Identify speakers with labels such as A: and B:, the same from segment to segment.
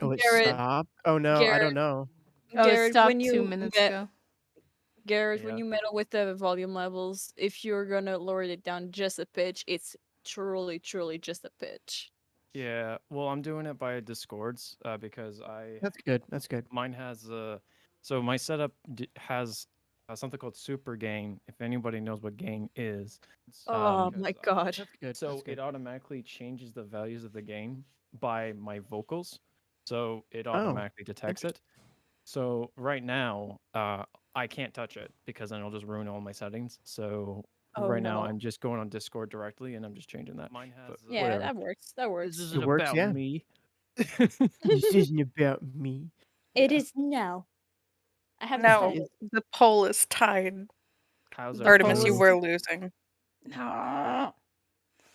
A: Oh, it
B: Garrett,
A: stopped? Oh, no, I don't
B: Garrett,
A: know.
C: Oh, it
B: Garrett,
C: stopped
B: when
C: 2
B: you
C: minutes
B: met
C: ago.
B: Garrett, when
D: Yeah.
B: you meddle with the volume levels, if you're gonna lower it down just a pitch, it's truly, truly just a pitch.
D: Yeah, well, I'm doing it by Discords because
A: That's good. That's good.
D: mine has so my setup has something called super gain. If anybody knows what gain is,
B: Oh
D: because
B: my god.
A: That's good.
D: so
A: That's good.
D: it automatically changes the values of the gain by my vocals, so it
A: Oh,
D: automatically detects it. So right now, I can't touch it because then it'll just ruin all my settings. So
B: Oh
D: right now,
B: no.
D: I'm just going on Discord directly and I'm just changing that. Mine has
B: Yeah,
A: whatever.
B: that works. That
D: This
B: works.
D: isn't
A: It works,
D: about
A: yeah.
D: me.
A: This isn't about me.
B: It
A: Yeah.
B: is now. I have
E: No,
B: decided.
E: the poll is tied.
D: How's
B: The
E: Artemis,
B: poll
E: you
B: is-
E: were losing.
C: No.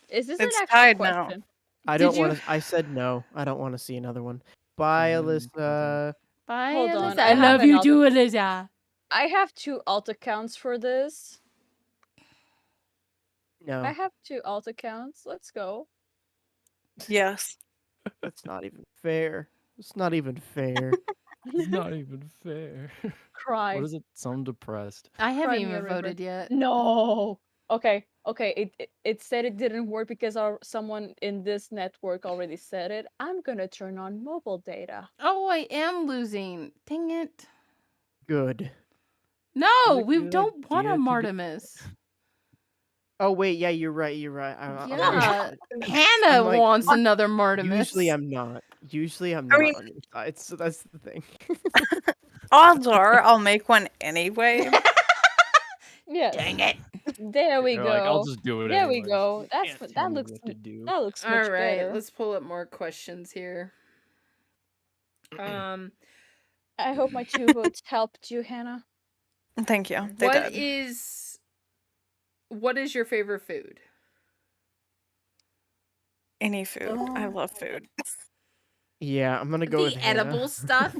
B: Is this
E: It's
B: an actual
E: tied now.
B: question?
A: I
C: Did
A: don't
C: you-
A: want to. I said no. I don't want to see another one. Bye, Alyssa.
C: Bye,
B: Hold on,
C: Alyssa.
B: I
C: I
B: have
C: love
B: an
C: you
B: alter-
C: too, Alyssa.
B: I have 2 alt accounts for this. I
A: No,
B: have 2 alt accounts. Let's go.
E: Yes.
A: that's not even fair. It's not even fair.
D: It's not even fair.
B: Cry.
D: What does it sound depressed?
C: I haven't
B: Cry me a
C: even
B: river.
C: voted yet.
B: No. Okay. It said it didn't work because someone in this network already said it. I'm gonna turn on mobile data.
C: Oh, I am losing. Dang it.
A: Good.
C: No,
D: a
C: we
D: good
C: don't want
D: idea
C: a
D: to do-
C: Artemis.
A: Oh wait, yeah, you're right. You're right.
C: Yeah. Hannah
A: I'm like,
C: wants another Artemis.
A: Usually I'm not. Usually I'm
E: I
A: not
E: mean-
A: on your side. So that's the thing.
E: Odds are I'll make one anyway.
B: Yeah.
C: Dang it.
B: There we
D: You're
B: go.
D: like, I'll just do it.
B: There we
D: anyways.
B: go.
D: You
B: That's
D: can't
B: what-
D: tell
B: that
D: me
B: looks
D: what to do.
B: That looks
C: All
B: much
C: right,
B: better.
C: let's pull up more questions here.
B: I hope my 2 votes helped you, Hannah.
E: Thank you. They
C: What
E: did.
C: is your favorite food?
E: Any food. I love food.
A: Yeah, I'm gonna go with
C: The
A: Hannah.
C: edible stuff.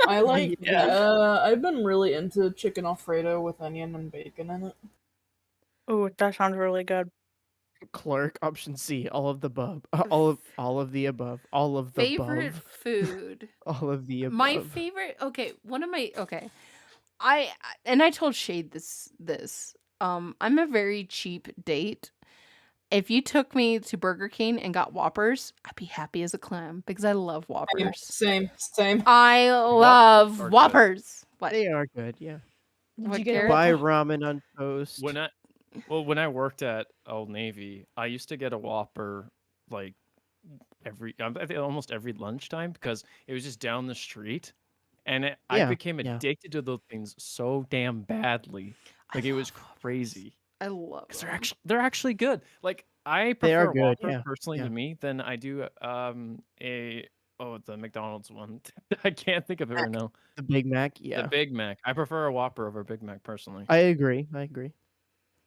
F: I like.
A: Yeah.
F: I've been really into chicken Alfredo with onion and bacon in it.
E: Ooh, that sounds really good.
A: Clerk option C. All of the above. All of the above. All of the
C: Favorite
A: above.
C: food.
A: All of the above.
C: My favorite. Okay, one of my. Okay, I told Shade this. I'm a very cheap date. If you took me to Burger King and got Whoppers, I'd be happy as a clam because I love Whoppers.
F: Same.
C: I love
D: are good.
C: Whoppers. What?
A: They are good. Yeah.
B: Did
C: What,
B: you get a
C: Garrett?
A: Buy
B: Whopper?
A: ramen on toast.
D: When I worked at Old Navy, I used to get a Whopper like I think almost every lunchtime because it was just down the street, and I
A: Yeah,
D: became
A: yeah.
D: addicted to those things so damn badly. Like it was crazy.
C: I love
D: Because
C: them.
D: they're actually good. Like I
A: They are
D: prefer
A: good,
D: Whopper
A: yeah,
D: personally
A: yeah.
D: to me than I do the McDonald's one. I can't think of it right now.
A: The Big Mac.
D: The
A: Yeah.
D: Big Mac. I prefer a Whopper over Big Mac personally.
A: I agree.
D: I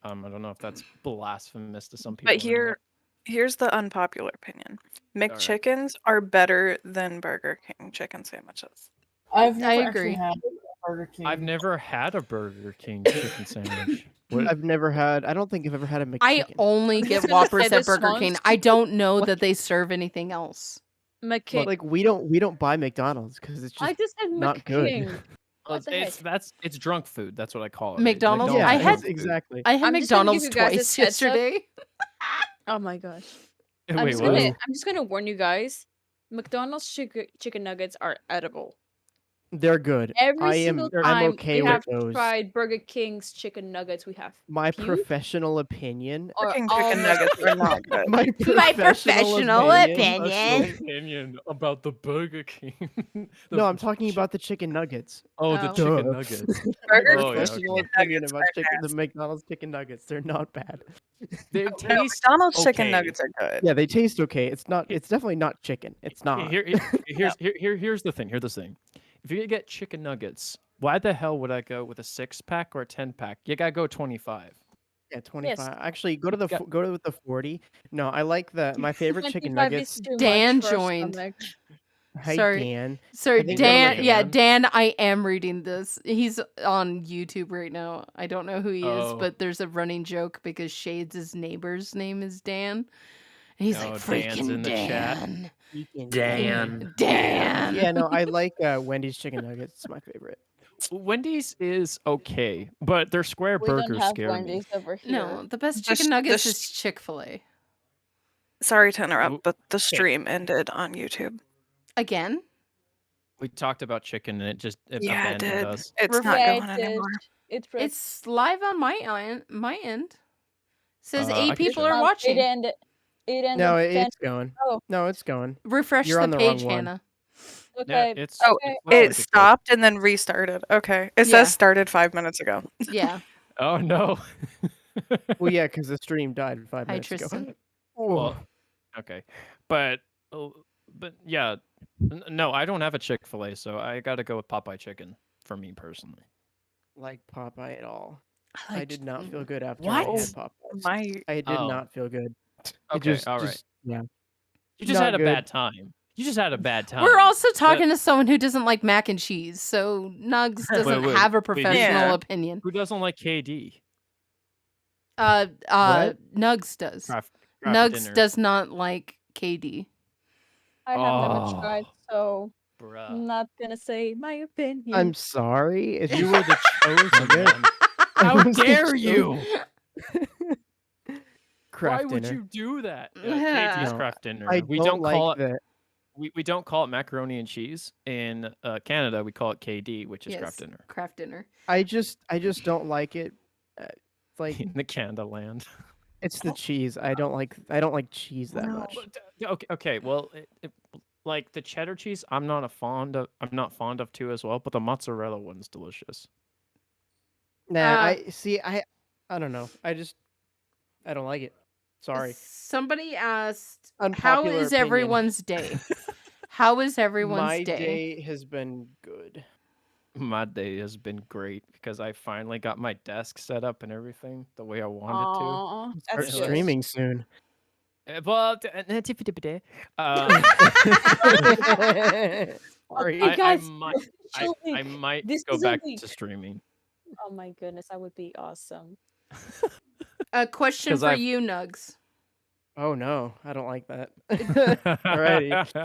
D: don't know if that's blasphemous to some people.
E: But here's the unpopular opinion.
D: right.
E: McChickens are better than Burger King chicken sandwiches.
F: I've never
C: agree.
F: actually had Burger King.
D: I've never had a Burger King chicken sandwich. What-
A: I've never had. I don't think I've ever had a McChicken.
C: I only
B: I'm
C: get
B: just gonna
C: Whoppers
B: say
C: at
B: this
C: Burger
B: once.
C: King. I don't know
A: What?
C: that they serve anything else.
B: McKing.
A: Like we don't buy McDonald's because it's
B: I
A: just
B: just said
A: not good.
B: McKing.
D: Well,
B: What the heck?
D: it's drunk food. That's what I call it.
C: McDonald's?
A: yeah,
C: I
D: is
C: had-
D: drunk food.
A: exactly.
C: I had
B: I'm just gonna give
C: McDonald's
B: you guys
C: twice
B: a heads up.
C: yesterday.
B: Oh my gosh.
D: Wait,
B: I'm just
D: what?
B: gonna warn you guys. McDonald's chicken nuggets are edible.
A: They're good.
B: Every single time
A: I'm okay
B: we
A: with
B: have
A: those.
B: tried Burger King's chicken nuggets, we have
A: My
B: puke
A: professional opinion.
B: or
E: Chicken
B: almost
E: nuggets are not good.
A: My
C: professional opinion.
D: Opinion about the Burger King.
A: No, I'm talking about the chicken nuggets.
D: Oh, the
B: Oh.
D: chicken
A: Duh.
D: nuggets.
E: Burger
D: Oh, yeah,
A: Professional
E: King
A: opinion
E: nuggets
A: about
E: are
A: the McDonald's chicken nuggets. They're not bad.
D: They
E: No,
D: taste
E: McDonald's chicken
D: okay.
E: nuggets are good.
A: Yeah, they taste okay. It's not. It's definitely not chicken. It's not.
D: Here's the thing. Here's the thing. If you get chicken nuggets, why the hell would I go with a 6-pack or a 10-pack? You gotta go 25.
A: Yeah, 25. Actually, go to the 40. No, I like my favorite chicken
B: 25 is
A: nuggets.
B: too much
C: Dan
B: for our
C: joined.
B: stomach.
A: Hi,
C: Sorry.
A: Dan.
C: Sorry,
A: I think
C: Dan.
D: they're
C: Yeah,
D: like-
C: Dan. I am reading this. He's on YouTube right now. I don't know who he is,
D: Oh.
C: but there's a running joke because Shades' neighbor's name is Dan. And he's
D: Oh,
C: like,
D: Dan's
C: freaking
D: in the chat.
C: Dan.
A: Chicken
G: Dan.
C: Dan.
A: Yeah, no, I like Wendy's chicken nuggets. It's my favorite.
D: Wendy's is okay, but their square
B: We don't
D: burgers
B: have
D: scare me.
B: Wendy's over here.
C: No, the best
E: The
C: chicken
E: sh- the
C: nuggets
E: sh-
C: is Chick-fil-A.
E: Sorry to interrupt,
D: Ooh,
E: but the stream ended on YouTube.
C: Again?
D: We talked about chicken and it
E: Yeah, it
D: abandoned
E: did.
D: us.
E: It's not
B: Yeah,
E: going
B: it did.
E: anymore.
B: It ripped.
C: It's live on my end. Says
D: I
C: 8
D: can
C: people
D: check.
C: are watching.
B: It ended. It ended.
A: No,
B: 10.
A: it's going.
B: Oh.
A: No, it's going.
C: Refresh
A: You're
C: the
A: on the wrong
C: page,
A: one.
C: Hannah.
B: Okay.
D: Yeah, it's.
E: Oh,
D: it looks like
E: it
D: it's good.
E: stopped and then restarted. Okay. It
C: Yeah.
E: says started 5 minutes ago.
C: Yeah.
D: Oh no.
A: Well, yeah, because the stream died 5
C: Hi,
A: minutes ago.
C: Tristan.
D: Well, okay, but yeah, no, I don't have a Chick-fil-A, so I got to go with Popeye chicken for me personally.
A: Like Popeye at all.
C: I
A: I did not feel good after
D: What?
A: I had Popeyes.
E: My
A: I did
D: Oh.
A: not feel good.
D: Okay, all right.
A: Yeah.
D: You just
A: not
D: had a
A: good.
D: bad time. You just had a bad time.
C: We're also talking to someone who doesn't like mac and cheese, so Nugs doesn't
D: wait,
C: have a
D: wait,
C: professional
E: Yeah.
C: opinion.
D: Who doesn't like KD?
C: Nugs does.
D: Craft
C: Nugs
D: dinner.
C: does not like KD.
B: I have never
D: Oh.
B: tried, so I'm
D: Bruh.
B: not gonna say my opinion.
A: I'm sorry. If you were the chosen
D: Man. How
A: was the
D: dare
A: chosen-
D: you?
A: craft
D: Why would
A: dinner.
D: you do that?
C: Yeah.
D: KD's
A: No,
D: craft dinner.
A: I
D: We
A: don't
D: don't call
A: like
D: it.
A: that.
D: We don't call it macaroni and cheese in Canada. We call it KD, which is
C: Yes,
D: craft dinner
C: Craft dinner.
A: I just don't like it. Like
D: in the Canada land.
A: it's the cheese. I don't like cheese that much.
D: Okay. Well, like the cheddar cheese, I'm not fond of too as well. But the mozzarella one's delicious.
A: Nah,
C: Uh,
A: I don't know. I don't like it. Sorry.
C: Somebody asked, how
A: Unpopular
C: is
A: opinion.
C: everyone's day? How is everyone's
A: My
C: day?
A: day has been good.
D: My day has been great because I finally got my desk set up and everything the way I wanted
B: Aw,
A: Start
B: that's good.
A: streaming soon.
D: to. Well,
A: Sorry.
B: Okay, guys,
D: I might
B: This
D: go
B: is a
D: back
B: week.
D: to streaming.
B: Oh my goodness, that would be awesome.
C: A question
D: 'Cause
C: for
D: I've-
C: you, Nugs.
A: Oh no, I don't like that. Alrighty.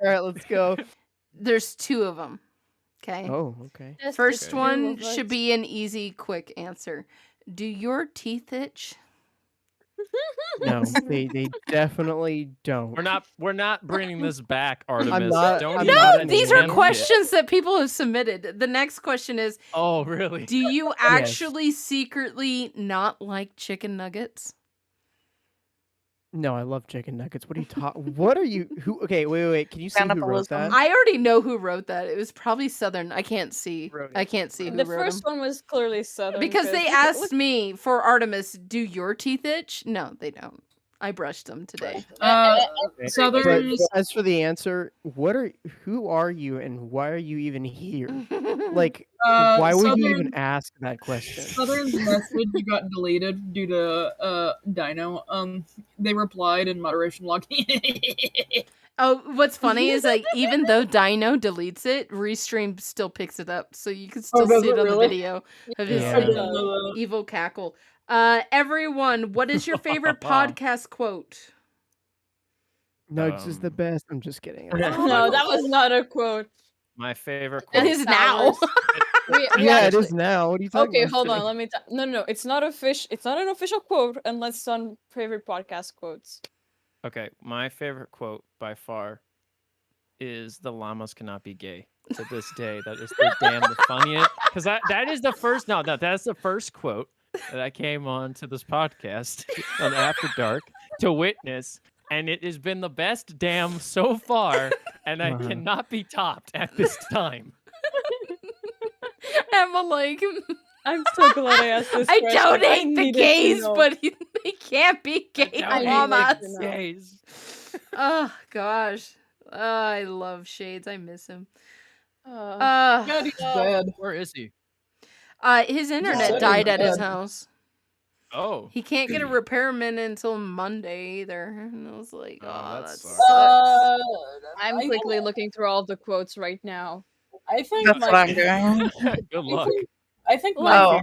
A: All right, let's go.
C: There's 2 of them. Okay.
A: Oh, okay.
B: Just
C: First
B: the two
C: one
B: of
C: should
B: us.
C: be an easy, quick answer. Do your teeth itch?
A: No, they definitely don't.
D: We're not bringing this back, Artemis.
A: not-
D: Don't
A: I'm
D: even
A: not
C: No, these are
A: Handle it.
C: questions that people have submitted. The next question is,
D: Oh, really?
C: do you actually secretly not like chicken nuggets?
A: No, I love chicken nuggets. What are you talking? What are you? Who? Okay, wait. Can you see who wrote
E: Cannibalism.
A: that?
C: I already know who wrote that. It was probably Southern. I can't see.
A: Wrote it.
C: I can't see who
B: The
C: wrote
B: first
C: them.
B: one was clearly Southern.
C: Because they
B: look-
C: asked me for Artemis, do your teeth itch? No, they don't. I brushed them today.
F: Southern.
A: But as for the answer, who are you and why are you even here? Like, why would you even ask that question?
F: Southern's message got deleted due to Dino. They replied in moderation logging.
C: Oh, what's funny is like even though Dino deletes it, Restream still picks it up, so you can still
F: does
C: see it
F: it
C: on
F: really?
C: the video of his
A: Yeah.
F: I didn't know that.
C: evil cackle. Everyone, what is your favorite podcast quote?
A: Nugs is the best. I'm just kidding.
B: No, that was not a quote.
D: My favorite
C: It
D: quote.
C: is now.
B: We
A: Yeah, it
B: actually-
A: is now. What are you talking
B: Okay,
A: about?
B: hold on. Let me. No. It's not official. It's not an official quote unless it's on favorite podcast quotes.
D: Okay, my favorite quote by far is "The llamas cannot be gay." To this day, that is the funniest. Because that is the first. No, that's the first quote that I came on to this podcast on After Dark to witness, and it has been the best damn so far, and I cannot be topped at this time.
C: Emma, like,
B: I'm so glad I asked this.
C: I
B: question.
C: don't hate the
B: needed to
C: gays,
B: know.
C: but they can't be gay
B: I needed
C: llamas.
B: to know.
D: Gays.
C: Oh gosh, I love Shades. I miss him.
B: Uh,
F: God, he's dead.
D: Where is he?
C: His internet
F: Sitting
C: died at his
F: dead.
C: house.
D: Oh,
C: He can't get a repairman until Monday either. And I was like,
D: Oh,
C: oh,
D: that
C: that
D: sucks.
C: sucks.
B: I'm quickly looking through all of the quotes right now.
F: I think
E: That's what
F: my
E: I'm doing.
D: good luck.
F: I think
E: Oh.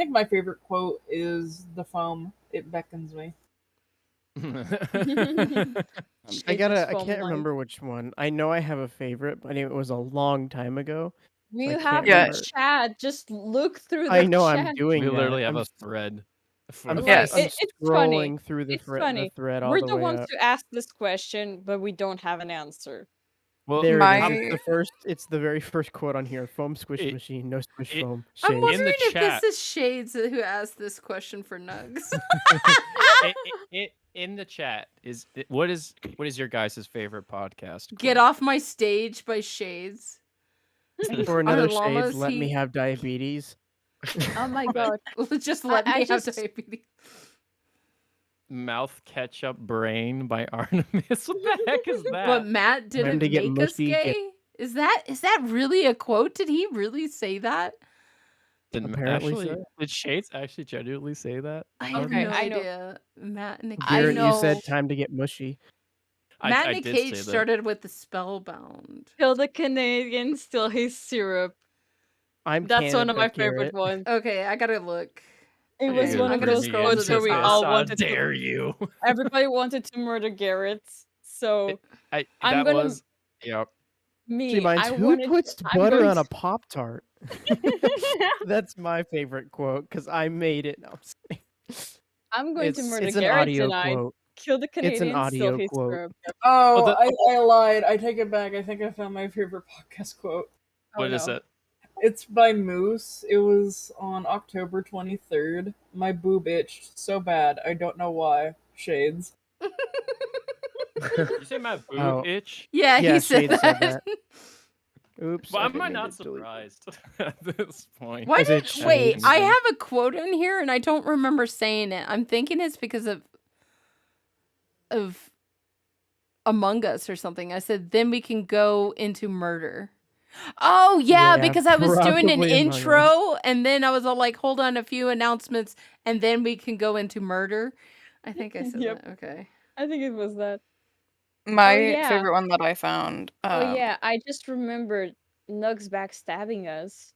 F: my favorite quote is the foam. It beckons me.
A: I
B: Shades
A: can't
B: from life.
A: remember which one. I know I have a favorite, but it was a long time ago. So I
B: You
A: can't
B: have
E: Yeah.
B: the
A: remember.
B: chat. Just look through
A: I
B: the
A: know I'm
B: chat.
A: doing
D: We
A: that.
D: literally have a thread for
E: Yes.
A: I'm
B: It's funny.
A: scrolling through the
B: It's funny.
A: thread all
B: We're
A: the
B: the
A: way
B: ones
A: up.
B: who asked this question, but we don't have an answer.
D: Well,
A: There it is.
E: My
A: It's the very first quote on here. Foam squish
D: It-
A: machine, no squish
D: it-
A: foam.
C: I'm
A: Shades.
C: wondering if
D: chat.
C: this is Shades who asked this question for Nugs.
D: In the chat what is your guys' favorite podcast?
C: Get
D: quote?
C: off my stage by Shades.
A: Or another
C: llamas,
A: shades, let me
C: he-
A: have diabetes.
B: Oh my god.
C: Just let
B: I
C: me have
B: just-
C: diabetes.
D: Mouth ketchup brain by Artemis. What the heck is that?
C: But Matt
A: Time
C: didn't
A: to get
C: make us
A: mushy, get-
C: gay. Is that really a quote? Did he really say that?
A: Apparently
D: actually,
A: so.
D: did Shades actually genuinely say that?
C: I have
B: Okay,
C: no
B: I know.
C: idea. Matt Nick.
B: I
A: Garrett, you said
B: know.
A: time to get mushy.
C: Matt
D: I
C: Nick
D: did
C: Cage
D: say that.
C: started with the Spellbound.
B: Kill the Canadian, still his syrup.
A: I'm
B: That's one of
A: Canada,
B: my favorite
A: Garrett.
B: ones.
C: Okay, I gotta look.
B: It was
C: Okay,
B: one
C: I'm
B: of
C: gonna
B: those
C: scroll
B: quotes
C: to
B: where
C: this
B: we
C: list.
B: all
D: How
B: wanted to.
D: dare you?
B: Everybody wanted to murder Garrett. So I'm
D: That
B: gonna-
D: was yep.
A: She minds,
B: I
A: who
B: wanted.
A: puts
B: I'm
A: butter
B: going
A: on
B: to-
A: a Pop-Tart? That's my favorite quote because I made it. No, I'm just kidding.
B: I'm going to murder
A: It's an
B: Garrett
A: audio
B: tonight.
A: quote.
B: Kill the Canadian,
A: It's an
B: still
A: audio
B: his
A: quote.
B: syrup.
F: Oh,
D: Well,
F: I lied. I take it back. I think I found my favorite podcast quote.
D: What is
B: no.
D: it?
F: It's by Moose. It was on October 23rd. My boob itched so bad. I don't know why. Shades.
D: Did you say my boob
A: Oh.
D: itch?
C: Yeah,
A: Yeah,
C: he said
A: Shades said
C: that.
A: Oops.
D: Why
A: I
D: am
A: didn't
D: I
A: mean
D: not
A: to delete.
D: surprised at this point?
C: Why
A: Is it
C: did wait?
A: Shades?
C: I have a quote in here, and I don't remember saying it. I'm thinking it's because of Among Us or something. I said then we can go into murder. Oh yeah,
A: Yeah,
C: because I was doing an
A: probably Among Us.
C: intro, and then I was all like, "Hold on, a few announcements, and then we can go into murder." I think I said
B: Yep.
C: that. Okay.
B: I think it was that.
E: my
B: yeah.
E: favorite one that I found.
B: Oh yeah, I just remembered Nugs backstabbing us.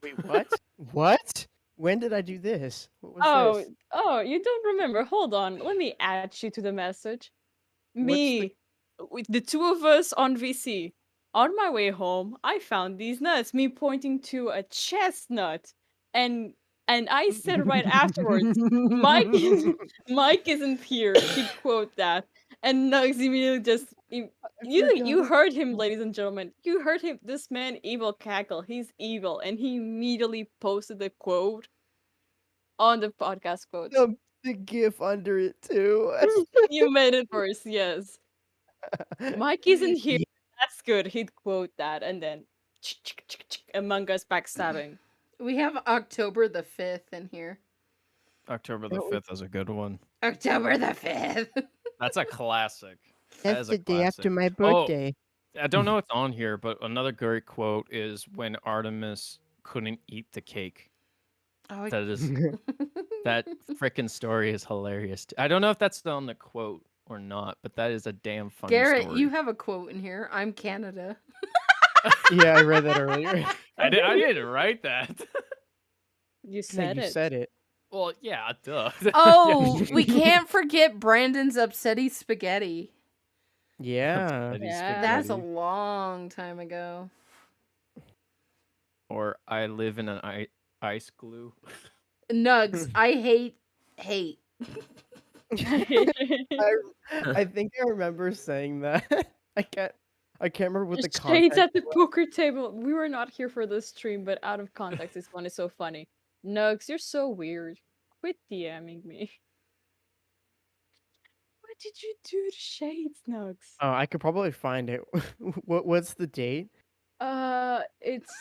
A: Wait, what? What? When did I do this? What was this?
B: Oh, you don't remember. Hold on. Let me add you to the message.
A: What's
B: Me, with the two of us on VC. On my way home, I found these nuts. Me pointing to a chestnut, and I said right afterwards, Mike isn't here. He'd quote that, and Nugs immediately just you heard him, ladies and gentlemen. You heard him. This man evil cackle. He's evil, and he immediately posted the quote on the podcast quotes.
A: The GIF under it too.
B: You made it worse. Yes, Mike isn't here.
A: Yeah.
B: That's good. He'd quote that, and then Among Us backstabbing.
C: We have October the 5th in here.
D: October the 5th is a good one.
C: October the 5th.
D: That's a classic. That
A: That's
D: is a
A: the day after
D: classic.
A: my birthday.
D: I don't know what's on here, but another great quote is when Artemis couldn't eat the cake.
C: Oh,
D: That is that freaking story is hilarious. I don't know if that's on the quote or not, but that is a damn funny
C: Garrett,
D: story.
C: you have a quote in here. I'm Canada.
A: Yeah, I read that earlier.
D: I didn't write that.
B: You
A: No,
B: said
A: you
B: it.
A: said it.
D: Well, yeah, duh.
C: Oh, we can't forget Brandon's upsetty spaghetti.
A: Yeah.
B: Yeah.
C: That's a long time ago.
D: Or I live in an ice glue.
C: Nugs, I hate.
A: I think I remember saying that. I can't remember what the
B: Just shades
A: context
B: at the
A: was.
B: poker table. We were not here for this stream, but out of context, this one is so funny. Nugs, you're so weird. Quit DMing me. What did you do to Shades, Nugs?
A: Oh, I could probably find it. What's the date?
B: It's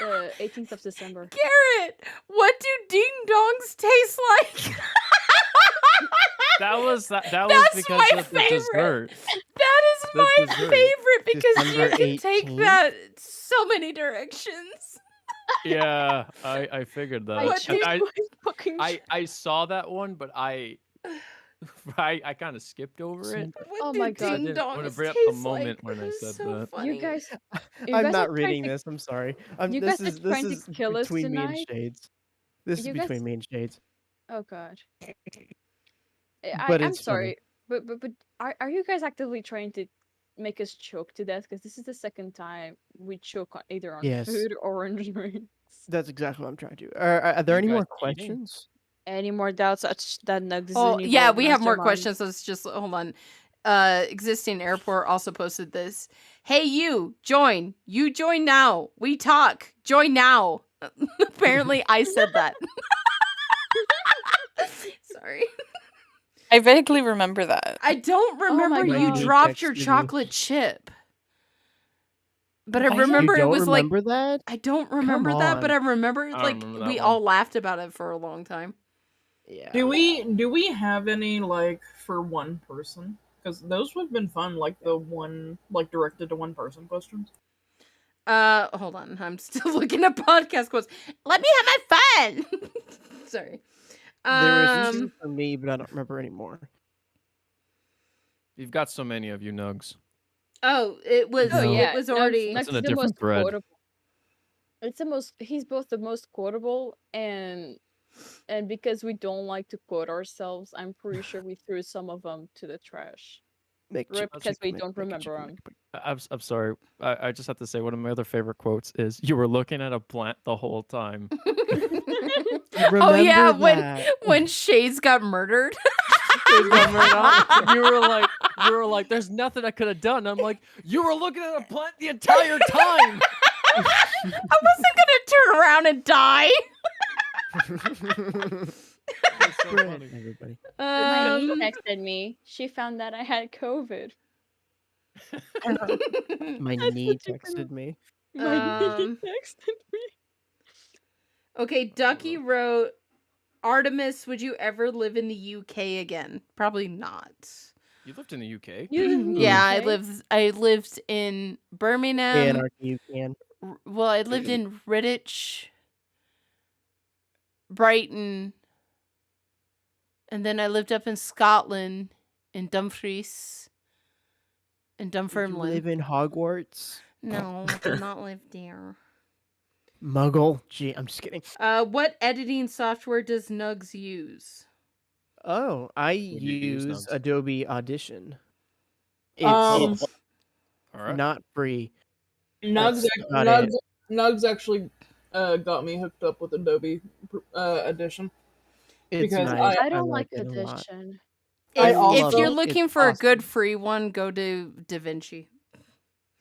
B: 18th of December.
C: Garrett, what do ding dongs taste like?
D: That was because
C: my
D: of the
C: favorite.
D: dessert.
C: That is
D: The
C: my
D: dessert.
C: favorite because
A: December
C: you can take
A: 18th?
C: that so many directions.
D: Yeah, I figured that.
C: What
D: And
C: did-
B: Fucking
D: I saw that one, but I kind of skipped over it.
C: What
B: Oh
C: do
B: my God. I
C: ding
D: didn't wanna
C: dongs
D: bring up the
C: taste
D: moment
C: like?
D: when I
C: It was
D: said
C: so
D: that.
C: funny.
B: You guys,
A: I'm
B: guys are
A: not
B: trying
A: reading
B: to-
A: this. I'm sorry.
B: You
A: This
B: guys are
A: is
B: trying to
A: is
B: kill us
A: between me and
B: tonight?
A: Shades. This is
B: You
A: between
B: guys-
A: me and Shades.
B: Oh god.
A: But
B: I'm
A: it's funny.
B: sorry, but are you guys actively trying to make us choke to death? Because this is the second time we choke either on
A: Yes.
B: food or on drinks.
A: That's exactly what I'm trying to do. Are there
D: You
A: any
D: guys
A: more
D: eating?
A: questions?
B: Any more doubts that Nug is
C: Oh,
B: an
C: yeah,
B: evil
C: we have more
B: mastermind?
C: questions. Let's just hold on. Existing airport also posted this. Hey, you join. You join now. We talk. Join now. Apparently, I said that. Sorry.
E: I vaguely remember that.
C: I don't remember
B: my
C: you
B: God.
C: dropped your
A: Texted me.
C: chocolate chip. But I
B: What?
C: remember
A: You
C: it
A: don't
C: was like
A: remember that?
C: I don't
A: Come
C: remember that, but
A: on.
C: I remember
D: I don't
C: like
D: remember that
C: we
D: one.
C: all laughed about it for a long time.
A: Yeah.
F: Do we have any like for one person? Because those would have been fun, like the one like directed to one person questions.
C: Hold on. I'm still looking at podcast quotes. Let me have my fun. Sorry.
A: There was two for me, but I don't remember anymore.
D: You've got so many of you nugs.
C: Oh, it was
B: Oh
A: No.
B: yeah,
C: it was
B: Nug's,
C: already
B: Nug's
D: That's in a
B: the
D: different
B: most
D: thread.
B: quotable. It's the most. He's both the most quotable and because we don't like to quote ourselves, I'm pretty sure we threw some of them to the trash.
A: Make
B: Rip,
A: chicken,
B: because we
A: make-
B: don't
A: make a
B: remember
A: chicken,
B: them.
A: make a-
D: I'm sorry. I just have to say one of my other favorite quotes is "You were looking at a plant the whole time."
C: Oh yeah,
A: Remember that.
C: when Shades got murdered.
D: You were like, "There's nothing I could have done." I'm like, "You were looking at a plant the entire time."
C: I wasn't gonna turn around and die.
D: That's so
A: Brett,
D: funny.
A: everybody.
B: My niece texted me. She found that I had COVID.
A: My
B: That's
A: knee
B: such a good-
A: texted me.
B: My niece
C: Um,
B: texted me.
C: Okay, Ducky wrote, Artemis, would you ever live in the UK again? Probably not.
D: You lived in the UK.
C: Yeah, I
B: Okay.
C: lived in Birmingham.
A: Anarchy, you can.
C: Well, I lived in Redditch, Brighton, and then I lived up in Scotland, in Dumfries, in
A: Did you
C: Dunfermline.
A: live in Hogwarts?
C: No, I did not live there.
A: Muggle? Gee, I'm just kidding.
C: What editing software does Nugs use?
A: Oh, I
D: What do you use,
A: use
D: Nugs?
A: Adobe Audition. It's
F: Um,
D: All right.
A: not free.
F: Nugs,
A: That's about
F: Nugs,
A: it.
F: Nugs actually got me hooked up with Adobe Edition.
A: It's
F: because
A: nice.
B: I don't like
A: it a lot.
B: Edition.
F: I
C: If
F: also-
C: you're
A: It's
C: looking for a good
A: awesome.
C: free one, go to DaVinci.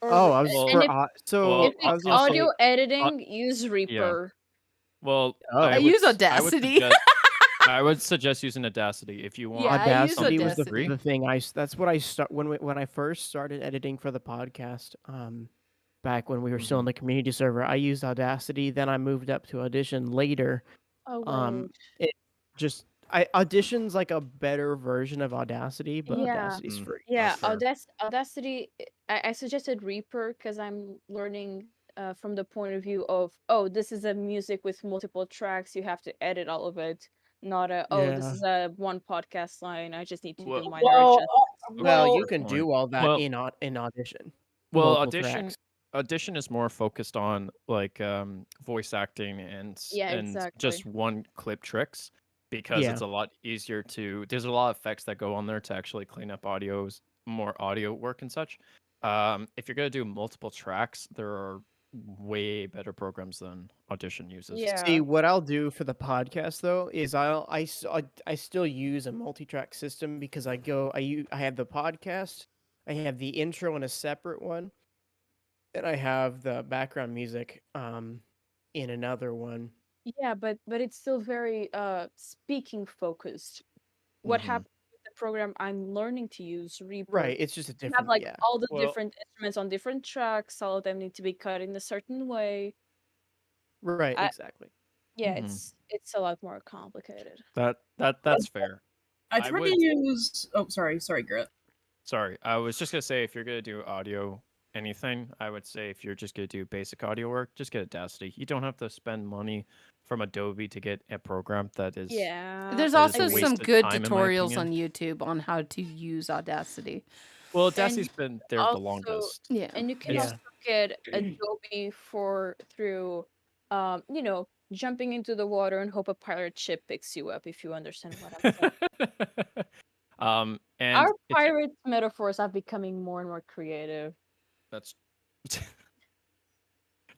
A: Oh, I was
D: Well-
A: for
B: and
A: so
D: well,
B: if
A: I was
B: it's
A: gonna
B: audio
A: say,
B: editing, use Reaper.
D: Well,
A: Oh.
C: I
D: would
C: use
D: s-
C: Audacity.
D: I would suggest using Audacity if you want.
C: Yeah, I use
A: Audacity was
C: Audacity.
A: the thing. That's what I start when I first started editing for the podcast. Back when we were still in the community server, I used Audacity. Then I moved up to Audition later.
B: Oh,
A: It just Audition's like a better version of Audacity, but
B: Yeah.
A: Audacity's free.
B: yeah.
D: fair.
B: Audacity. I suggested Reaper because I'm learning from the point of view of, oh, this is a music with multiple tracks. You have to edit all of it. Not a, oh, this
A: Yeah.
B: is a one podcast line. I just need to
D: Well-
B: do minor
F: Well,
B: adjustments.
A: Well,
F: well,
A: you can
D: Point.
A: do all that
D: Well-
A: in Audition.
D: Well,
A: Multiple
D: Audition
A: tracks.
D: Audition is more focused on like voice acting and
B: Yeah,
D: and
B: exactly.
D: just one clip tricks because
A: Yeah.
D: it's a lot easier to. There's a lot of effects that go on there to actually clean up more audio work and such. If you're gonna do multiple tracks, there are way better programs than Audition uses.
B: Yeah.
A: See, what I'll do for the podcast though is I still use a multi-track system because I have the podcast, I have the intro in a separate one, and I have the background music in another one.
B: Yeah, but it's still very speaking focused. What
D: Mhm.
B: happened with the program I'm learning to use, Reaper?
A: Right, it's just a
B: You
A: different
B: have like
A: yeah.
B: all the
D: Well-
B: different instruments on different tracks. All of them need to be cut in a certain way.
A: Right,
B: I-
A: exactly.
B: Yeah,
D: Mhm.
B: it's a lot more complicated.
D: That's fair.
F: I
D: I
F: tried
D: would-
F: to use. Oh, sorry, Grit.
D: Sorry, I was just gonna say if you're gonna do audio anything, I would say if you're just gonna do basic audio work, just get Audacity. You don't have to spend money from Adobe to get a program that is.
B: Yeah.
C: There's
D: that is
C: also
D: a
C: some
D: waste of
C: good
D: time, in my
C: tutorials on
D: opinion.
C: YouTube on how to use Audacity.
D: Well,
B: And
D: Audacity's been there
B: also-
D: the longest.
C: Yeah.
B: And you can
A: Yeah.
B: also get Adobe through jumping into the water and hope a pirate ship picks you up, if you understand what I'm saying.
D: And
B: Our
D: it's
B: pirate metaphors are becoming more and more creative.
D: that's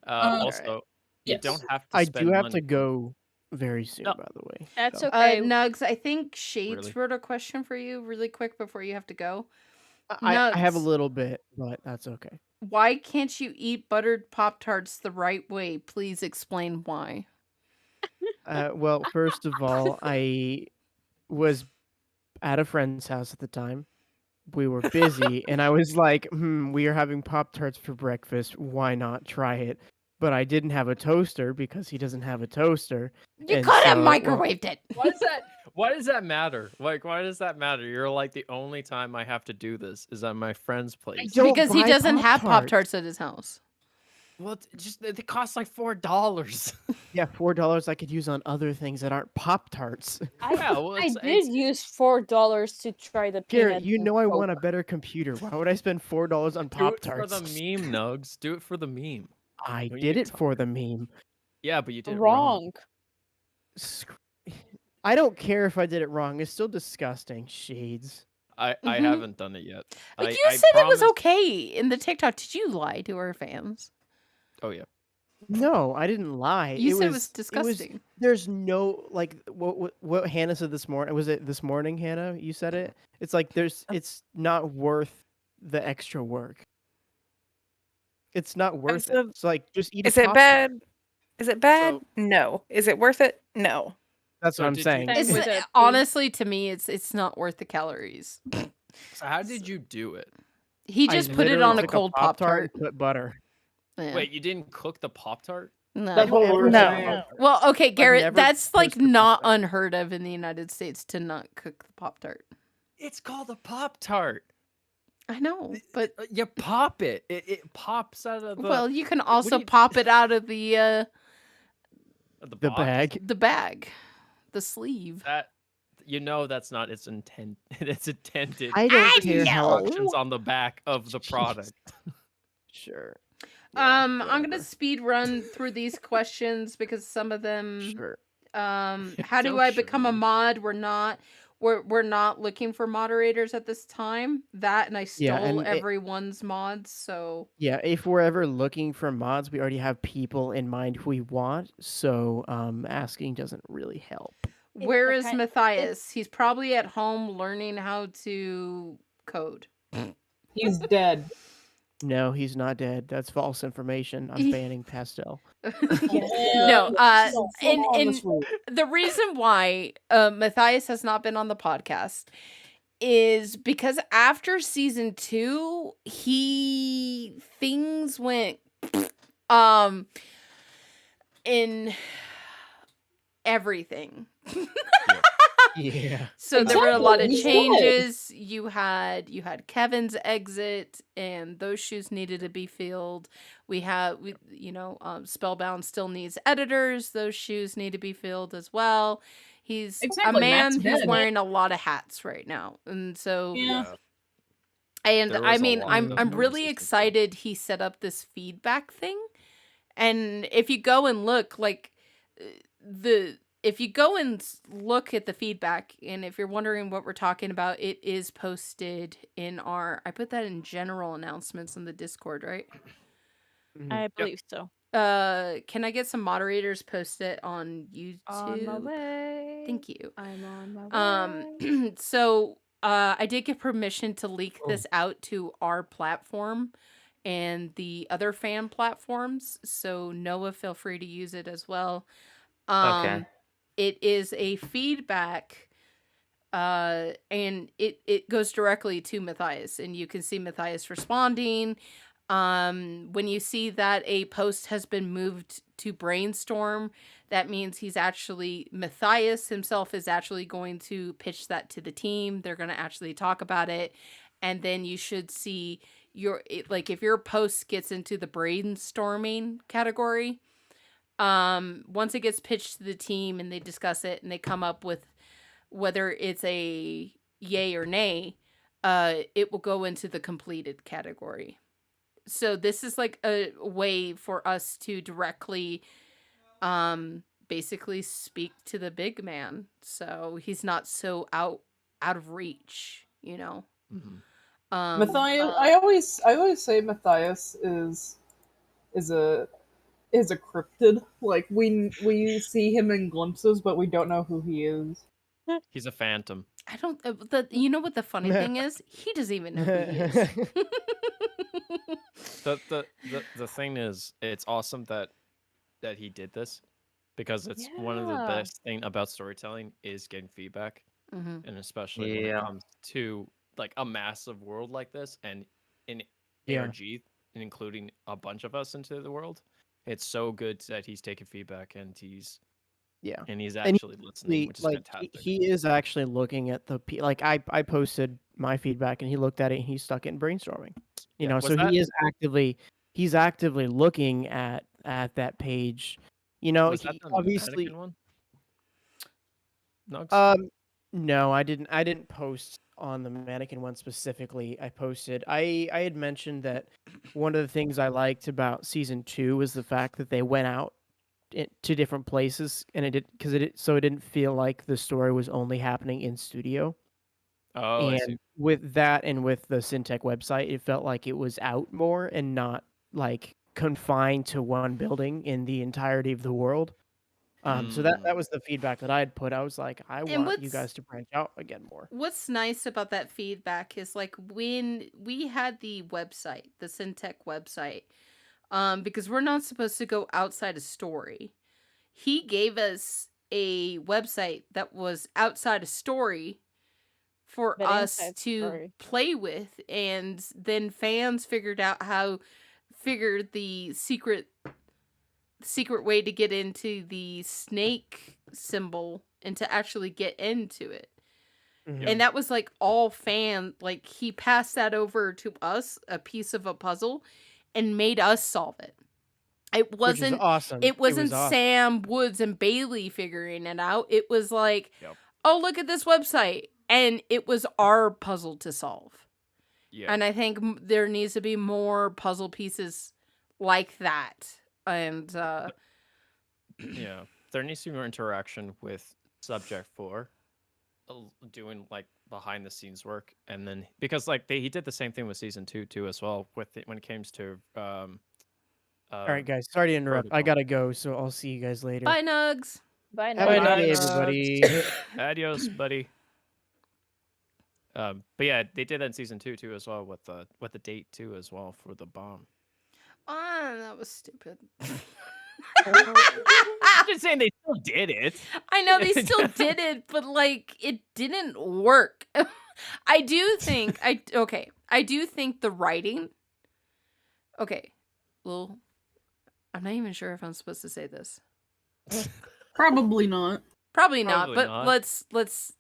F: Alright.
D: also you
F: Yes.
D: don't have to
A: I
D: spend
A: do have
D: money.
A: to go very soon,
D: No.
A: by the way.
B: That's
A: so.
B: okay.
C: Nugs, I think Shades
D: Really?
C: wrote a question for you really quick before you have to go.
A: I have a
C: Nugs.
A: little bit, but that's okay.
C: Why can't you eat buttered Pop-Tarts the right way? Please explain why.
A: Well, first of all, I was at a friend's house at the time. We were busy, and I was like, we are having Pop-Tarts for breakfast. Why not try it? But I didn't have a toaster because he doesn't have a toaster.
C: You
A: And
C: could have
A: so, well,
C: microwaved it.
D: Why does that? Why does that matter? Like, why does that matter? You're like the only time I have to do this is at my friend's place.
A: don't
C: Because he
A: buy
C: doesn't have
A: Pop-Tarts.
C: Pop-Tarts at his house.
D: Well, it's just they cost like $4.
A: Yeah, $4 I could use on other things that aren't Pop-Tarts.
D: Yeah, well,
B: I
D: it's,
B: did use $4 to try the
A: Garrett,
B: peanut.
A: you
B: and
A: know I want a
B: Coke.
A: better computer. Why would I spend $4 on
D: do it for
A: Pop-Tarts?
D: the meme, Nugs. Do it for the meme.
A: I
D: Don't you
A: did
D: get
A: it for the meme.
D: Yeah, but you did it wrong.
B: Wrong.
A: I don't care if I did it wrong. It's still disgusting. Shades.
D: I
C: Mhm.
D: haven't done it yet.
C: But
D: I
C: you said it was
D: promise-
C: okay in the TikTok. Did you lie to our fans?
D: Oh yeah.
A: No, I didn't lie.
C: You said it was disgusting.
A: There's no like what Hannah said this morning. Was it this morning, Hannah? You said it. It's like it's not worth the extra work. It's not worth it.
E: So-
A: It's like just eat.
E: Is
A: a
E: it
A: Pop-Tart.
E: bad? Is it bad?
D: So-
E: No. Is it worth it? No.
A: That's
D: So
A: what I'm
D: did you-
A: saying.
B: Same
C: It's,
B: with it,
C: honestly, to me, it's not worth the calories.
D: So how did you do it?
C: He
A: I
C: just put it
A: literally
C: on a
A: took
C: cold
A: Pop-Tart
C: Pop-Tart.
A: and put butter.
C: Yeah.
D: Wait, you didn't cook the Pop-Tart?
C: No.
F: That's what we're
E: No.
F: saying.
C: Well, okay, Garrett,
A: never
C: that's like
A: toasted
C: not
A: Pop-Tart.
C: unheard of in the United States to not cook the Pop-Tart.
D: It's called a Pop-Tart.
C: I know, but
D: You pop it. It pops out of the
C: well, you can
D: do
C: also
D: you-
C: pop it out of the
A: The
D: box.
A: bag.
C: the sleeve.
D: That that's not its intent. It's intended.
A: I don't
C: I
A: care how.
C: know.
D: Instructions on the back of the product.
A: Sure.
C: I'm gonna
A: whatever.
C: speed run through these questions because some of them.
A: Sure.
C: How do
D: Don't
C: I become a
D: sure.
C: mod? We're not looking for moderators at this time. That and I stole
A: Yeah, and
C: everyone's mods, so
A: Yeah, if we're ever looking for mods, we already have people in mind who we want. So asking doesn't really help.
C: where
B: the
C: is
B: kind-
C: Matthias? He's probably at home learning how to code.
F: He's dead.
A: No, he's not dead. That's false information. I'm banning Pastel.
C: No, and the reason why Matthias has not been on the podcast is because after season 2, things went in everything.
A: Yeah.
C: So there were a lot of
F: Exactly, he's dead.
C: changes. You had Kevin's exit, and those shoes needed to be filled. Spellbound still needs editors. Those shoes need to be filled as well. He's
F: Exactly,
C: a man
F: Matt's
C: who's
F: dead.
C: wearing a lot of hats right now, and so
F: Yeah.
C: and
D: There
C: I
D: was a
C: mean
D: lot
C: I'm
D: of
C: really
D: notices.
C: excited he set up this feedback thing. And if you go and look, like if you go and look at the feedback, and if you're wondering what we're talking about, it is posted in I put that in general announcements in the Discord, right?
A: Mhm.
B: I believe so.
C: Can I get some moderators post it on YouTube?
B: On my way.
C: Thank you.
B: I'm on my way.
C: So I did get permission to leak this out to our platform and the other fan platforms. So Noah, feel free to use it as well.
G: Okay.
C: It is a feedback, and it goes directly to Matthias, and you can see Matthias responding. When you see that a post has been moved to Brainstorm, that means Matthias himself is actually going to pitch that to the team. They're going to actually talk about it. And then you should see if your post gets into the brainstorming category, once it gets pitched to the team and they discuss it and they come up with whether it's a yay or nay, it will go into the completed category. So this is like a way for us to directly basically speak to the big man, so he's not so out out of reach, you know.
D: Mhm.
F: Matthias, I always say Matthias is a cryptid. Like we see him in glimpses, but we don't know who he is.
D: He's a phantom.
C: I don't. You know what the funny thing is? He doesn't even know who he is.
D: The thing is, it's awesome that he did this, because it's one of the
B: Yeah.
D: best thing about storytelling is getting feedback,
C: Hmm.
D: and especially when it
G: Yeah.
D: comes to like a massive world like this, and in
A: Yeah.
D: ARG, and including a bunch of us into the world. It's so good that he's taking feedback, and he's
A: Yeah.
D: actually listening, which is
A: Like
D: fantastic.
A: he is actually looking at like I posted my feedback and he looked at it and he stuck it in brainstorming. You
D: Yeah,
A: know,
D: was
A: so
D: that-
A: he's actively looking at that page. You know,
D: Was that
A: he
D: the
A: obviously
D: mannequin one? Nugs?
A: No, I didn't post on the mannequin one specifically. I had mentioned that one of the things I liked about season 2 was the fact that they went out to different places, and it didn't feel like the story was only happening in studio.
D: Oh, I see.
A: And with that, and with the Syntec website, it felt like it was out more and not like confined to one building in the entirety of the world. So that was the feedback that I had put. I was like, I want you guys to branch out again more.
C: What's nice about that feedback is like when we had the website, the Syntec website, because we're not supposed to go outside a story. He gave us a website that was outside a story for
B: But
C: us
B: inside
C: to
B: story.
C: play with, and then fans figured the secret way to get into the snake symbol and to actually get into it.
A: Mhm.
C: And that was like all fan, like he passed that over to us, a piece of a puzzle, and made us solve it. It
A: Which is
C: wasn't
A: awesome.
C: it wasn't
A: was awesome.
C: Sam Woods and Bailey figuring it out. It was like,
D: Yep.
C: oh, look at this website. And it was our puzzle to solve.
D: Yeah.
C: And I think there needs to be more puzzle pieces like that. And
D: Yeah, there needs to be more interaction with subject 4, doing like behind the scenes work, and then because like he did the same thing with season 2 too as well when it comes to
A: All right, guys. Sorry to interrupt. I
D: protocol.
A: gotta go, so I'll see you guys later.
C: bye, Nugs.
B: Bye
A: Have a
B: now.
A: good day,
G: Nugs.
A: everybody.
D: Adios, buddy. But yeah, they did that in season 2 too as well with the date too as well for the bomb.
C: That was stupid.
D: I'm just saying they still did it.
C: I know they still did it, but like it didn't work. I do think the writing. Okay, well, I'm not even sure if I'm supposed to say this.
F: Probably not.
C: Probably not,
D: Probably
C: but
D: not.
C: let's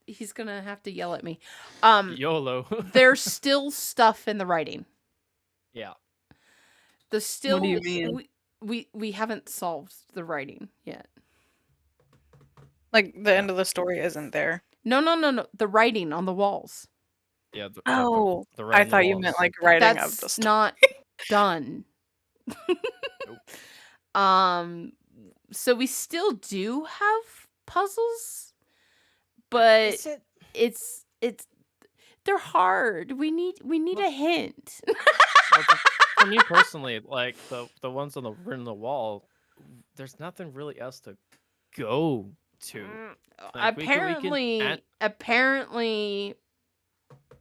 C: he's gonna have to yell at me.
D: YOLO.
C: There's still stuff in the writing.
D: Yeah.
C: The still
F: What do you mean?
C: we haven't solved the writing yet.
E: Like the end of the story isn't there.
C: No. The writing on the walls.
D: Yeah.
E: Oh,
D: the
E: I
D: writing
E: thought you
D: walls.
E: meant like writing of the
C: That's
E: story.
C: not done. So we still do have puzzles, but it's they're hard. We need a hint.
D: Well, for me personally, like the ones on the wall, there's nothing really else to go to. Like, we can
C: Apparently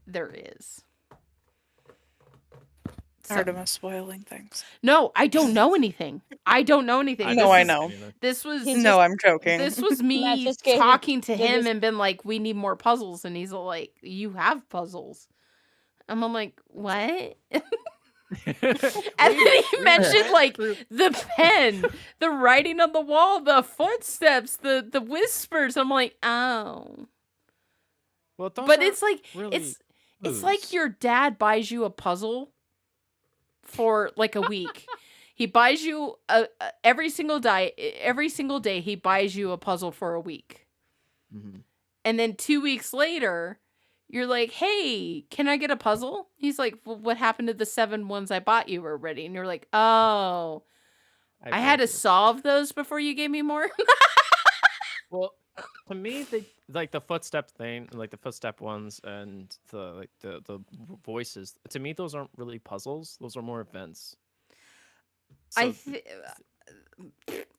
C: there is. So-
E: Artemis spoiling things.
C: No, I don't know anything. I don't know anything.
E: know, I know.
C: This was
B: He's
E: No, I'm joking.
C: this was
B: Matt
C: me
B: just gave
C: talking to
B: the
C: him
B: dis-
C: and been like, we need more puzzles, and he's like, you have puzzles. And I'm like, what? And then he mentioned like the pen, the writing on the wall, the footsteps, the whispers. I'm like, oh.
D: Well,
C: But it's like
D: really
C: it's like
D: clues.
C: your dad buys you a puzzle for like a week. He buys you every single day he buys you a puzzle for a week.
D: Mhm.
C: And then 2 weeks later, you're like, "Hey, can I get a puzzle?" He's like, "Well, what happened to the 7 ones I bought you already?" And you're like, "Oh, I had to
D: broke it.
C: solve those before you gave me more."
D: Well, To me, they like the footstep thing, like the footstep ones, and the voices. To me, those aren't really puzzles. Those are more events. So,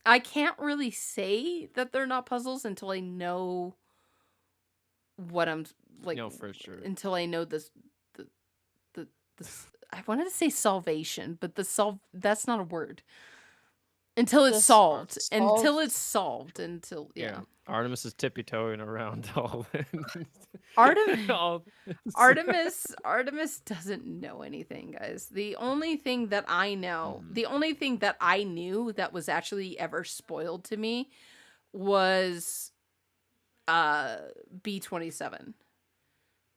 C: I can't really say that they're not puzzles until I know what I'm like.
D: no, for sure.
C: Until I know this. I wanted to say salvation, but that's not a word. Until it's solved. Until it's solved. Until yeah.
D: Artemis is tippy-toeing around all.
C: Artemis doesn't know anything, guys. The only thing that I know, the only thing that I knew that was actually ever spoiled to me was B27.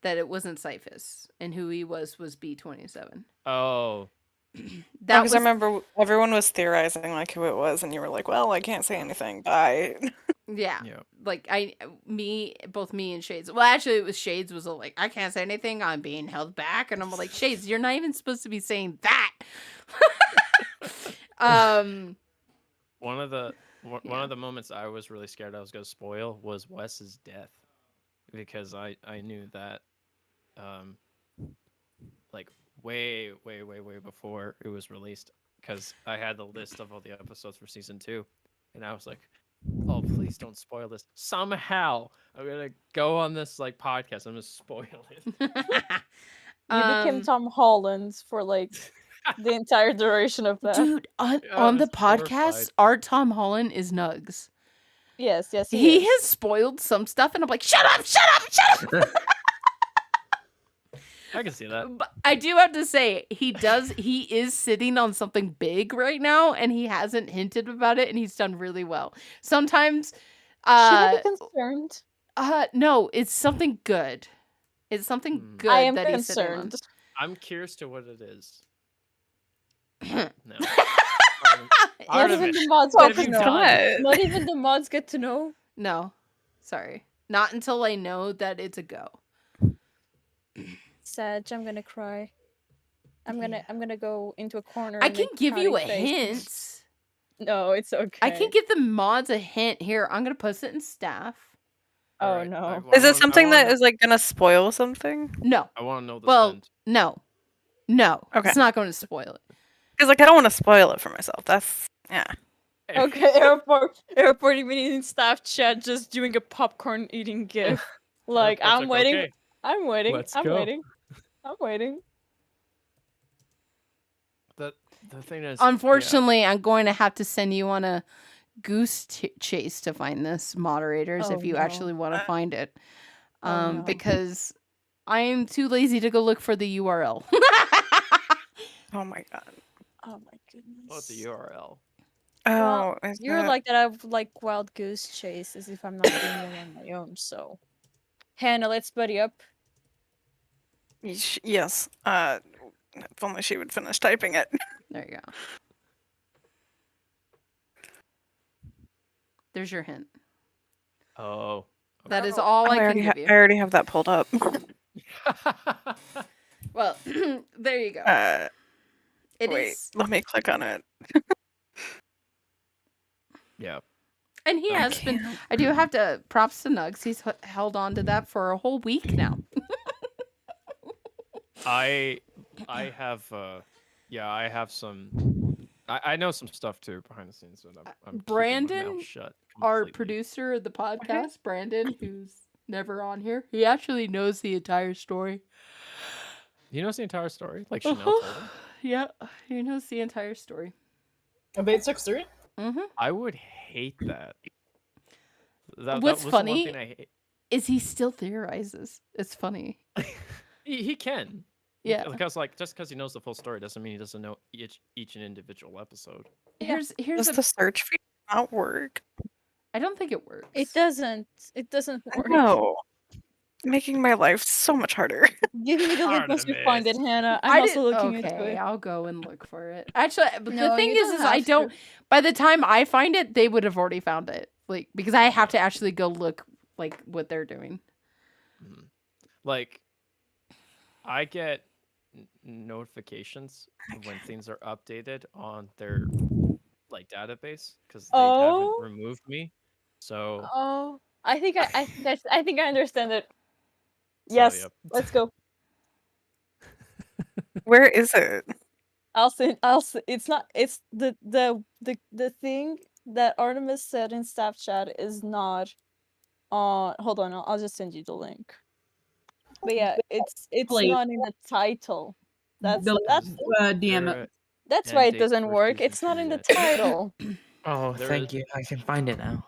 C: That it wasn't Cyphus, and who he was B27.
D: Oh.
E: Because I remember everyone was theorizing like who it was, and you were like, "Well, I can't say anything." Bye.
C: Yeah. Like both me and Shades. Well, actually, it was Shades was like, "I can't say anything. I'm being held back," and I'm like, "Shades, you're not even supposed to be saying that."
D: One of the moments I was really scared I was going to spoil was Wes's death, because I knew that, like way before it was released, because I had the list of all the episodes for season 2, and I was like, oh, please don't spoil this. Somehow I'm gonna go on this like podcast, I'm gonna spoil it.
B: You became Tom Holland for like the entire duration of that.
C: Dude, on the podcast, our Tom Holland is Nugs.
B: Yes,
C: he has spoiled some stuff, and I'm like, shut up.
D: I can see that.
C: But I do have to say, he is sitting on something big right now, and he hasn't hinted about it, and he's done really well. Sometimes
B: should I be concerned?
C: No, it's something good. It's something good.
B: I am
C: that
B: concerned.
C: He's
D: I'm curious to what it is.
C: No.
B: Not even the mods get to know. Not even the mods get to know.
C: No. Sorry. Not until I know that it's a go.
B: Sag, I'm gonna cry. I'm gonna go into a corner.
C: I can give you a hint.
B: No, it's okay.
C: I can give the mods a hint. Here, I'm gonna post it in staff.
B: Oh right. No!
E: Is it something that is like gonna spoil something?
C: No.
D: I want to know the end.
C: No. Okay. It's not going to spoil it.
E: Because like I don't want to spoil it for myself. That's
B: Okay, airport meeting staff chat just doing a popcorn eating gif. Like I'm waiting. Okay. I'm waiting. I'm waiting.
D: The thing is,
C: unfortunately, I'm going to have to send you on a goose chase to find this, moderators, if you actually want to find it. Because I am too lazy to go look for the URL.
E: Oh my god.
B: Oh my goodness.
D: What's the URL?
B: Well, you're like that. I've like wild goose chase as if I'm not doing it on my own. So, Hannah, let's buddy up.
E: Yes. If only she would finish typing it.
C: There you go. There's your hint.
D: Oh.
C: Okay. That is all I can give you.
E: I already have that pulled up.
C: Well, there you go.
E: Wait, let me click on it.
D: Yeah.
C: And he has been. I do have to props to Nugs. He's held on to that for a whole week now.
D: I have I have some. I know some stuff too behind the scenes. And I'm
C: Brandon,
D: shut
C: our producer of the podcast, Brandon, who's never on here, he actually knows the entire story.
D: He knows the entire story, like Chanel told him.
C: Yeah, he knows the entire story.
F: Of 863?
C: Mm-hmm.
D: I would hate that.
C: What's
D: that was
C: funny
D: the one thing I hate.
C: Is he still theorizes. It's funny.
D: he can.
C: Yeah.
D: Because like just because he knows the full story doesn't mean he doesn't know each and individual episode.
C: Here's
E: Does the search feature not work?
C: I don't think it works.
B: It doesn't work.
E: No. Making my life so much harder.
B: Give me the link once you find it, Hannah. I'm also looking into it.
C: I'll go and look for it. Actually, but the thing is I don't. By the time I find it, they would have already found it. Like because I have to actually go look like what they're doing.
D: Like, I get notifications when things are updated on their like database because they haven't removed me. So
B: I think I understand it.
D: So,
B: Yes,
D: yep.
B: let's go.
E: Where is it?
B: It's not. It's the thing that Artemis said in staff chat is not. Hold on. I'll just send you the link. But yeah, it's
F: Please.
B: not in the title. That's
F: DM
D: There-
F: it.
B: that's
D: and
B: why it
D: date
B: doesn't
D: for
B: work.
D: season
B: It's not
D: 3
B: in the
D: yet.
B: title.
G: Oh,
D: There
G: thank
D: is-
G: you. I can find it now.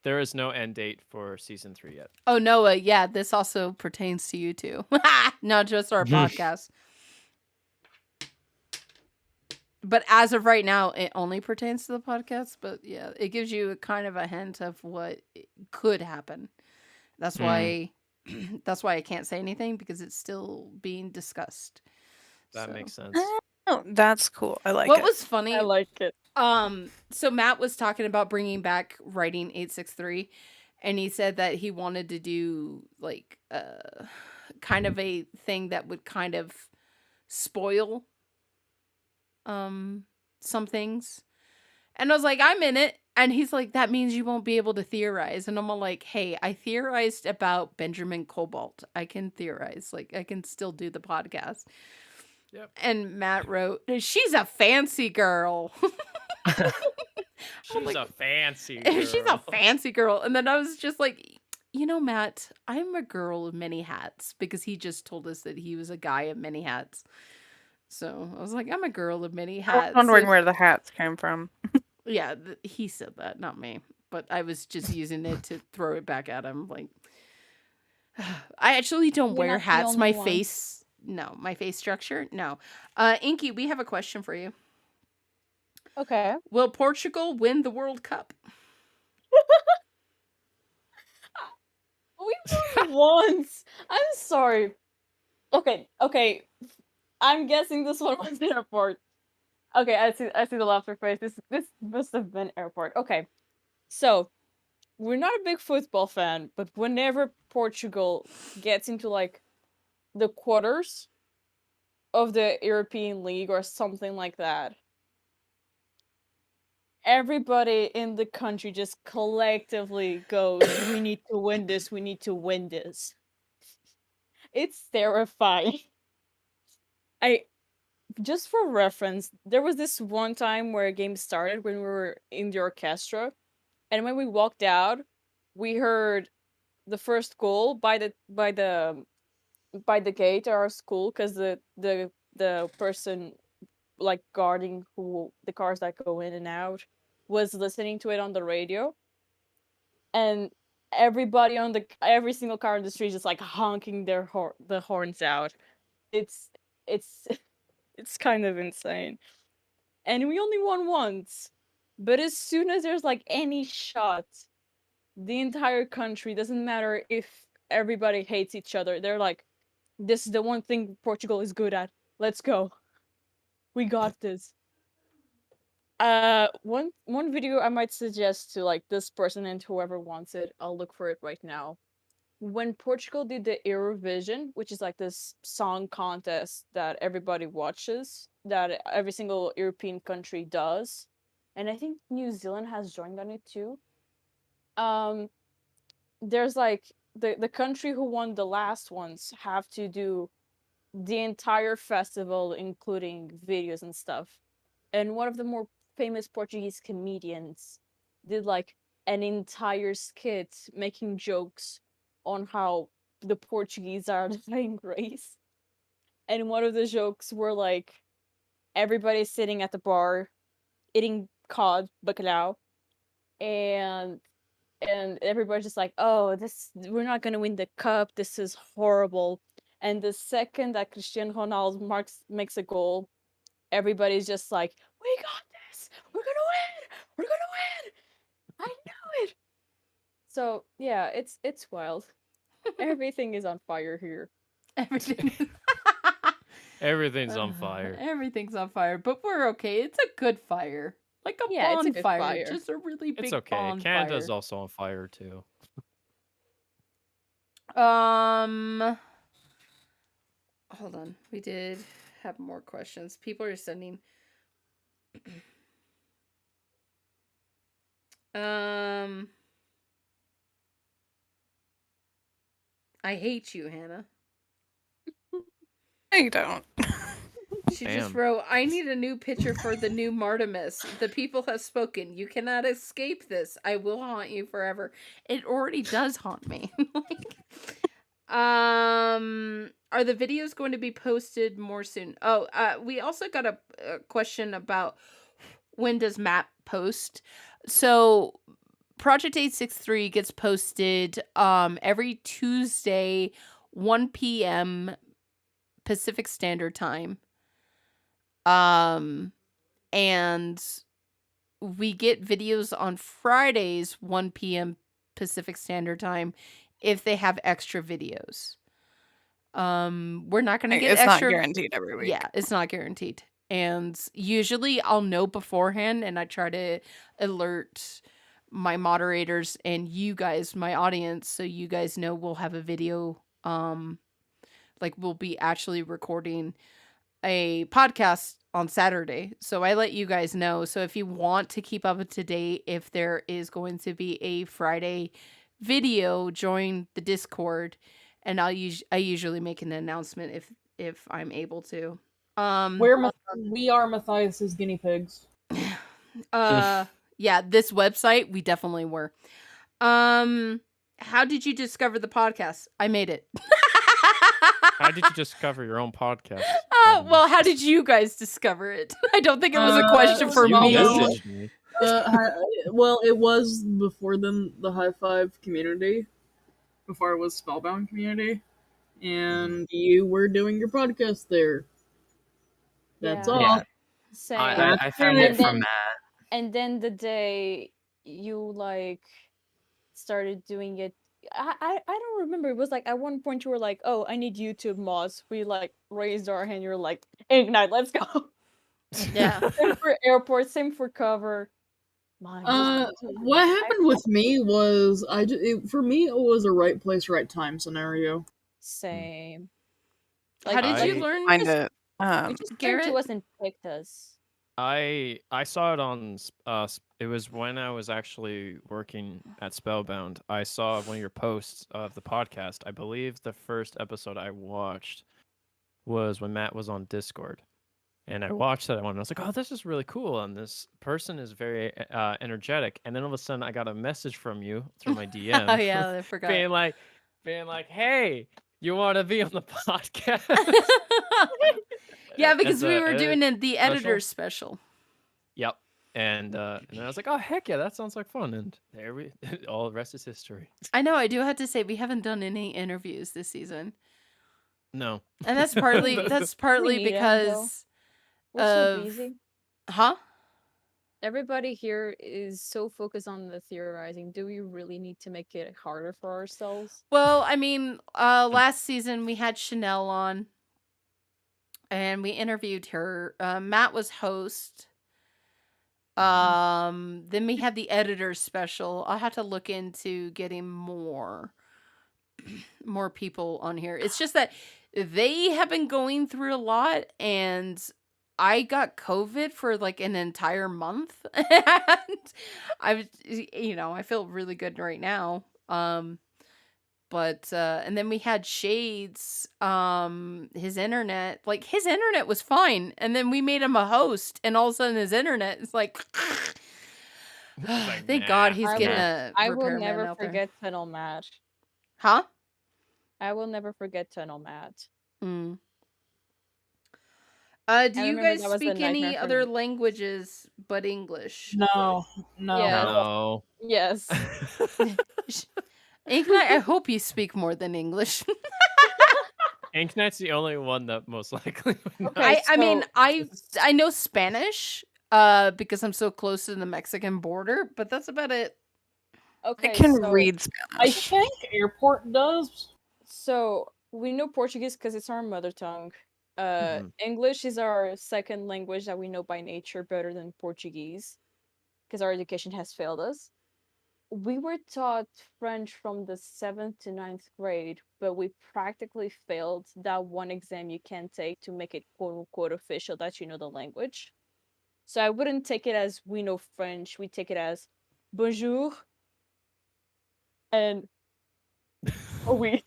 D: There is no end date for season 3 yet.
C: Oh, Noah, yeah, this also pertains to you too. Not just our podcast. But as of right now, it only pertains to the podcast. But yeah, it gives you kind of a hint of what could happen. That's why that's why I can't say anything, because it's still being discussed.
D: That
C: So.
D: makes sense.
E: Oh, that's cool. I like
C: What
E: it.
C: was funny?
B: I like it.
C: So Matt was talking about bringing back writing 863, and he said that he wanted to do like kind of a thing that would kind of spoil some things. And I was like, I'm in it. And he's like, that means you won't be able to theorize. And I'm all like, hey, I theorized about Benjamin Cobalt. I can theorize. Like, I can still do the podcast.
D: Yep.
C: And Matt wrote, she's a fancy girl.
D: She's
C: like,
D: a fancy girl.
C: She's a fancy girl. And then I was just like, you know, Matt, I'm a girl of many hats, because he just told us that he was a guy of many hats. So I was like, I'm a girl of many
E: I
C: hats.
E: was wondering where the hats came from.
C: Yeah, he said that, not me. But I was just using it to throw it back at him. Like, I actually don't
B: You're
C: wear
B: not the
C: hats.
B: only
C: My
B: one.
C: face, no. My face structure, no. Inky, we have a question for you.
B: Okay.
C: Will Portugal win the World Cup?
B: We won once. I'm sorry. Okay. I'm guessing this one was airport. Okay, I see the laughter face. This must have been airport. Okay. So, we're not a big football fan, but whenever Portugal gets into like the quarters of the European League or something like that, everybody in the country just collectively goes, we need to win this, we need to win this. It's terrifying. Just for reference, there was this one time where a game started when we were in the orchestra, and when we walked out, we heard the first goal by the gate at our school, because the person like guarding who the cars that go in and out was listening to it on the radio, and every single car in the street just like honking the horns out. It's it's kind of insane. And we only won once. But as soon as there's like any shot, the entire country, doesn't matter if everybody hates each other, they're like, this is the one thing Portugal is good at. Let's go. We got this. One video I might suggest to like this person and whoever wants it, I'll look for it right now. When Portugal did the Eurovision, which is like this song contest that everybody watches, that every single European country does, and I think New Zealand has joined on it too. There's like the country who won the last ones have to do the entire festival, including videos and stuff. And one of the more famous Portuguese comedians did like an entire skit making jokes on how the Portuguese are the dying race. And one of the jokes were like, everybody's sitting at the bar eating cod, bacalhau, and everybody's just like, oh, we're not gonna win the cup, this is horrible. And the second that Cristiano Ronaldo makes a goal, everybody's just like, we got this, we're gonna win, I know it. So yeah, it's wild. Everything is on fire here.
C: Everything.
D: Everything's on fire.
C: Everything's on fire, but we're okay. It's a good fire. Like a
B: Yeah, it's a good
C: bonfire.
B: fire.
C: Just a really big
D: It's okay.
C: bonfire.
D: Canada's also on fire too.
C: Hold on. We did have more questions. People are sending. I hate you, Hannah.
E: I don't.
C: She just
D: Damn.
C: wrote, I need a new picture for the new Artemis. The people have spoken. You cannot escape this. I will haunt you forever. It already does haunt me. Are the videos going to be posted more soon? Oh, we also got a question about when does Matt post. So Project 863 gets posted every Tuesday, 1 p.m. Pacific Standard Time. And we get videos on Fridays, 1 p.m. Pacific Standard Time, if they have extra videos. We're not going to get
E: It's
C: extra.
E: not guaranteed every week.
C: Yeah, it's not guaranteed. And usually I'll know beforehand, and I try to alert my moderators and you guys, my audience, so you guys know we'll have a video. Like we'll be actually recording a podcast on Saturday. So I let you guys know. So if you want to keep up to date, if there is going to be a Friday video, join the Discord, and I usually make an announcement if I'm able to.
F: We are Matthias's guinea pigs.
C: Yeah, this website we definitely were. How did you discover the podcast? I made it.
D: How did you discover your own podcast?
C: Well, how did you guys discover it? I don't think it was a question for
D: You
C: me.
D: messaged me.
F: Well, it was before then the High Five community, before it was Spellbound community, and you were doing your podcast there. That's
B: Yeah.
F: all.
G: Yeah.
B: Same.
G: I found it from that.
B: And then the day you like started doing it, I don't remember. It was like at one point you were like, "Oh, I need YouTube mods." We like raised our hand. You're like, "Ignite, let's go."
C: Yeah.
B: Same for airport. Same for cover.
F: What happened with me was for me it was a right place, right time scenario.
B: Same.
C: How did you
D: I
C: learn
E: Find
C: this?
E: it.
B: You just came
C: Garrett?
B: to us and picked us.
D: I saw it on it was when I was actually working at Spellbound. I saw one of your posts of the podcast. I believe the first episode I watched was when Matt was on Discord. And I watched that one and I was like, "Oh, this is really cool." And this person is very energetic. And then all of a sudden I got a message from you through my DM
C: Oh yeah, I forgot.
D: being like, "Hey, you want to be on the podcast?"
C: Yeah, because
D: As
C: we
D: a
C: were doing the
D: special?
C: editor's special.
D: Yep. And I was like, "Oh, heck yeah, that sounds like fun." And there we all the rest is history.
C: I know. I do have to say we haven't done any interviews this season,
D: No.
C: and that's partly
B: We need 'em,
C: because
B: We're so
C: of
B: busy.
C: huh?
B: Everybody here is so focused on the theorizing. Do we really need to make it harder for ourselves?
C: Well, I mean, last season we had Chanel on, and we interviewed her. Matt was host. Then we had the editor's special. I'll have to look into getting more people on here. It's just that they have been going through a lot, and I got COVID for like an entire month, and I feel really good right now. But and then we had Shades, his internet was fine, and then we made him a host, and all of a sudden his internet is like,
D: Like,
C: thank
D: nah.
C: God he's
B: I
C: getting
B: will-
C: a
B: I will
C: repairman
B: never
C: out there.
B: forget Tunnel Matt.
C: Huh?
B: I will never forget Tunnel Matt.
C: Mm. Do
B: I
C: you
B: remember
C: guys
B: that was a
C: speak any
B: nightmare for
C: other
B: me.
C: languages but English?
F: No.
B: Yeah.
D: No.
B: Yes.
C: Ignite, I hope you speak more than English.
D: Inknight's the only one that most likely would not.
B: Okay,
C: I mean,
B: so-
C: I know Spanish, because I'm so close to the Mexican border, but that's about it.
B: Okay,
E: I can
B: so,
E: read
F: I
E: Spanish.
F: think airport does.
B: So we know Portuguese because it's our mother tongue.
D: Mhm.
B: English is our second language that we know by nature better than Portuguese because our education has failed us. We were taught French from the 7th to 9th grade, but we practically failed that one exam you can take to make it quote unquote official that you know the language. So I wouldn't take it as we know French, we take it as bonjour and oui.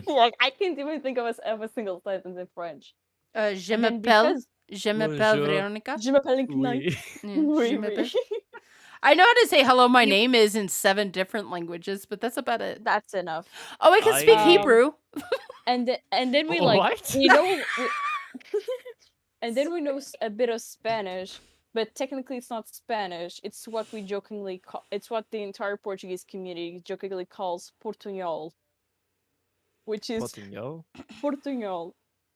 B: Like I can't even think of a single sentence in French.
C: Je
B: And then
C: m'appelle.
B: because
C: Je m'appelle
D: Bonjour.
C: Veronica.
B: je m'appelle
D: Oui.
C: Yeah,
B: Oui,
C: je
B: oui.
C: m'appelle. I know how to say hello, my
B: You-
C: name is in 7 different languages, but that's about it.
B: That's enough.
C: Oh, I can speak
D: I-
C: Hebrew.
B: And then we like
D: What?
B: we know and then we know a bit of Spanish, but technically it's not Spanish. It's what we jokingly call. It's what the entire Portuguese community jokingly calls Portunhol, which is
D: Portuñol?
B: Portunhol,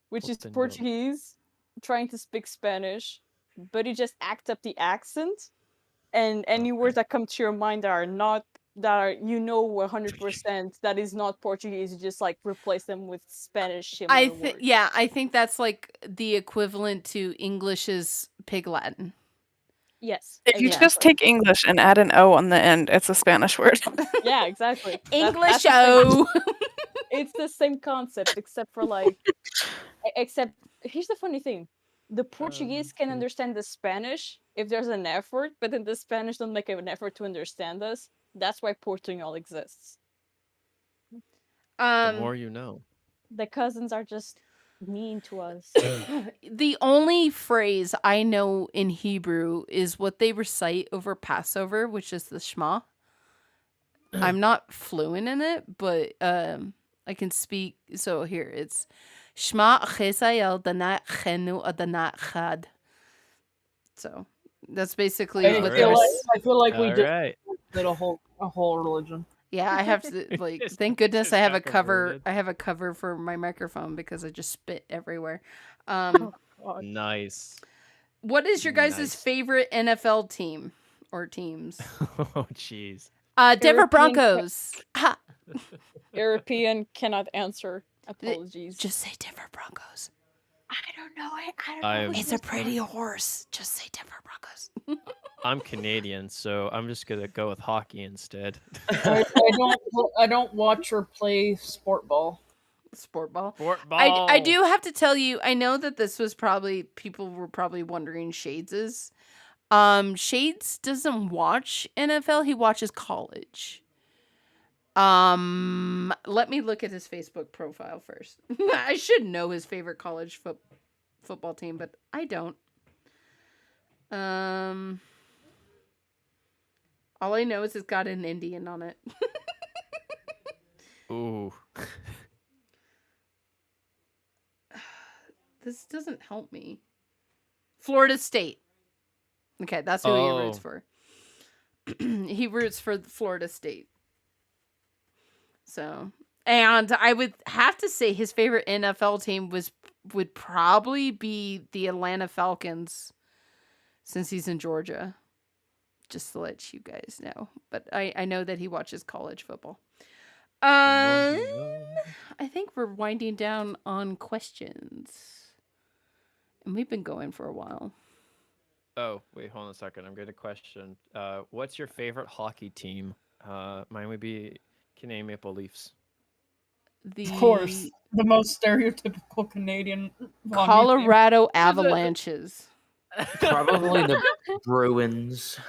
B: which is
D: Portunhol.
B: Portuguese trying to speak Spanish, but you just act up the accent, and any
D: Okay.
B: words that come to your mind that are not that are 100% that is not Portuguese, you just like replace them with Spanish similar words.
C: I think that's like the equivalent to English's Pig Latin.
B: Yes.
E: If you
C: Yeah.
E: just take English and add an O on the end, it's a Spanish word.
B: Yeah, exactly.
C: English
B: That's the same-
C: show.
B: It's the same concept, except for like, except here's the funny thing: the Portuguese can understand the Spanish if there's an effort, but then the Spanish don't make an effort to understand us. That's why Portuñol exists.
D: The more you know.
B: The cousins are just mean to us.
C: The only phrase I know in Hebrew is what they recite over Passover, which is the Shema. I'm not fluent in it, but I can speak. So here it's Shema Chesayel Danat Chenu Adanat Chad. So that's basically
F: I
C: what
F: feel
C: they're.
F: like, I feel like we
D: All
F: just
D: right.
F: did a whole religion.
C: Yeah, I have to like.
D: Just-
C: Thank goodness
D: just
C: I have a
D: got
C: cover.
D: converted.
C: I have a cover for my microphone because I just spit everywhere.
B: God.
D: Nice.
C: What is your guys'
D: Nice.
C: favorite NFL team or teams?
D: Oh, jeez.
C: Denver
B: European
C: Broncos. Ha!
B: European cannot answer. Apologies.
C: Just say Denver Broncos.
B: I don't know. I don't
D: I
B: know.
D: am-
B: which
C: It's a
B: was
C: pretty
B: mine.
C: horse. Just say Denver Broncos.
D: I'm Canadian, so I'm just gonna go with hockey instead.
F: I don't watch or play sport ball.
C: Sport ball.
D: Sport
C: I
D: ball.
C: do have to tell you, I know that this was probably, people were probably wondering Shades'. Shades doesn't watch NFL, he watches college. Let me look at his Facebook profile first. I should know his favorite college football team, but I don't. All I know is it's got an Indian on it.
D: Ooh.
C: This doesn't help me. Florida State. Okay, that's who he roots
D: Oh.
C: for. He roots for Florida State. So, and I would have to say his favorite NFL team would probably be the Atlanta Falcons, since he's in Georgia. Just to let you guys know. But I know that he watches college football. I think we're winding down on questions. And we've been going for a while.
D: Oh, wait, hold on a second. I'm getting a question. What's your favorite hockey team? Mine would be Canadian Maple Leafs.
C: The
F: Of course, the most stereotypical Canadian hockey team.
C: Colorado Avalanches.
G: Probably the Bruins.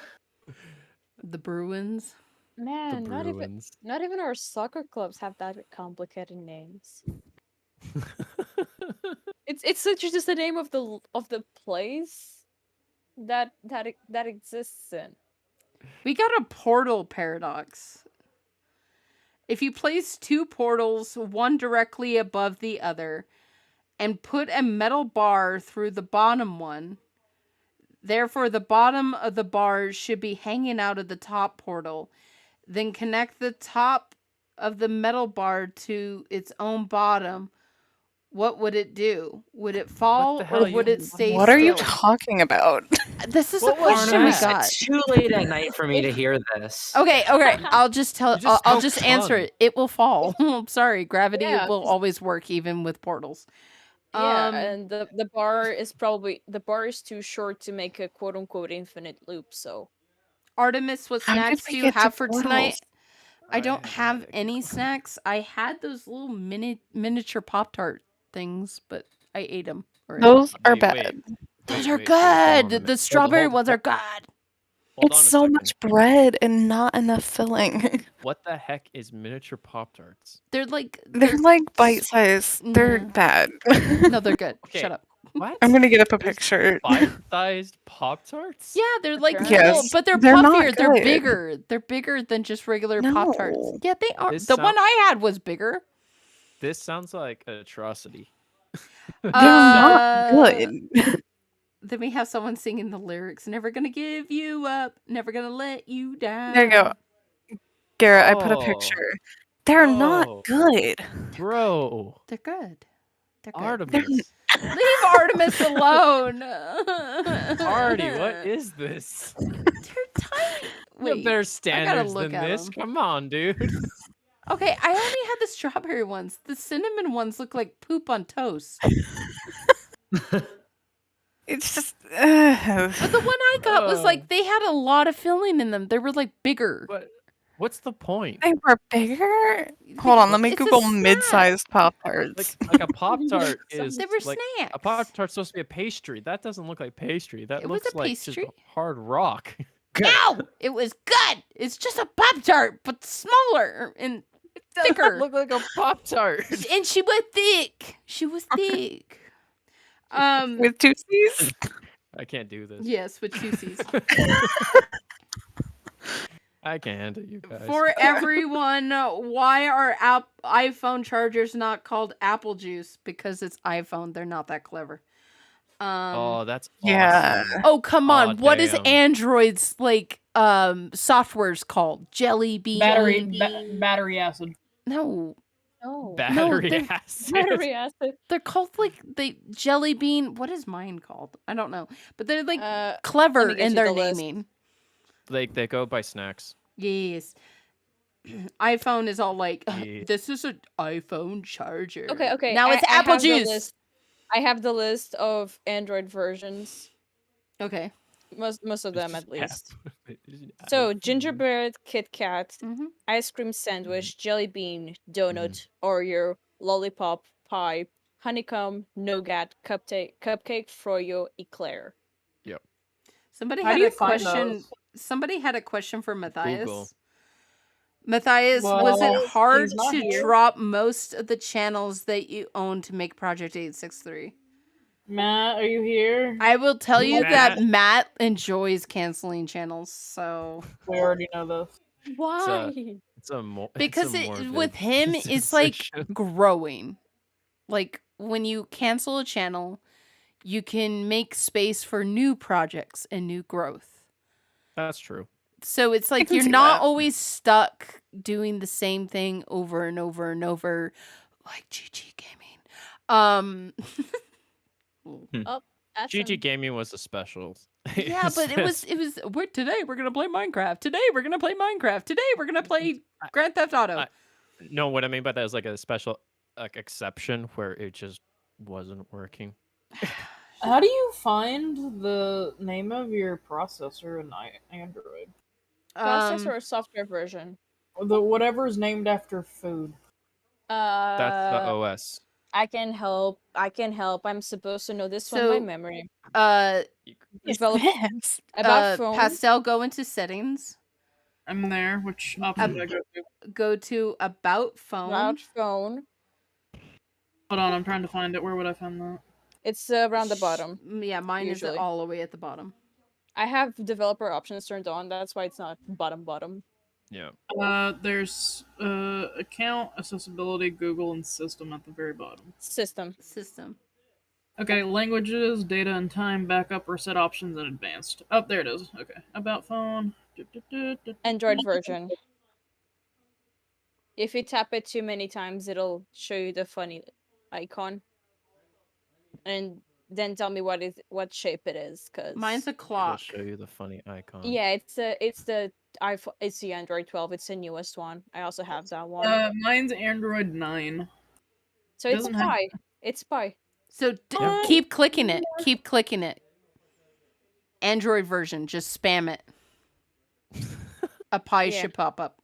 C: The Bruins.
B: Man,
D: The
B: not even
D: Bruins.
B: not even our soccer clubs have that complicated names. It's literally just the name of the place that exists in.
C: We got a portal paradox. If you place 2 portals, one directly above the other, and put a metal bar through the bottom one, therefore the bottom of the bars should be hanging out of the top portal, then connect the top of the metal bar to its own bottom, what would it do? Would it fall
D: the hell
C: or would it stay
E: What are you
C: still?
E: talking about?
C: This is
G: What
C: a
G: was
C: question we
G: that?
C: got.
G: It's too late at night for me to hear this.
C: Okay. I'll just tell.
D: You just
C: I'll
D: spoke
C: just answer
D: tongue.
C: it. It will fall. I'm sorry. Gravity
B: Yeah,
C: will
B: 'cause-
C: always work, even with portals.
B: Yeah,
C: Um,
B: and the bar is too short to make a quote unquote infinite loop. So
C: Artemis, what
E: How did
C: snacks
E: we
C: do you
E: get to
C: have for tonight?
E: portals?
C: I don't
D: had
C: have
D: a
C: any snacks. I had those little miniature Pop-Tart things, but I ate them.
E: Those are
D: Wait,
E: bad.
D: wait.
C: Those
D: Wait,
C: are
D: wait, hold on a
C: good.
D: minute.
C: The strawberry
G: hold-
C: ones are good.
D: Hold on
E: It's
D: a
E: so
D: second.
E: much bread and not enough filling.
D: What the heck is miniature Pop-Tarts?
C: They're like
E: They're like bite size. They're
C: Yeah.
E: bad.
C: No, they're good.
D: Okay.
C: Shut up.
D: What?
E: I'm gonna get up a
D: There's
E: picture.
D: Bite-sized Pop-Tarts?
C: Yeah, they're like
B: Yes.
C: little,
E: Yes,
C: but they're
E: they're not
C: puffier. They're
E: good.
C: bigger. They're bigger than just regular Pop-Tarts.
E: No.
C: Yeah, they are.
D: This
C: The one
D: sound-
C: I had was bigger.
D: This sounds like an atrocity.
E: They're not good.
C: Then we have someone singing the lyrics. Never gonna give you up. Never gonna let you down.
E: There you go. Garrett, I put a
D: Oh.
E: picture. They're
D: Oh.
E: not good.
D: Bro.
C: They're good. They're good.
D: Artemis.
C: Leave Artemis alone.
D: Artie, what is this?
C: They're tiny.
D: You have
C: Wait.
D: better standards
C: look
D: than
C: at
D: this.
C: 'em.
D: Come on, dude.
C: Okay, I only had the strawberry ones. The cinnamon ones look like poop on toast.
E: It's just.
C: But the one I got was like they had a lot of filling in them. They were like bigger.
D: But what's the point?
E: They were bigger. Hold on, let me
C: It's a
E: Google
C: snack.
E: mid-sized Pop-Tarts.
D: Like a Pop-Tart is
C: They were
D: like
C: snacks.
D: a Pop-Tart's supposed to be a pastry. That doesn't look like pastry. That
C: It was
D: looks
C: a
D: like
C: pastry.
D: just hard rock.
C: No, it was good. It's just a Pop Tart, but smaller and
D: Doesn't
C: thicker.
D: look like a Pop-Tart.
C: And she was thick. She was thick.
E: With two C's?
D: I can't do this.
C: Yes, with two C's.
D: I can't handle you guys.
C: For everyone, why are iPhone chargers not called Apple Juice? Because it's iPhone. They're not that clever.
D: Oh, that's
E: Yeah.
D: awesome.
C: Oh, come on.
D: Aw,
C: What is
D: damn.
C: Android's like software's called? Jelly Bean.
F: Battery acid.
C: No.
B: No.
D: Battery
C: they're-
D: acid.
B: Battery acid.
C: They're called like the Jelly Bean. What is mine called? I don't know. But they're like
B: Let
C: clever
B: me get
C: in
B: you
C: their
B: the list.
C: naming.
D: They go by snacks.
C: Yes. iPhone is all like,
D: Yeah.
C: this is an iPhone charger.
B: Okay.
C: Now it's
B: I
C: Apple
B: have the
C: Juice.
B: list. I have the list of Android versions.
C: Okay.
B: Most of them at least.
D: App.
B: So gingerbread, Kit Kat,
C: Mhm.
B: ice cream sandwich, jelly bean, donut, Oreo, lollipop, pie, honeycomb, nougat, cupcake, froyo, eclair.
C: Somebody
F: How
C: had
F: do you
C: a
F: find
C: question.
F: those?
C: Somebody had a question for Matthias.
D: Google.
C: Matthias, was
F: Well,
C: it hard
F: he's not
C: to
F: here.
C: drop most of the channels that you own to make Project 863?
F: Matt, are you here?
C: I will tell you that
D: Matt.
C: Matt enjoys canceling channels, so
F: We already know this.
B: Why?
D: It's a more
C: because
D: it's a
C: with
D: morbid
C: him it's like
D: decision.
C: growing. Like when you cancel a channel, you can make space for new projects and new growth.
D: That's true.
C: So it's like
E: can
C: you're
E: see
C: not
E: that.
C: always stuck doing the same thing over and over and over, like GG Gaming.
B: That's
D: GG Gaming was a special.
C: Yeah, but it was today we're gonna play Minecraft. Today we're gonna play Minecraft. Today we're gonna play Grand Theft Auto.
D: No, what I mean by that is like a special exception where it just wasn't working.
F: How do you find the name of your processor in Android?
B: processor or software version.
F: The whatever's named after food.
D: That's the OS.
B: I can help. I'm supposed to know this one
C: So,
B: by memory. Develop
E: Yes.
B: about phone.
C: Pastel, go into settings.
F: I'm there. Which option do I go to?
C: Go to about phone.
B: About phone.
F: Hold on, I'm trying to find it. Where would I find that?
B: It's around the bottom.
C: Yeah, mine
B: Usually.
C: is all the way at the bottom.
B: I have developer options turned on. That's why it's not bottom.
D: Yeah.
F: There's account, accessibility, Google, and system at the very bottom.
B: System.
F: Okay, languages, data and time, backup, or set options, and advanced. Oh, there it is. Okay, about phone.
B: Android version. If you tap it too many times, it'll show you the funny icon. And then tell me what shape it is, cause
C: Mine's a
D: I'll
C: clock.
D: show you the funny icon.
B: yeah, it's the iPhone. It's the Android 12. It's the newest one. I also have that one.
F: Mine's Android 9.
B: So it's
F: doesn't have-
B: Pi. It's Pi.
C: So keep clicking it. Keep clicking it. Android version, just spam it. A pie
B: Yeah.
C: should pop up.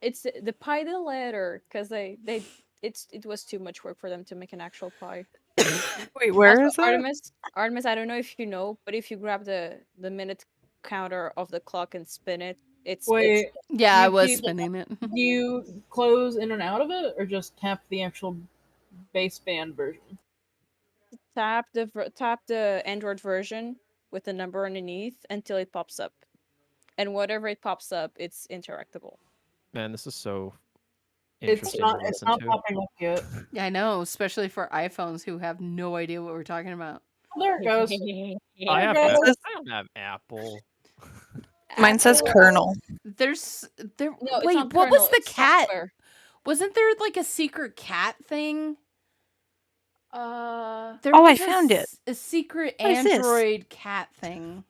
B: It's the Pi the letter, cause it was too much work for them to make an actual Pi.
E: Wait, where
B: Also,
E: is it?
B: Artemis, I don't know if you know, but if you grab the minute counter of the clock and spin it, it's
F: Wait,
C: Yeah, I
F: you
C: was
F: keep-
C: spinning it.
F: do you close in and out of it, or just tap the actual baseband version?
B: tap the Android version with the number underneath until it pops up, and whatever it pops up, it's interactable.
D: Man, this is so
F: It's
D: interesting
F: not.
D: to
F: It's
D: listen
F: not
D: to.
F: popping up yet.
C: Yeah, I know, especially for iPhones who have no idea what we're talking about.
F: Oh, there it goes.
D: I have.
F: There it goes.
D: I don't have Apple.
E: Mine says
B: Apple-
E: kernel.
C: There's there.
B: No, it's
C: Wait,
B: not
C: what was
B: kernel,
C: the
B: it's
C: cat?
B: software.
C: Wasn't there like a secret cat thing? There
E: Oh, I
C: was
E: found it.
C: A secret
E: What is this?
C: Android cat thing.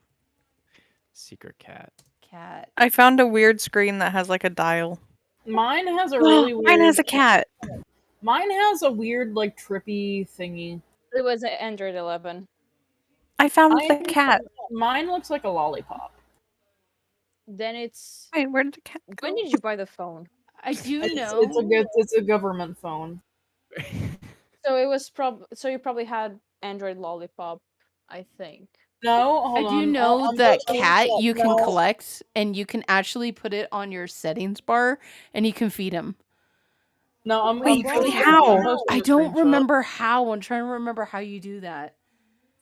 D: Secret cat.
C: Cat.
E: I found a weird screen that has like a dial.
F: Mine has a really weird.
E: Mine has a cat.
F: Mine has a weird, like, trippy thingy.
B: It was an Android 11.
E: I found the
F: Mine-
E: cat.
F: Mine looks like a lollipop.
B: Then it's.
E: Wait, where did the cat go?
B: When did you buy the phone?
C: I do know.
F: It's a government phone.
B: So it was So you probably had Android Lollipop, I think.
F: No, hold
C: I
F: on.
C: do know
F: I'm
C: that
F: looking
C: cat
F: at-
C: you can
F: no.
C: collect, and you can actually put it on your settings bar, and you can feed him.
F: No, I'm.
E: Wait,
F: I'm posting-
E: how?
F: I'm posting
C: I
F: a
C: don't
F: screenshot.
C: remember how. I'm trying to remember how you do that.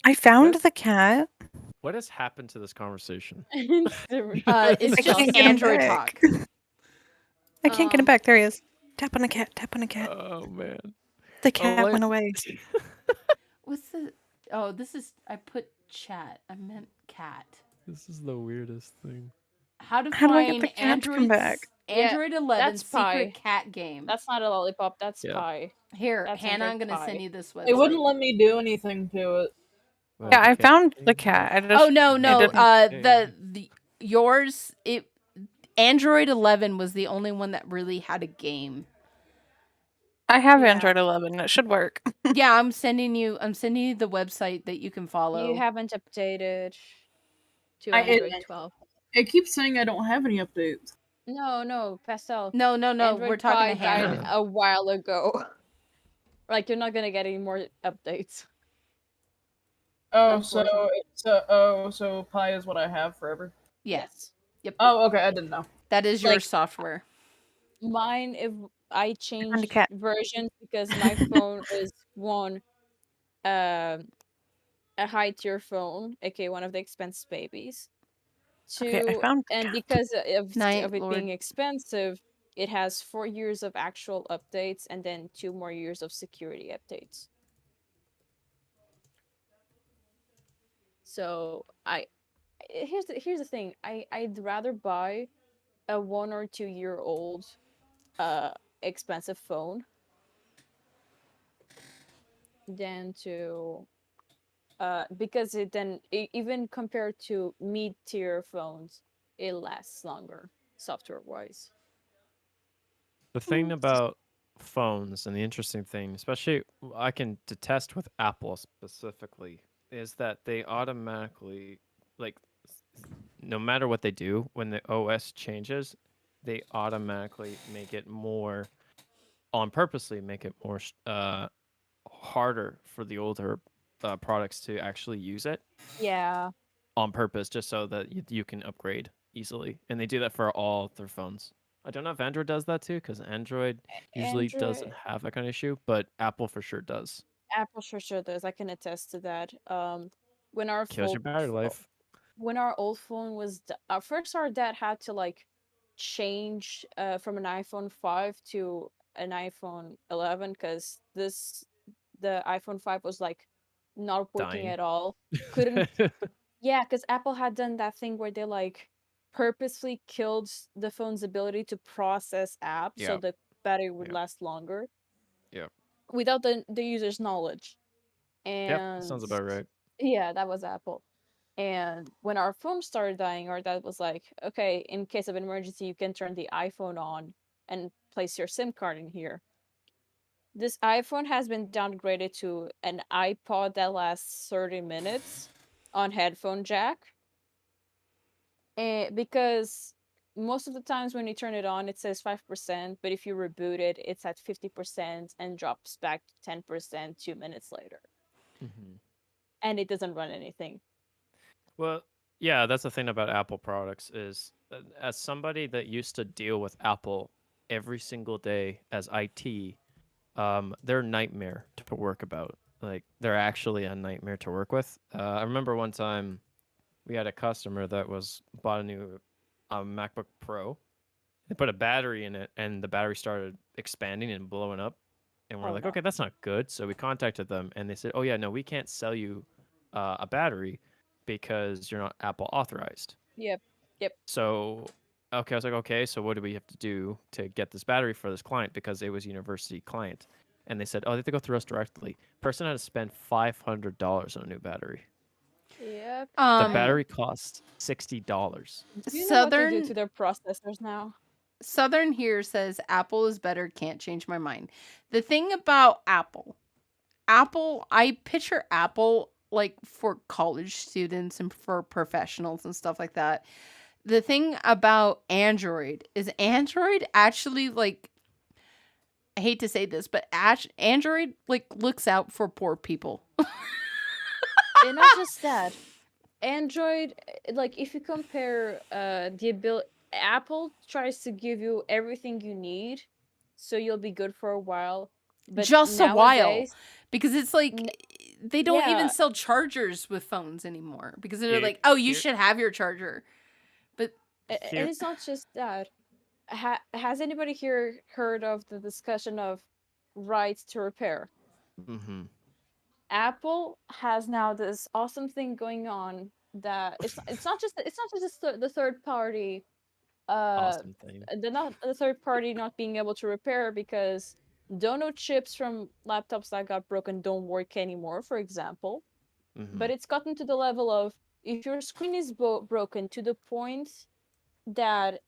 E: I found
D: What?
E: the cat.
D: What has happened to this conversation?
C: It's
E: I
C: just
E: can't get him
C: Android
E: back.
C: talk.
E: I can't get him back. There he is. Tap on a cat. Tap on a cat.
D: Oh man.
E: The cat
D: like-
E: went away.
C: What's the? Oh, this is. I put chat. I meant cat.
D: This is the weirdest thing.
C: How to
E: How do I get
C: find
E: the cat to come back?
C: Android 11
B: that's Pi.
C: secret cat game.
B: That's not a lollipop, that's
D: Yeah.
B: Pi.
C: Here,
B: that's
C: Hannah, I'm
B: Android
C: gonna
B: Pie.
C: send you this website.
F: It wouldn't let me do anything to it.
D: Well,
E: Yeah,
D: the
E: I
D: cat
E: found the
D: thing.
E: cat. I just,
C: Oh no, no.
E: didn't-
C: The yours Android 11 was the only one that really had a game.
E: I have
B: Yeah.
E: Android 11. It should work.
C: Yeah, I'm sending you the website that you can follow.
B: You haven't updated to
F: I-
B: Android
F: it-
B: 12.
F: It keeps saying I don't have any updates.
B: No, Pastel.
C: No,
B: Android
C: we're talking to
B: Pie died
C: Hannah.
B: a while ago. Like, you're not gonna get any more updates.
F: Oh, so
B: Unfortunately.
F: so Pi is what I have forever.
C: Yes. Yep.
F: Oh, okay. I didn't know.
C: That is your
B: Like-
C: software.
B: Mine, if I
E: a
B: changed
E: cat.
B: versions because my phone is a high tier phone, aka one of the expensive babies.
E: Okay, I found the
B: And
E: cat.
B: because
C: Night,
B: of it
C: Lord.
B: being expensive, it has 4 years of actual updates and then 2 more years of security updates. So here's the thing. I'd rather buy a 1 or 2 year old expensive phone than to because it then even compared to mid-tier phones, it lasts longer software wise.
D: The thing about phones and the interesting thing, especially I can detest with Apple specifically, is that they automatically, like, no matter what they do, when the OS changes, they automatically make it more, on purposely make it more harder for the older products to actually use it
B: Yeah.
D: on purpose, just so that you can upgrade easily. And they do that for all their phones. I don't know if Android does that too, because Android usually doesn't have that kind of issue, but Apple for sure does.
B: Apple for sure does. I can attest to that. When our
D: Kills your battery life.
B: when our old phone was first, our dad had to like change from an iPhone 5 to an iPhone 11 because the iPhone 5 was like not working
D: Dying.
B: at all. Couldn't Yeah, because Apple had done that thing where they like purposely killed the phone's ability to process apps so
D: Yep.
B: the battery would
D: Yep.
B: last longer.
D: Yep.
B: Without the user's knowledge.
D: Yep,
B: And
D: sounds about right.
B: yeah, that was Apple. And when our phone started dying, our dad was like, okay, in case of an emergency, you can turn the iPhone on and place your SIM card in here. This iPhone has been downgraded to an iPod that lasts 30 minutes on headphone jack. Because most of the times when you turn it on, it says 5%, but if you reboot it, it's at 50% and drops back to 10% 2 minutes later. and it doesn't run anything.
D: Well, yeah, that's the thing about Apple products is as somebody that used to deal with Apple every single day as IT, they're a nightmare to work about. Like they're actually a nightmare to work with. I remember one time we had a customer that bought a new MacBook Pro. They put a battery in it, and the battery started expanding and blowing up. And we're
B: Oh,
D: like,
B: no.
D: okay, that's not good. So we contacted them, and they said, oh yeah, no, we can't sell you a battery because you're not Apple authorized.
B: Yep.
D: So, okay, I was like, okay, so what do we have to do to get this battery for this client? Because it was a university client. And they said, oh, they have to go through us directly. Person had to spend $500 on a new battery.
B: Yep.
D: The battery costs $60.
B: Do you know what they do
C: Southern
B: to their processors now?
C: Southern here says Apple is better, can't change my mind. The thing about Apple, I picture Apple like for college students and for professionals and stuff like that. The thing about Android is Android actually like, I hate to say this, but Android like looks out for poor people.
B: And not just that. Android, like if you compare the ability, Apple tries to give you everything you need, so you'll be good for a while. But
C: Just a while.
B: nowadays,
C: Because it's like they don't
B: yeah.
C: even sell chargers with phones anymore. Because they're
D: Here-
C: like, oh, you
D: here-
C: should have your charger. But
B: And it's not just that. Has anybody here heard of the discussion of rights to repair?
D: Mm-hmm.
B: Apple has now this awesome thing going on that it's not just the third party
D: Awesome thing.
B: the third party not being able to repair because dono chips from laptops that got broken don't work anymore, for example.
D: Mhm.
B: But it's gotten to the level of if your screen is broken to the point that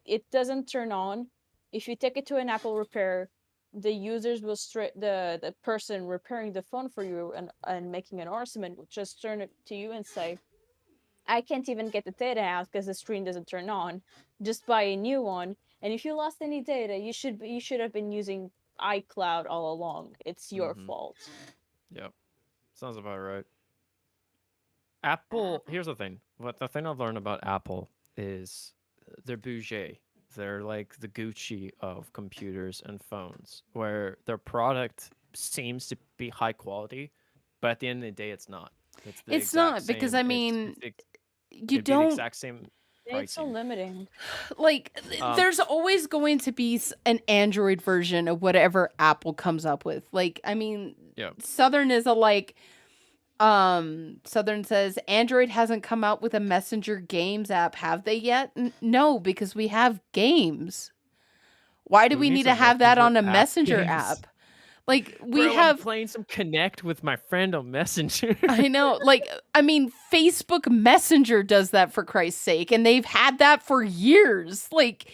B: it doesn't turn on, if you take it to an Apple repair, the users will the person repairing the phone for you and making an argument will just turn it to you and say, I can't even get the data out because the screen doesn't turn on. Just buy a new one. And if you lost any data, you should have been using iCloud all along. It's your fault.
D: Yep. Sounds about right. Apple, here's the thing. The thing I've learned about Apple is they're bougie. They're like the Gucci of computers and phones, where their product seems to be high quality, but at the end of the day, it's not.
C: it's not because I mean, you don't.
D: the exact same
B: It's so
D: pricing.
B: limiting.
C: Like, there's always going to be an Android version of whatever Apple comes up with. Like, I mean,
D: Yeah.
C: Southern is Southern says Android hasn't come out with a Messenger games app, have they yet? No, because we have games. Why do
D: Who
C: we
D: needs
C: need to
D: a
C: have that on a
D: Messenger
C: Messenger
D: games?
C: app? Like, we
D: Bro,
C: have
D: I'm playing some Connect with my friend on Messenger.
C: I know. Like, I mean, Facebook Messenger does that for Christ's sake, and they've had that for years. Like,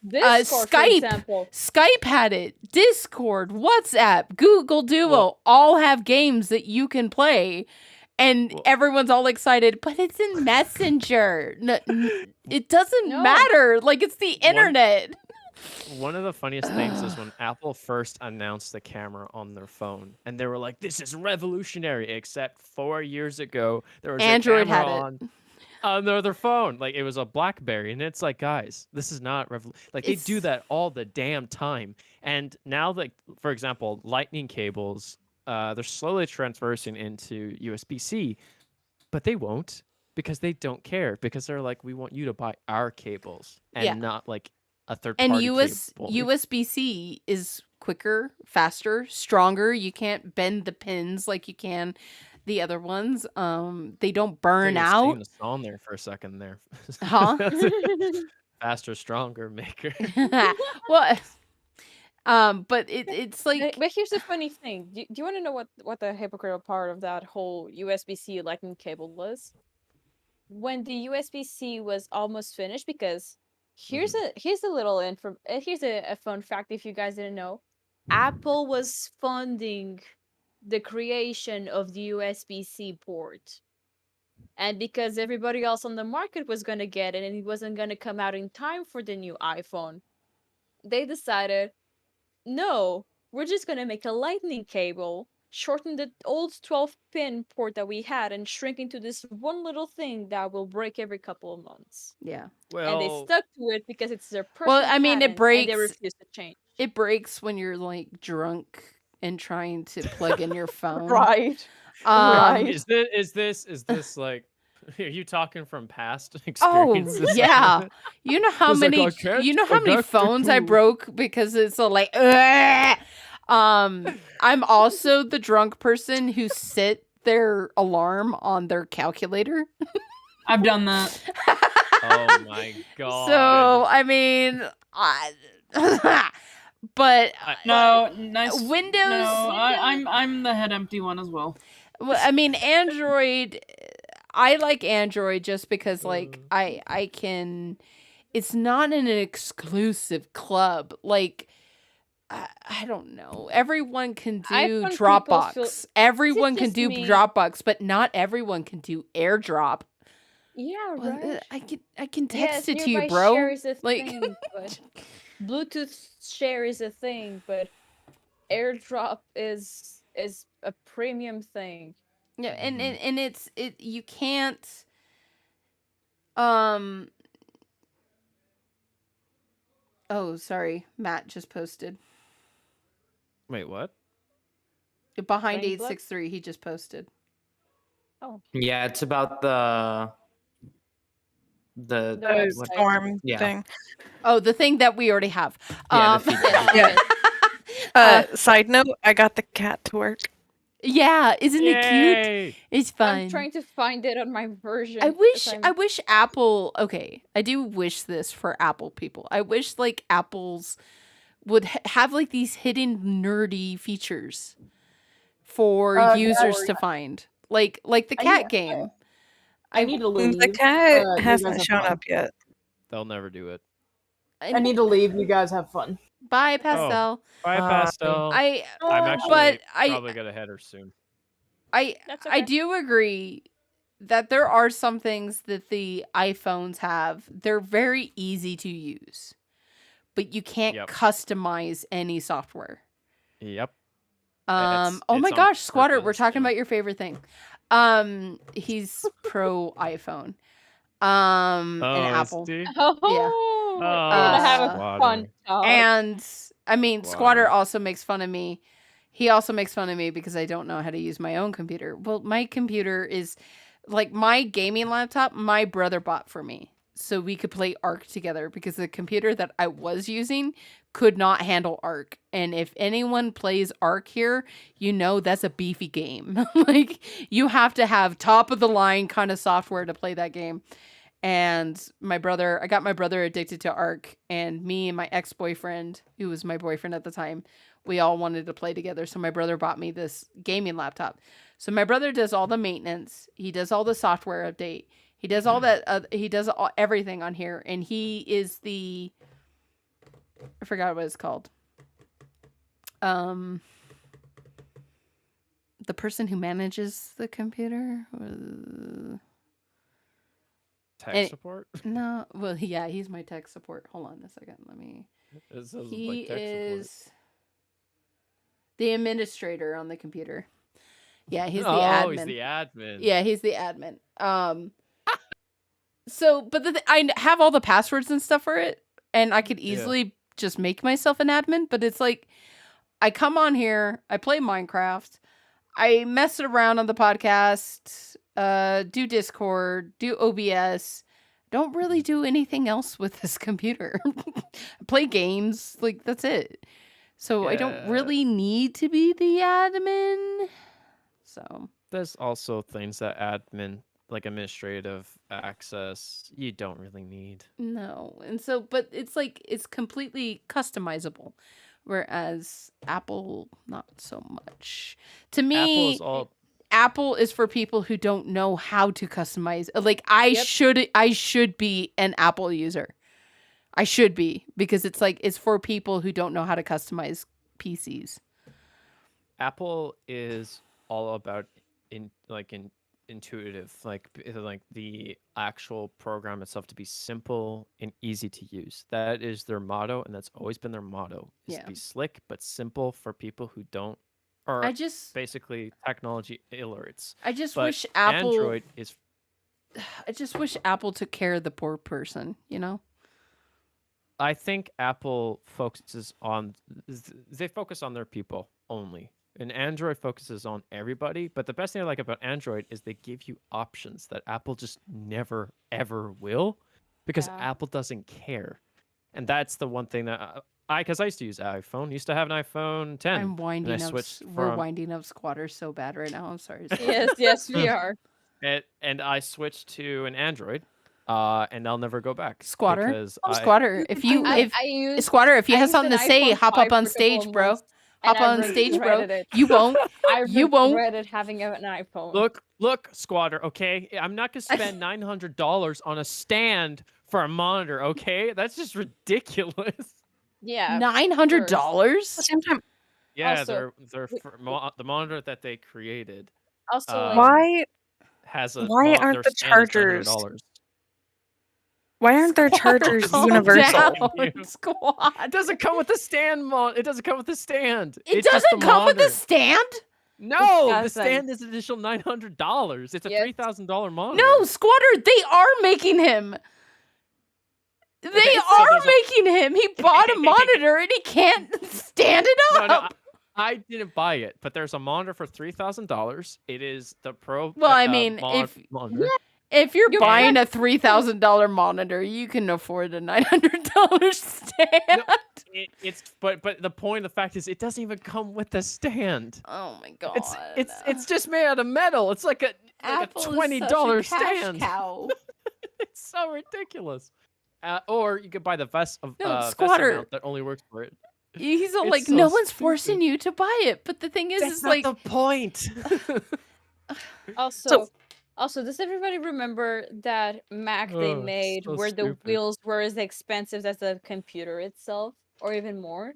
B: Discord, for
C: Skype,
B: example.
C: Skype had it. Discord, WhatsApp, Google Duo, all have games that you can play, and everyone's all excited. But it's in Messenger. It doesn't matter. Like, it's the internet.
D: One of the funniest things is when Apple first announced the camera on their phone, and they were like, "This is revolutionary." Except 4 years ago, there was
C: Android
D: a camera
C: had it.
D: on their phone. Like it was a BlackBerry, and it's like, guys, this is not like they do that all the damn time. And now, like for example, Lightning cables, they're slowly transversing into USB-C, but they won't because they don't care because they're like, we want you to buy our cables and not like a third
C: and
D: party cable.
C: USB-C is quicker, faster, stronger. You can't bend the pins like you can the other ones. They don't burn out.
D: The song there for a second there.
C: Huh?
D: Faster, stronger, maker.
C: Well, but it's like.
B: But here's the funny thing. Do you want to know what the hypocritical part of that whole USB-C Lightning cable was? When the USB-C was almost finished, because here's a little here's a fun fact if you guys didn't know. Apple was funding the creation of the USB-C port. And because everybody else on the market was going to get it and it wasn't going to come out in time for the new iPhone, they decided, no, we're just going to make a lightning cable shorten the old 12-pin port that we had and shrink into this one little thing that will break every couple of months.
C: Yeah.
B: And they
D: Well,
B: stuck to it because it's their personal
C: Well, I mean, it
B: patent, and they
C: breaks.
B: refuse to change.
C: It breaks when you're like drunk and trying to plug in your phone.
B: Right.
C: Um,
D: is this like? Are you talking from past
C: Oh
D: experiences?
C: yeah, you know how
D: It's like,
C: many
D: "I can't
C: you know how many
D: connect the
C: phones I
D: two."
C: broke because it's so like. "Ugh." I'm also the drunk person who set their alarm on their calculator.
F: I've done that.
D: Oh my god.
C: So I mean, but
F: No, nice.
C: Windows.
F: No, I'm the head empty one as well.
C: Well, I mean, Android. I like Android just because, like, I can. It's not an exclusive club. Like, I don't know. Everyone can do
B: iPhone people
C: Dropbox.
B: feel-
C: Everyone
B: Is it
C: can
B: just
C: do
B: me?
C: Dropbox, but not everyone can do AirDrop.
B: Yeah,
C: Well,
B: right.
C: I can text
B: Yes,
C: it to you,
B: nearby
C: bro.
B: share is a
C: Like,
B: thing, but Bluetooth share is a thing, but AirDrop is a premium thing.
C: yeah, and
D: Mhm.
C: and it's you can't. Um. Oh, sorry. Matt just posted.
D: Wait, what?
C: Behind
B: Rain blood?
C: 863, he just posted.
G: Yeah, it's about the
B: The
E: The
B: website.
E: storm
G: Yeah.
E: thing.
C: Oh, the thing that we already have.
G: Yeah, the feedback.
E: Yeah. Side note, I got the cat to work.
C: Yeah, isn't it cute?
D: Yay!
C: It's fun.
B: I'm trying to find it on my version.
C: I
B: 'cause
C: wish
B: I'm-
C: Apple. Okay, I do wish this for Apple people. I wish like Apple's would have like these hidden nerdy features for users to find, like the
F: I
C: cat
F: need-
C: game.
F: I need to leave.
E: The cat
F: You guys
E: hasn't
F: have
E: shown
F: fun.
E: up yet.
D: They'll never do it.
F: I need to leave. You guys have fun.
C: Bye, Pastel.
D: Bye, Pastel.
C: I
D: I'm actually
C: but
D: probably gonna head her soon.
B: That's
C: I
B: okay.
C: do agree that there are some things that the iPhones have. They're very easy to use, but you can't
D: Yep.
C: customize any software.
D: Yep.
C: Oh
D: It's
C: my
D: on
C: gosh, Squatter, we're
D: purpose,
C: talking
D: yeah.
C: about your favorite thing. He's pro iPhone. And Apple.
B: Oh, we're
D: Oh,
B: gonna have a
D: Squatter.
B: fun talk.
C: And I mean,
D: Squatter.
C: Squatter also makes fun of me. He also makes fun of me because I don't know how to use my own computer. Well, my computer is like my gaming laptop, my brother bought for me so we could play Ark together because the computer that I was using could not handle Ark. And if anyone plays Ark here, you know that's a beefy game. Like, you have to have top of the line kind of software to play that game. And I got my brother addicted to Ark, and me and my ex-boyfriend, who was my boyfriend at the time, we all wanted to play together. So my brother bought me this gaming laptop. So my brother does all the maintenance. He does all the software update. He does all that. He does everything on here. And he is I forgot what it's called. The person who manages the computer.
D: Tech support?
C: No, well, yeah, he's my tech support. Hold on a second. Let me.
D: It says
C: He
D: like tech
C: is the administrator on the computer. Yeah, he's the
D: support.
C: admin.
D: Oh, he's the admin.
C: Yeah, he's the admin. So, but I have all the passwords and stuff for it, and I could easily just make myself an admin. But it's like, I come on here, I play Minecraft, I mess around on the podcast, do Discord, do OBS. Don't really do anything else with this computer. Play games, like that's it. So I don't
D: Yeah.
C: really need to be the admin. So
D: There's also things that admin, like administrative access, you don't really need.
C: no. And so, but it's like, it's completely customizable. Whereas Apple, not so much. To me, Apple is for people who don't know how to customize. Like, I should be an Apple user. I should be, because it's like, it's for people who don't know how to customize PCs.
D: Apple is all about intuitive, like the actual program itself to be simple and easy to use. That is their motto, and that's always been their motto. Is to be slick but simple for people who are
C: I just
D: basically technology illiterates.
C: I just
D: But
C: wish Apple
D: Android is
C: I just wish Apple took care of the poor person, you know?
D: I think Apple they focus on their people only. And Android focuses on everybody. But the best thing I like about Android is they give you options that Apple just never, ever will because
B: Yeah.
D: Apple doesn't care. And that's the one thing that because I used to use iPhone, used to have an iPhone 10.
C: I'm
D: and I
C: winding up
D: switched
C: we're
D: from
C: winding up squatters so bad right now. I'm sorry.
B: Yes, we are.
D: and I switched to an Android. And I'll never go back.
C: Squatter?
D: Because
C: Squatter, if you
B: I
C: if
B: used
C: Squatter, if you
B: I
C: have
B: used
C: something
B: an
C: to say,
B: iPhone
C: hop
B: 5
C: up on
B: for a couple
C: stage,
B: of
C: bro.
B: months, and
C: Hop
B: I
C: on stage, bro.
B: regretted it.
C: You won't.
B: I
C: You won't.
B: regretted having an iPhone.
D: Look, Squatter, okay? I'm not gonna spend $900 on a stand for a monitor, okay? That's just ridiculous.
B: Yeah.
C: $900?
E: Same time,
D: Yeah,
B: Also,
D: the monitor that they created
B: Also,
D: Um,
B: like,
E: why
D: has a
E: Why aren't
D: their
E: the
D: stand is
E: chargers
D: $900.
E: why aren't their chargers
C: Calm
E: universal?
C: down, squad.
D: It doesn't come with the stand. It doesn't come with the stand.
C: It
D: It's just
C: doesn't
D: the
C: come with
D: monitor.
C: a stand?
D: No, the
B: doesn't.
D: stand is an additional $900. It's a
B: Yes.
D: $3,000 monitor.
C: No, Squatter, they are making him. They
D: So
C: are
D: there's a-
C: making him. He bought a monitor and he can't stand it up.
D: No, I didn't buy it, but there's a monitor for $3,000. It is the Pro.
C: Well, I mean,
D: monitor.
C: if you're
B: You're
C: buying a $3,000 monitor, you can afford a $900 stand.
D: But the point of the fact is it doesn't even come with the stand.
C: Oh my god.
D: It's just made out of metal. It's like a
C: Apple
D: $20
C: is such a cash
D: stand.
C: cow.
D: It's so ridiculous. Or you could buy the vest
C: Squatter.
D: mount that only works for it.
C: He's all
D: It's
C: like,
D: so
C: no one's
D: stupid.
C: forcing you to buy it. But the thing is,
D: That's
C: is
D: not
C: like,
D: the point.
B: Also, does everybody remember that Mac they
D: Oh,
B: made
D: so
B: where the
D: stupid.
B: wheels were as expensive as the computer itself, or even more?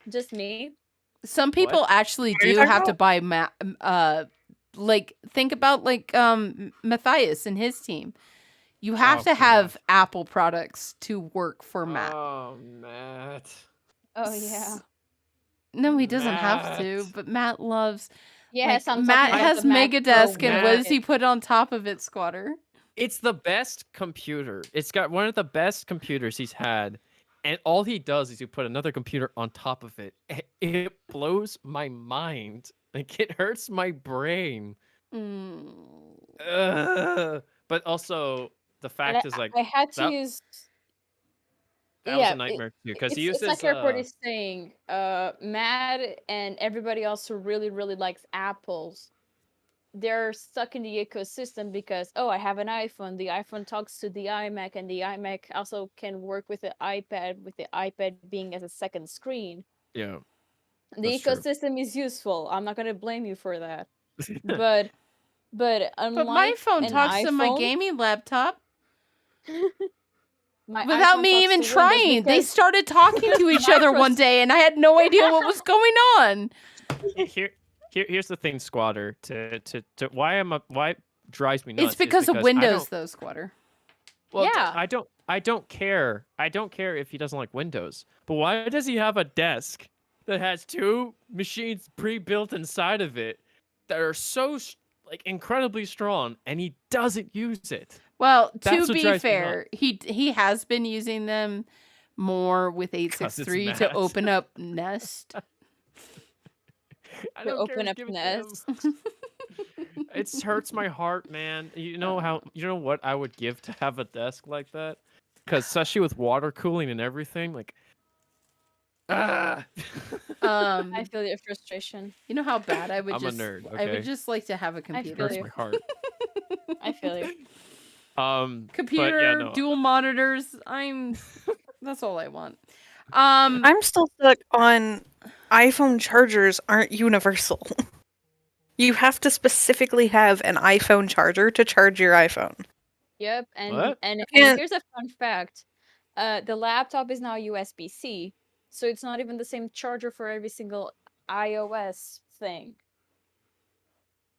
B: Just me?
C: some people actually
E: What are you
C: do
E: talking
C: have to buy like think about like Matthias and his team. You have
D: Oh,
C: to have Apple products to work for Matt.
D: Oh, Matt.
B: Oh yeah.
C: No, he doesn't have to,
D: Matt.
C: but Matt loves.
B: Yes,
C: like,
B: I'm
C: Matt
B: talking about
C: has
B: the Mac
C: Megadesk,
B: Pro
C: and what does
B: Mac.
C: he put on top of it, Squatter?
D: It's the best computer. It's got one of the best computers he's had. And all he does is you put another computer on top of it. It blows my mind. Like, it hurts my brain.
C: Mm.
D: But also, the
B: And
D: fact is, like,
B: I had to
D: that-
B: use.
D: that was a nightmare, too. Because he uses...
B: It's like everybody's saying, Matt and everybody else who really, really likes Apples, they're stuck in the ecosystem because, oh, I have an iPhone. The iPhone talks to the iMac, and the iMac also can work with the iPad, with the iPad being as a second screen.
D: Yeah.
B: The
D: That's true.
B: ecosystem is useful. I'm not gonna blame you for that. But unlike
C: But my phone
B: an
C: talks to my
B: iPhone,
C: gaming laptop
B: my
C: without
B: iPhone
C: me
B: talks
C: even
B: to Windows
C: trying. They
B: because
C: started talking to each other one day, and I had no idea what was going on.
D: Here's the thing, Squatter. Why it drives me nuts.
C: It's because of
D: I
C: Windows,
D: don't-
C: though, Squatter.
D: Well,
B: Yeah.
D: I don't care. I don't care if he doesn't like Windows. But why does he have a desk that has two machines pre-built inside of it that are so like incredibly strong, and he doesn't use it?
C: Well,
D: That's
C: to
D: what
C: be
D: drives me
C: fair, he has been using them more with 863 to
D: Matt.
C: open up Nest.
D: I
B: To
D: don't care
B: open
D: if
B: up
D: give it to
B: Nest.
D: him. It hurts my heart, man. You know what I would give to have a desk like that? Because especially with water cooling and everything, like,
B: I feel your frustration.
C: You know how bad I would
D: I'm a
C: just
D: nerd,
C: I would
D: okay?
C: just like to have a
B: I
C: computer.
B: feel
D: hurts
B: you.
D: my heart.
B: I feel you.
C: Computer,
D: But yeah, no.
C: dual monitors. That's all I want.
E: I'm still stuck on iPhone chargers aren't universal. You have to specifically have an iPhone charger to charge your iPhone.
B: Yep, and
D: What?
B: and
E: Yeah.
B: here's a fun fact. The laptop is now USB-C, so it's not even the same charger for every single iOS thing.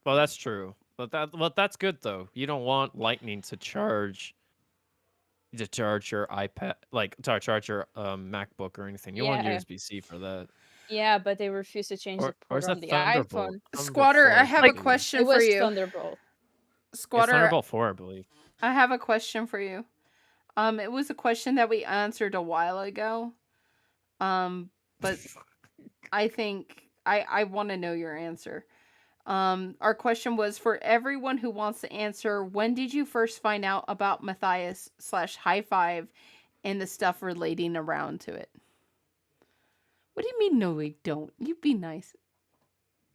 D: Well, that's true. But that's good though. You don't want Lightning to charge your iPad, like to charge your MacBook or anything. You want
B: Yeah.
D: USB-C for that.
B: Yeah, but they refused to change the
D: Or is
B: port on
D: it
B: the
D: Thunderbolt?
B: iPhone.
D: From
C: Squatter, I
D: before,
C: have a
E: Like,
C: question
B: It
C: for
B: was
C: you.
B: Thunderbolt.
D: It's
C: Squatter,
D: Thunderbolt 4, I believe.
C: I have a question for you. It was a question that we answered a while ago. But I think I want to know your answer. Our question was for everyone who wants to answer, when did you first find out about Matthias / High Five and the stuff relating around to it? What do you mean, no, we don't? You be nice.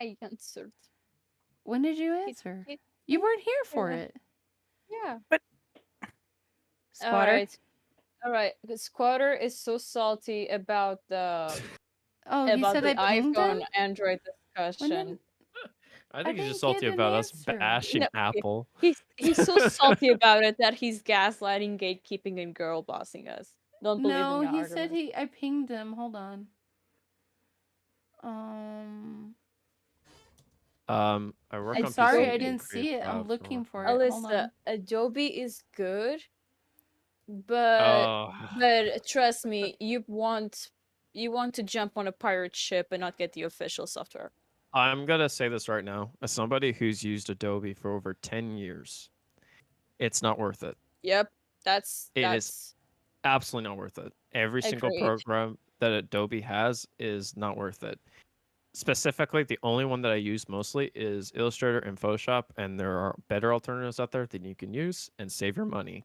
B: I answered.
C: When did you answer?
B: it-
C: You weren't here for
B: yeah.
C: it.
B: Yeah.
C: Squatter?
B: All right. The Squatter is so salty about the
C: Oh, he said
B: the
C: I pinged
B: iPhone
C: him?
B: Android
C: When
B: discussion.
C: did...
D: I think he's
C: didn't
D: just salty
C: get an
D: about us
C: answer.
D: bashing
B: No,
D: Apple.
B: He's so salty about it that he's gaslighting, gatekeeping, and girl bossing us. Don't believe
C: No,
B: in
C: he said
B: Artemis.
C: I pinged him. Hold on.
D: I work
B: I'm
D: on
C: sorry,
D: PC
C: I
D: and
C: didn't
D: create
C: see it. I'm
D: cloud
C: looking
D: for
C: for it. Hold
B: Alyssa,
C: on.
B: Adobe is good, but
D: Oh,
B: trust me, you want to jump on a pirate ship and not get the official software.
D: I'm gonna say this right now. As somebody who's used Adobe for over 10 years, it's not worth it.
B: Yep,
D: It is absolutely not worth it. Every single
B: Agreed.
D: program that Adobe has is not worth it. Specifically, the only one that I use mostly is Illustrator and Photoshop, and there are better alternatives out there that you can use and save your money.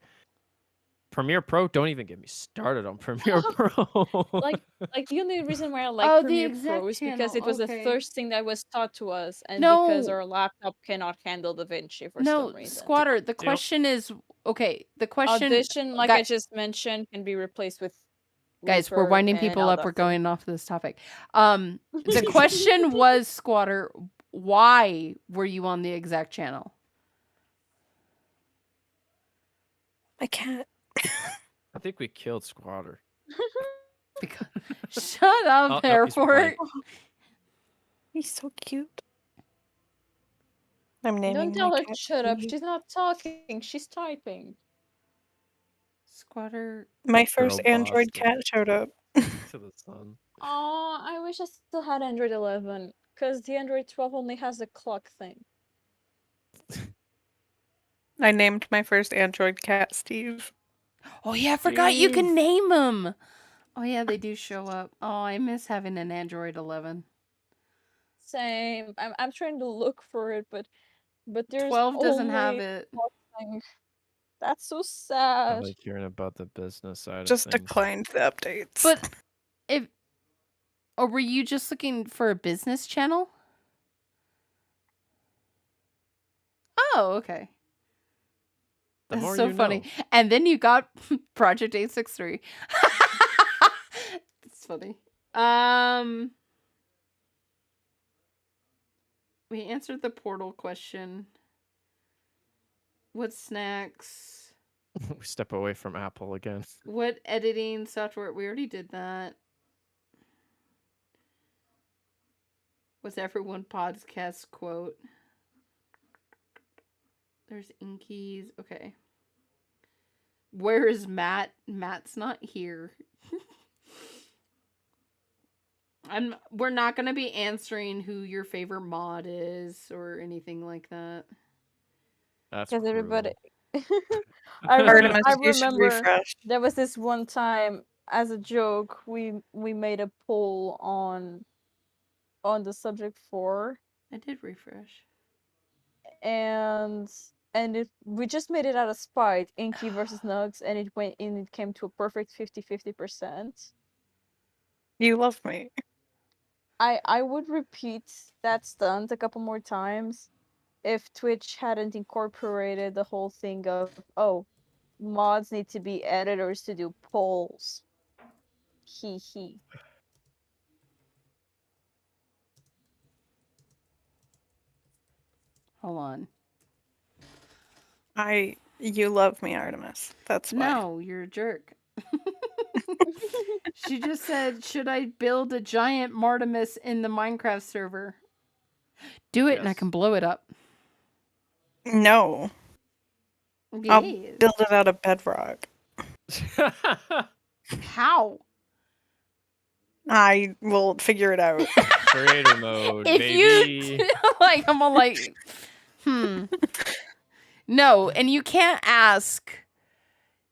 D: Premiere Pro, don't even get me started on Premiere Pro.
B: like the only reason why I like
C: Oh, the
B: Premiere
C: exact
B: Pro is because
C: channel,
B: it was the
C: okay.
B: first thing that was taught to us, and because
C: No.
B: our laptop cannot handle DaVinci for
C: No,
B: some reason.
C: Squatter, the question is... Okay, the question...
B: Audition, like I just mentioned, can be replaced with
C: Guys, we're
B: Reaper
C: winding
B: and
C: people up. We're
B: Audacity.
C: going off this topic. The question was, Squatter, why were you on the exec channel?
E: I can't.
D: I think we killed Squatter.
C: Because... Shut up,
D: Oh, no, he's
C: Airport.
E: He's so cute. I'm naming
B: Don't tell
E: my
B: her
E: cat
B: shut up.
E: Steve.
B: She's not talking. She's typing.
C: Squatter...
E: My first
D: Girl
E: Android
D: boss
E: cat showed up.
D: to the sun.
B: Oh, I wish I still had Android 11, because the Android 12 only has the clock thing.
E: I named my first Android cat Steve.
C: Oh yeah, I forgot you can name them. Oh yeah, they do show up. Oh, I miss having an Android 11.
B: Same. I'm trying to look for it, but there's
C: 12 doesn't have
B: only
C: it.
B: nothing. That's so
D: I
B: sad.
D: like hearing about the business side
E: Just
D: of things.
E: declined the updates.
C: But if... Or were you just looking for a business channel? Oh, okay.
D: The
C: That's
D: more
C: so
D: you
C: funny.
D: know.
C: And then you got Project 863. It's funny. We answered the portal question. What snacks?
D: We step away from Apple again.
C: What editing software? We already did that. What's everyone podcast quote? There's Inkies. Okay. Where is Matt? Matt's not here. We're not going to be answering who your favorite mod is or anything like that.
D: That's
B: Because
D: cruel.
B: everybody.
E: Artemis,
B: I
E: you should
B: remember
E: refresh.
B: there was this one time, as a joke, we made a poll on the subject 4,
C: I did refresh.
B: and we just made it out of spite, Inky versus Nugs, and it came to a perfect 50-50%.
E: You love me.
B: I would repeat that stunt a couple more times if Twitch hadn't incorporated the whole thing of, oh, mods need to be editors to do polls. Hee hee.
C: Hold on.
E: You love me, Artemis. That's why.
C: No, you're a jerk. She just said, should I build a giant Artemis in the Minecraft server? Do it and I
D: Yes.
C: can blow it up.
E: No. I'll build it out of bedrock.
C: How?
E: I will figure it out.
D: Creator mode,
C: If
D: baby.
C: you like, I'm all like, no, and you can't ask.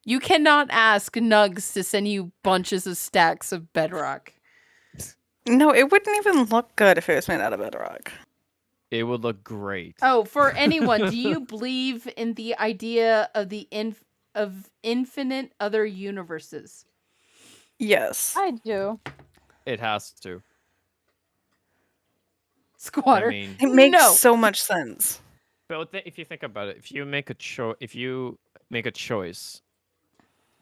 C: You cannot ask Nugs to send you bunches of stacks of bedrock.
E: No, it wouldn't even look good if it was made out of bedrock.
D: It would look great.
C: Oh, for anyone, do you believe in the idea of of infinite other universes?
E: Yes.
B: I do.
D: It has to.
C: Squatter.
D: I mean,
E: It makes
C: No.
E: so much sense.
D: but if you think about it, if you make a choice,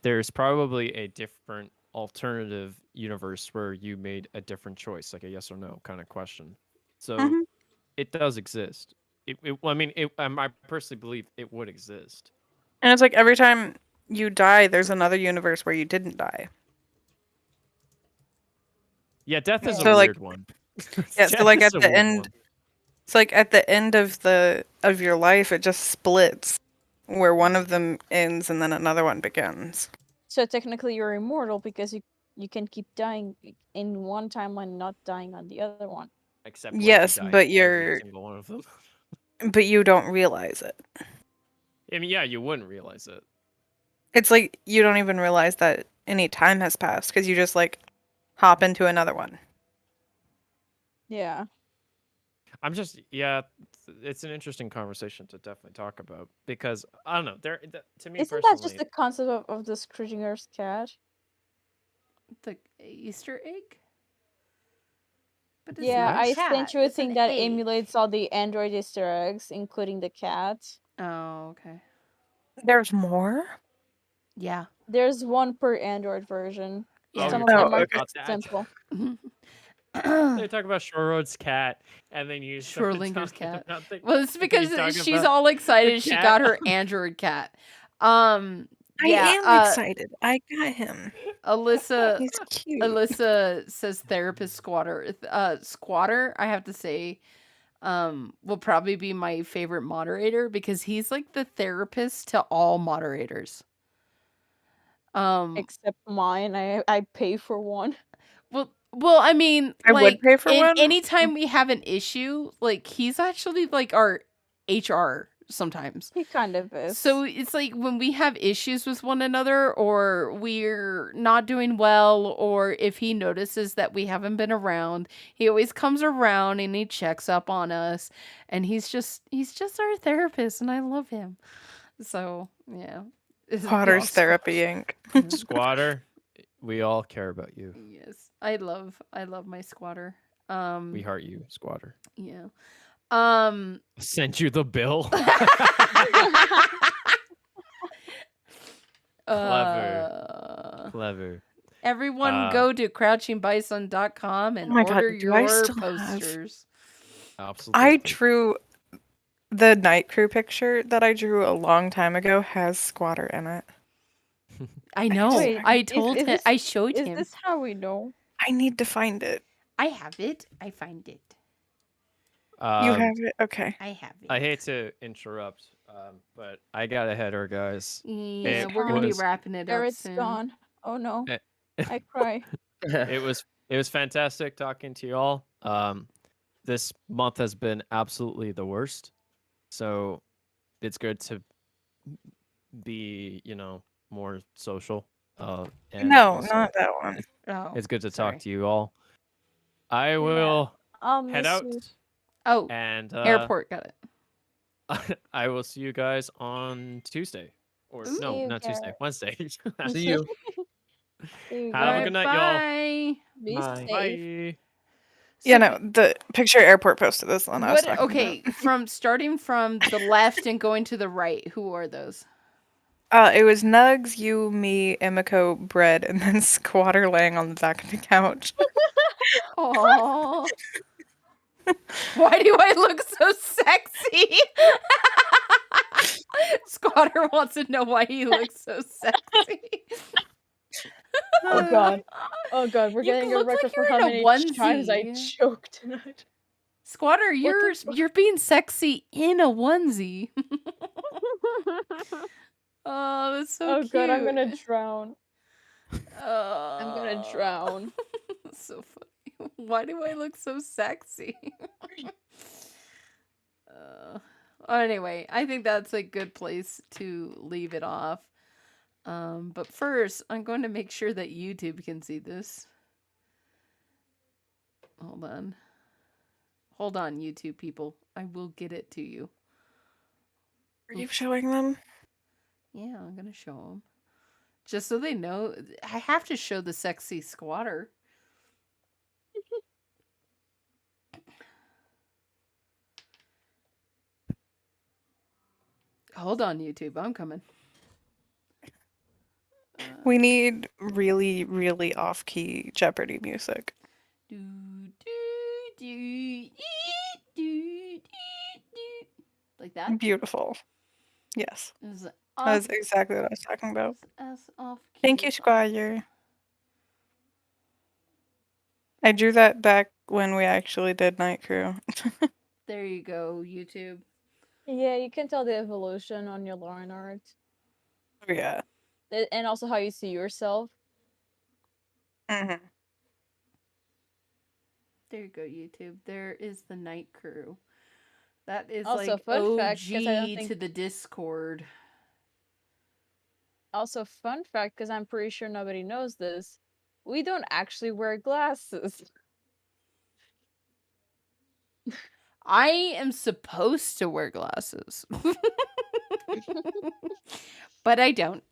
D: there's probably a different alternative universe where you made a different choice, like a yes or no kind of question. So
E: Mhm.
D: it does exist. I personally believe it would exist.
E: And it's like every time you die, there's another universe where you didn't die.
D: Yeah, death is
E: So,
D: a
E: like-
D: weird one.
E: Yeah, so
D: Death
E: like
D: is
E: at
D: a
E: the
D: weird
E: end,
D: one.
E: it's like at the end of your life, it just splits, where one of them ends and then another one begins.
B: So technically, you're immortal because you can keep dying in one timeline, not dying on the other one.
D: Except like,
E: Yes,
D: you die
E: but
D: in every
E: you're-
D: single one of them.
E: But you don't realize it.
D: I mean, yeah, you wouldn't realize it.
E: It's like you don't even realize that any time has passed because you just like hop into another one.
B: Yeah.
D: I'm just, it's an interesting conversation to definitely talk about because I don't know. To me
B: Isn't
D: personally,
B: that just the concept of the Schrodinger's cat?
C: The Easter egg? But it's
B: Yeah,
C: not a
B: I
C: cat,
B: sent you a
C: it's an
B: thing that
C: egg.
B: emulates all the Android Easter eggs, including the cat.
C: Oh, okay.
E: There's more?
C: Yeah.
B: There's one per Android version.
C: Yeah.
B: Some of
E: Oh,
B: them are
E: okay.
B: just simple.
D: they talk about Shorode's cat, and then you start
C: Schrodinger's
D: talking
C: cat.
D: about the-
C: Well, it's
D: you
C: because
D: talk
C: she's
D: about
C: all excited
D: the
C: she
D: cat.
C: got her Android cat.
E: I
C: Yeah,
E: am excited. I got him.
C: Alyssa
E: He's cute.
C: Alyssa says therapist squatter. Squatter, I have to say, will probably be my favorite moderator because he's like the therapist to all moderators.
B: Except mine. I pay for one.
C: Well, I mean,
E: I would
C: like,
E: pay for one.
C: anytime we have an issue, like he's actually like our HR sometimes.
B: He kind of is.
C: So it's like when we have issues with one another or we're not doing well or if he notices that we haven't been around, he always comes around and he checks up on us and he's just our therapist and I love him. So, yeah.
E: Potter's
C: Awesome.
E: Therapy Inc.
D: Squatter. We all care about you.
C: Yes. I love my squatter.
D: We heart you, Squatter.
C: Yeah.
D: Sent you the bill. Clever.
C: Everyone go to crouchingbison.com and
E: Oh my God,
C: order
E: do I
C: your
E: still have-
C: posters.
D: Absolutely.
E: I drew the night crew picture that I drew a long time ago has Squatter in it.
C: I know.
B: Wait,
C: I
B: is-
C: told
B: is
C: him.
B: this-
C: I showed
B: Is
C: him.
B: this how we know?
E: I need to find it.
C: I have it. I find it.
E: You
D: Um,
E: have it? Okay.
C: I have it.
D: I hate to interrupt, but I got a header, guys.
C: Yeah,
D: It
C: we're gonna be
D: was-
C: wrapping it up
B: Garrett's
C: soon.
B: gone. Oh no.
D: Eh.
B: I cry.
D: It was fantastic talking to you all. This month has been absolutely the worst, so it's good to be, more social. And
E: No,
D: also
E: not that one.
C: Oh,
D: It's good to
C: sorry.
D: talk to you all. I will
B: I'll
D: head
B: miss
D: out,
B: you.
C: Oh,
D: and
C: airport got it.
D: I will see you guys on Tuesday, or
B: See
D: no,
B: you,
D: not Tuesday,
B: Garrett.
D: Wednesday.
G: See you.
B: See you,
D: Have a
B: Garrett.
D: good night, y'all.
C: Bye.
B: Be
G: Bye.
B: safe.
D: Bye.
E: Yeah,
C: So
E: no, the picture airport posted this one. I was
C: What?
E: talking
C: Okay, starting from the left and going to the right. Who are those?
E: about. It was Nugs, you, me, Emiko, Bread, and then Squatter laying on the back of the couch.
C: Oh. Why do I look so sexy? Squatter wants to know why he looks so sexy.
B: Oh god. Oh god, we're
C: You
B: getting a
C: look like
B: record for
C: you're
B: how
C: in a
B: many times I
C: onesie.
B: choked tonight.
C: Squatter,
B: the
C: you're being sexy in a onesie. Oh, that's so
B: oh
C: cute.
B: god, I'm gonna drown.
C: Oh.
B: I'm gonna drown.
C: That's so funny. Why do I look so sexy? Anyway, I think that's a good place to leave it off. But first, I'm going to make sure that YouTube can see this. Hold on. Hold on, YouTube people. I will get it to you.
E: Are you showing them?
C: Yeah, I'm going to show them. Just so they know. I have to show the sexy squatter. Hold on, YouTube. I'm coming.
E: We need really, really off-key Jeopardy music.
C: Do, do, do, do, do. Like that?
E: Beautiful. Yes.
C: Is
E: That's exactly what I was talking about.
C: off
E: Thank you, Squire. I drew that back when we actually did Night Crew.
C: There you go, YouTube.
B: Yeah, you can tell the evolution on your line art.
E: Oh, yeah.
B: And also how you see yourself.
E: Mm-hmm.
C: There you go, YouTube. There is the Night Crew. That is
B: Also,
C: like
B: fun
C: OG
B: fact, 'cause I don't think-
C: to the Discord.
B: Also, fun fact, because I'm pretty sure nobody knows this, we don't actually wear glasses.
C: I am supposed to wear glasses. But I don't.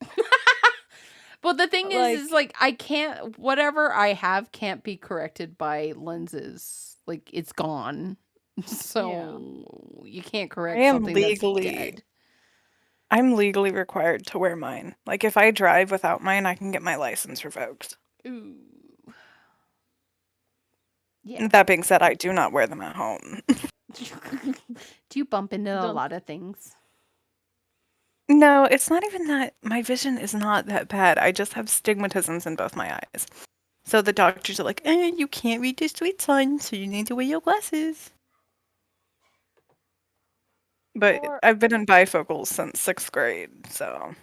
C: But the thing is like I can't, whatever I have can't be corrected by lenses. Like it's gone. So you can't correct something that's dead.
E: I'm legally required to wear mine. Like if I drive without mine, I can get my license revoked.
C: Ooh. Yeah.
E: That being said, I do not wear them at home.
C: Do you bump into a lot of things?
E: No, it's not even that. My vision is not that bad. I just have stigmatisms in both my eyes. So the doctors are like, you can't read the sweet sun, so you need to wear your glasses. But I've been in bifocals since 6th grade, so.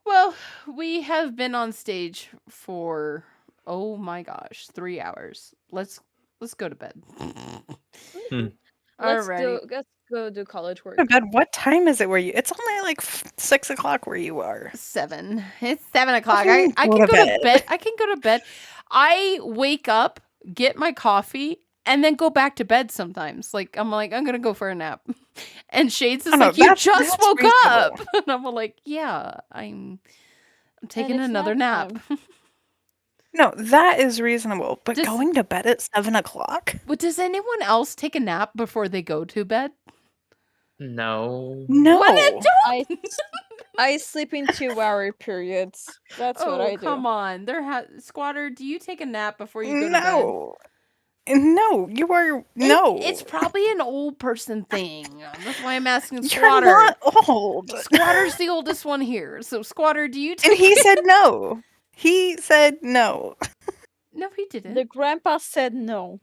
C: Well, we have been on stage for, oh my gosh, 3 hours. Let's go to bed.
B: Let's go do college work.
E: Bed. What time is it where you? It's only like 6 o'clock where you are.
C: 7. It's 7 o'clock. I can go to bed. I can go to bed. I wake up, get my coffee, and then go back to bed sometimes. Like I'm gonna go for a nap. And Shades is like, you just woke up. And I'm like, yeah, I'm taking another nap.
E: No, that is reasonable. But going to bed at 7 o'clock?
C: But does anyone else take a nap before they go to bed?
G: No.
E: No.
B: I sleep in 2-hour periods. That's what I do.
C: Come on. Squatter, do you take a nap before you go to bed?
E: No, you are no.
C: It's probably an old person thing. That's why I'm asking Squatter.
E: You're not old.
C: Squatter's the oldest one here. So Squatter, do you take
E: And he said no. He said no.
C: No, he didn't.
B: The grandpa said no.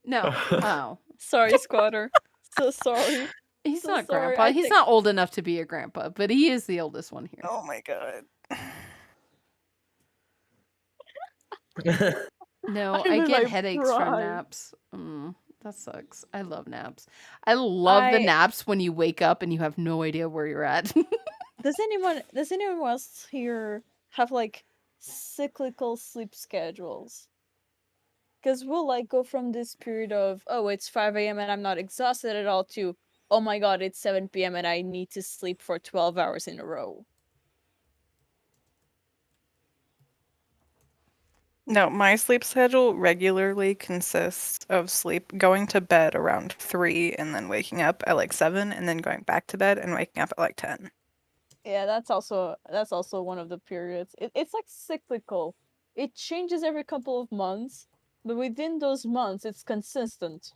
C: No. Oh.
B: Sorry, Squatter. So sorry.
C: He's not grandpa. He's not old enough to be a grandpa, but he is the oldest one here.
E: Oh my god.
C: No, I get headaches from naps. That sucks. I love naps. I love the naps when you wake up and you have no idea where you're at.
B: Does anyone else here have like cyclical sleep schedules? Because we'll like go from this period of, oh, it's 5 a.m. and I'm not exhausted at all to, oh my god, it's 7 p.m. and I need to sleep for 12 hours in a row.
E: No, my sleep schedule regularly consists of going to bed around 3 and then waking up at like 7 and then going back to bed and waking up at like 10.
B: Yeah, that's also one of the periods. It's like cyclical. It changes every couple of months, but within those months, it's consistent.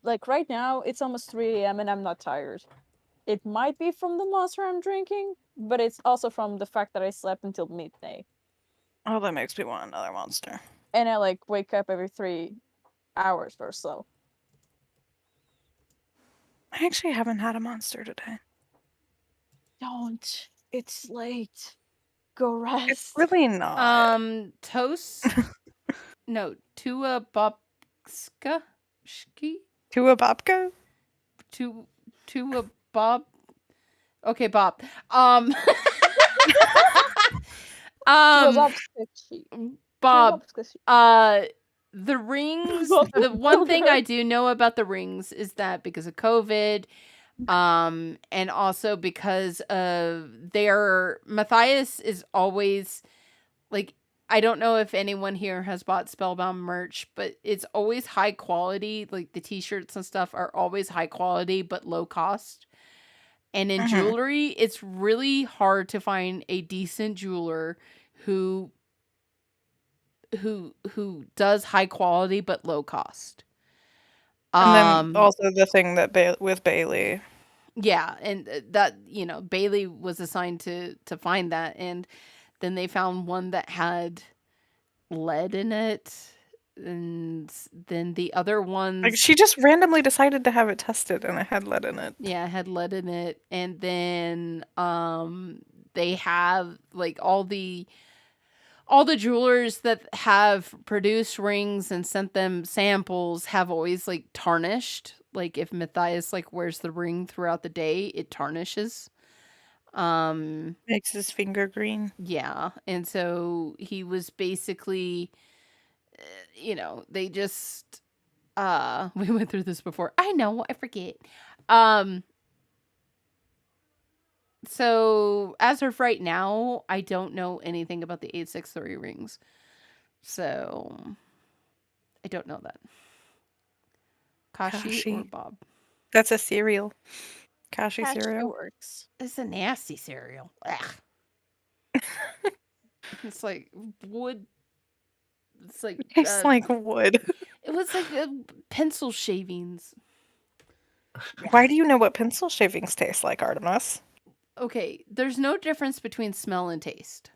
B: Like right now, it's almost 3 a.m. and I'm not tired. It might be from the monster I'm drinking, but it's also from the fact that I slept until midday.
E: Oh, that makes me want another monster.
B: And I like wake up every 3 hours or so.
E: I actually haven't had a monster today.
B: Don't. It's late. Go
E: It's
B: rest.
E: really not.
C: Toast. No, Tua Bobska.
E: Tua babka?
C: Tua Bob. Okay, Bob. Um, Bob. The rings. The one thing I do know about the rings is that because of COVID, and also because of Matthias is always like, I don't know if anyone here has bought Spellbound merch, but it's always high quality. Like the t-shirts and stuff are always high quality but low cost. And in jewelry, it's really hard to find a decent jeweler who does high quality but low cost.
E: And then also the thing that with Bailey.
C: Yeah, and that, Bailey was assigned to find that, and then they found one that had lead in it, and then the other ones,
E: Like, she just randomly decided to have it tested, and it had lead in it.
C: Yeah, it had lead in it, and then they have like all the jewelers that have produced rings and sent them samples have always like tarnished. Like if Matthias like wears the ring throughout the day, it tarnishes.
E: Makes his finger green.
C: Yeah, and so he was basically, they just, we went through this before. I know, I forget. So as of right now, I don't know anything about the 863 rings. So I don't know that. Kashi or Bob?
E: That's a cereal. Kashi cereal
B: works.
C: It's a nasty cereal. It's like wood. It's like
E: tastes like wood.
C: It was like pencil shavings.
E: Why do you know what pencil shavings taste like, Artemis?
C: Okay, there's no difference between smell and taste.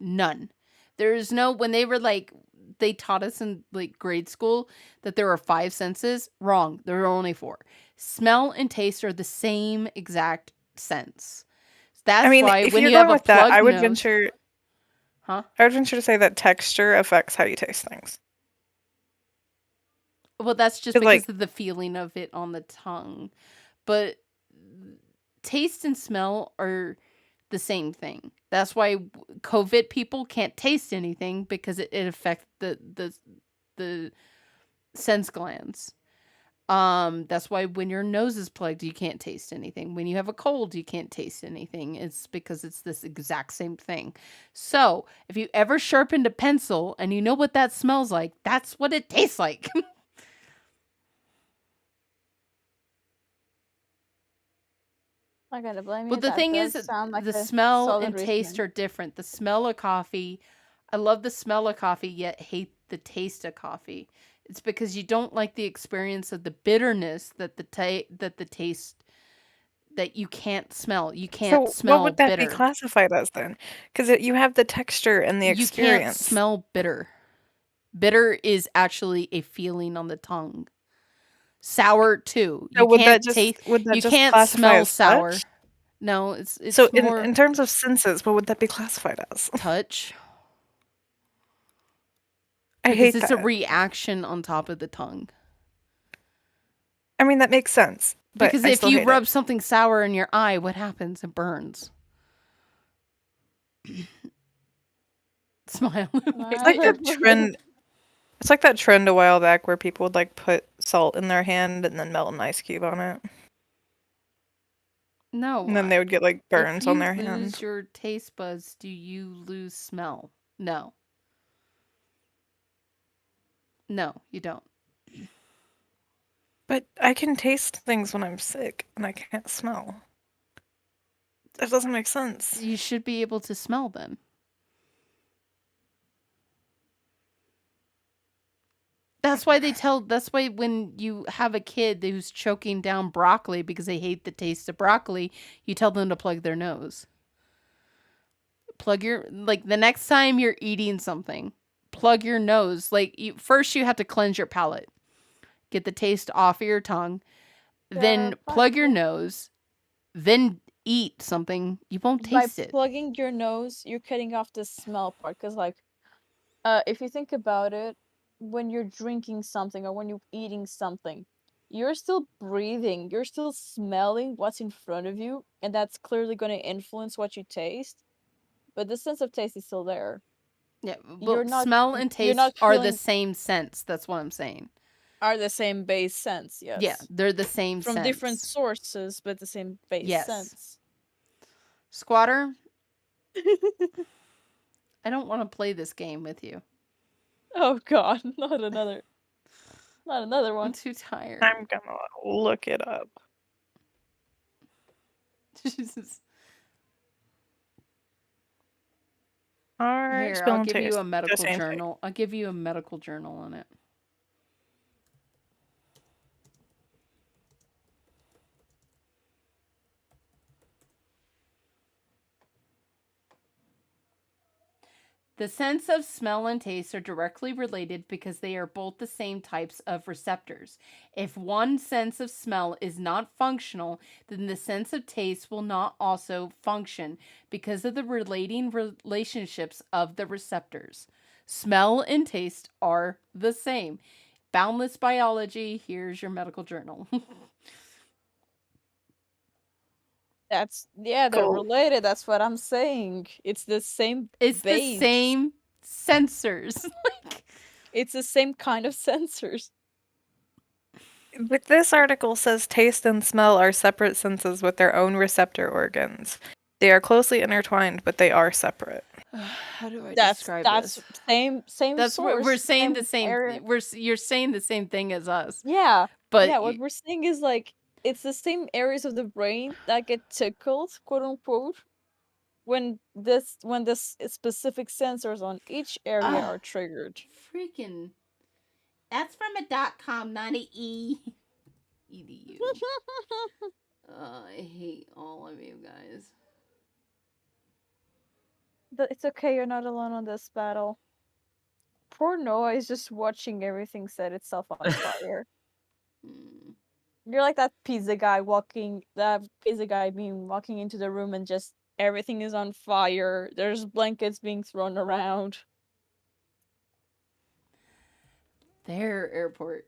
C: None. There's no, when they were like, they taught us in like grade school that there were 5 senses. Wrong. There are only 4. Smell and taste are the same exact sense. That's why
E: if
C: when
E: you're
C: you have
E: going
C: a
E: with that,
C: plug
E: I would
C: nose,
E: venture.
C: Huh?
E: I would venture to say that texture affects how you taste things.
C: Well, that's just because of the feeling of it on the tongue. But taste and smell are the same thing. That's why COVID people can't taste anything, because it affects the sense glands. That's why when your nose is plugged, you can't taste anything. When you have a cold, you can't taste anything. It's because it's this exact same thing. So if you ever sharpened a pencil and you know what that smells like, that's what it tastes like.
B: I gotta blame you.
C: But the thing is, the smell and taste are different. The smell of coffee, I love the smell of coffee, yet hate the taste of coffee. It's because you don't like the experience of the bitterness that the taste that you can't smell. You can't smell.
E: What would that
C: bitter.
E: be classified as then? Because you have the texture and the experience.
C: You can't smell bitter. Bitter is actually a feeling on the tongue. Sour too.
E: So
C: you can't taste. You can't smell sour.
E: Touch?
C: No, it's
E: so
C: more
E: in terms of senses, what would that be classified as?
C: Touch.
E: I
C: because
E: hate
C: it's
E: that.
C: a reaction on top of the tongue.
E: I mean, that makes sense. But
C: because if you rub something sour in your eye, what happens? It burns. Smile.
E: It's like that trend. It's like that trend a while back where people would like put salt in their hand and then melt an ice cube on it.
C: No.
E: And then they would get like burns on their hand.
C: If you lose your taste buds, do you lose smell? No. No, you don't.
E: But I can taste things when I'm sick and I can't smell. That doesn't make sense.
C: You should be able to smell them. That's why when you have a kid who's choking down broccoli because they hate the taste of broccoli, you tell them to plug their nose. The next time you're eating something, plug your nose. First you have to cleanse your palate. Get the taste off of your tongue. Then plug your nose. Then eat something, you won't
B: By
C: taste it.
B: plugging your nose, you're cutting off the smell part. Because, like, if you think about it, when you're drinking something or when you're eating something, you're still breathing, you're still smelling what's in front of you, and that's clearly going to influence what you taste. But the sense of taste is still there.
C: Yeah,
B: You're
C: but
B: not
C: smell and
B: you're
C: taste
B: not
C: are the
B: feeling
C: same sense. That's what I'm saying.
B: are the same base sense,
C: Yeah,
B: yes.
C: they're the same
B: From
C: sense.
B: different sources, but the same base
C: Yes.
B: sense.
C: Squatter, I don't want to play this game with you.
B: Oh god, not another
C: I'm
B: one.
C: too tired.
E: I'm gonna look it up.
C: Jesus.
E: Alright,
C: Here,
E: smell
C: I'll
E: and
C: give you
E: taste.
C: a
E: The
C: medical
E: same thing.
C: journal. I'll give you a medical journal on it. The sense of smell and taste are directly related because they are both the same types of receptors. If one sense of smell is not functional, then the sense of taste will not also function because of the relating relationships of the receptors. Smell and taste are the same. Boundless biology, here's your medical journal.
B: They're
E: Cool.
B: related, that's what I'm saying. It's the same
C: It's
B: base.
C: the same sensors.
B: It's the same kind of sensors.
E: But this article says taste and smell are separate senses with their own receptor organs. They are closely intertwined, but they are separate.
C: How do I
B: That's
C: describe
B: that's
C: this?
B: same
C: That's
B: source.
C: what we're saying. The same.
B: area.
C: You're saying the same thing as us.
B: Yeah.
C: But
B: Yeah, what we're saying is like it's the same areas of the brain that get tickled, quote unquote, when the specific sensors on each area are triggered.
C: freaking. That's from a .com, not a e. Edu. I hate all of you guys.
B: But it's okay, you're not alone on this battle. Poor Noah is just watching everything set itself on fire. You're like that pizza guy walking into the room and just everything is on fire. There's blankets being thrown around.
C: Their airport.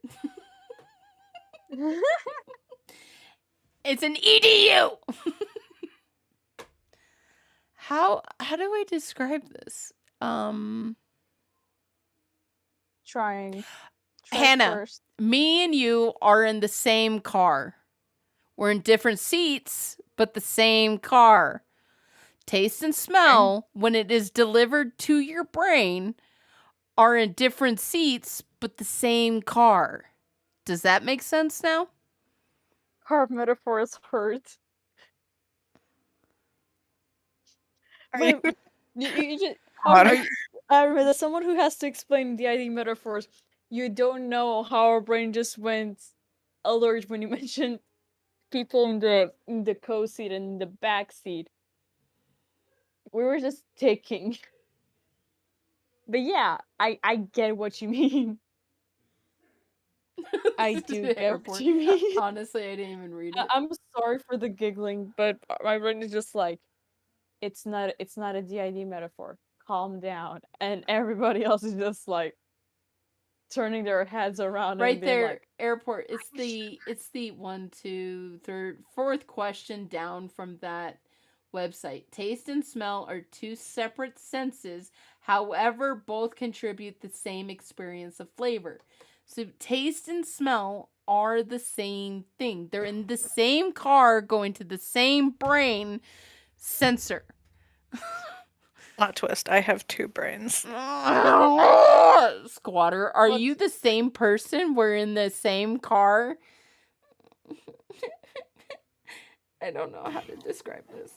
C: It's an EDU. How do I describe this?
B: Trying
C: Hannah,
B: first.
C: me and you are in the same car. We're in different seats, but the same car. Taste and smell, when it is delivered to your brain, are in different seats, but the same car. Does that make sense now?
B: Car metaphors hurt. You just, I remember, as someone who has to explain the ID metaphors, you don't know how our brain just went alert when you mentioned people in the co-seat and in the back seat. We were just ticking. But yeah, I get what you mean. I do get what you mean.
C: Honestly, I didn't even read it.
B: I'm sorry for the giggling, but my brain is just like, it's not a DID metaphor. Calm down. And everybody else is just like turning their heads around
C: Right
B: and being
C: there,
B: like,
C: airport. It's the 1, 2, 3, 4th question down from that website. Taste and smell are two separate senses. However, both contribute the same experience of flavor. So taste and smell are the same thing. They're in the same car going to the same brain sensor.
E: Plot twist, I have two brains.
C: Squatter, are you the same person? We're in the same car? I don't know how to describe this.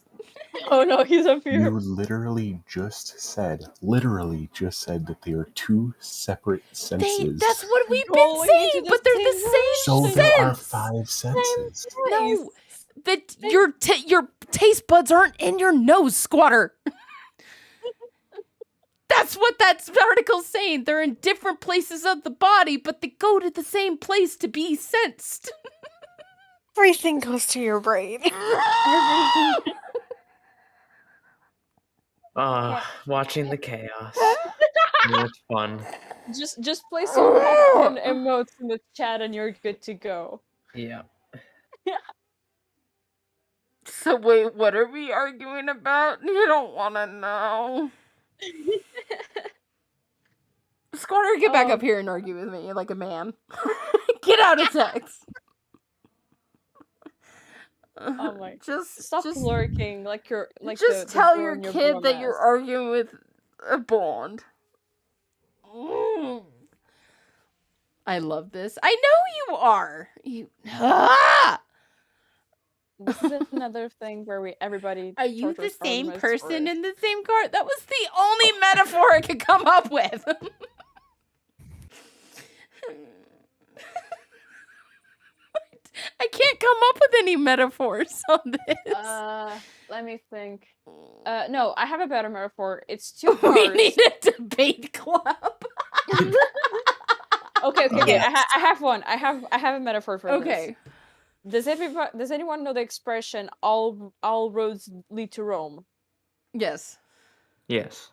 B: oh no, he's up here.
H: You literally just said that they are two separate senses.
C: That's what we've been
B: Going
C: saying,
B: into the
C: but they're
B: same
C: the same
H: So
C: sense.
H: there are 5 senses.
C: No, that your taste buds aren't in your nose, Squatter. That's what that article's saying. They're in different places of the body, but they go to the same place to be sensed.
E: Everything goes to your brain.
G: Watching the chaos. It's fun.
B: Just play some popcorn emotes in the chat and you're good to go.
G: Yeah.
C: So wait, what are we arguing about? You don't want to know. Squatter, get back up here and argue with me like a man. Get out of text.
B: Oh my!
C: Just
B: Stop lurking like you're like.
C: Just
B: the
C: tell
B: girl
C: your
B: in your
C: kid that you're
B: bromance.
C: arguing with a blonde. I love this. I know you are. You.
B: This is another thing where everybody.
C: Are you the
B: tortures
C: same
B: Artemis
C: person
B: for-
C: in the same car? That was the only metaphor I could come up with. I can't come up with any metaphors on this.
B: Let me think. No, I have a better metaphor. It's two cars.
C: We need a debate club.
B: Okay.
E: Yes.
B: I have one. I have a metaphor for this.
C: Okay.
B: Does anyone know the expression all roads lead to Rome?
C: Yes.
G: Yes.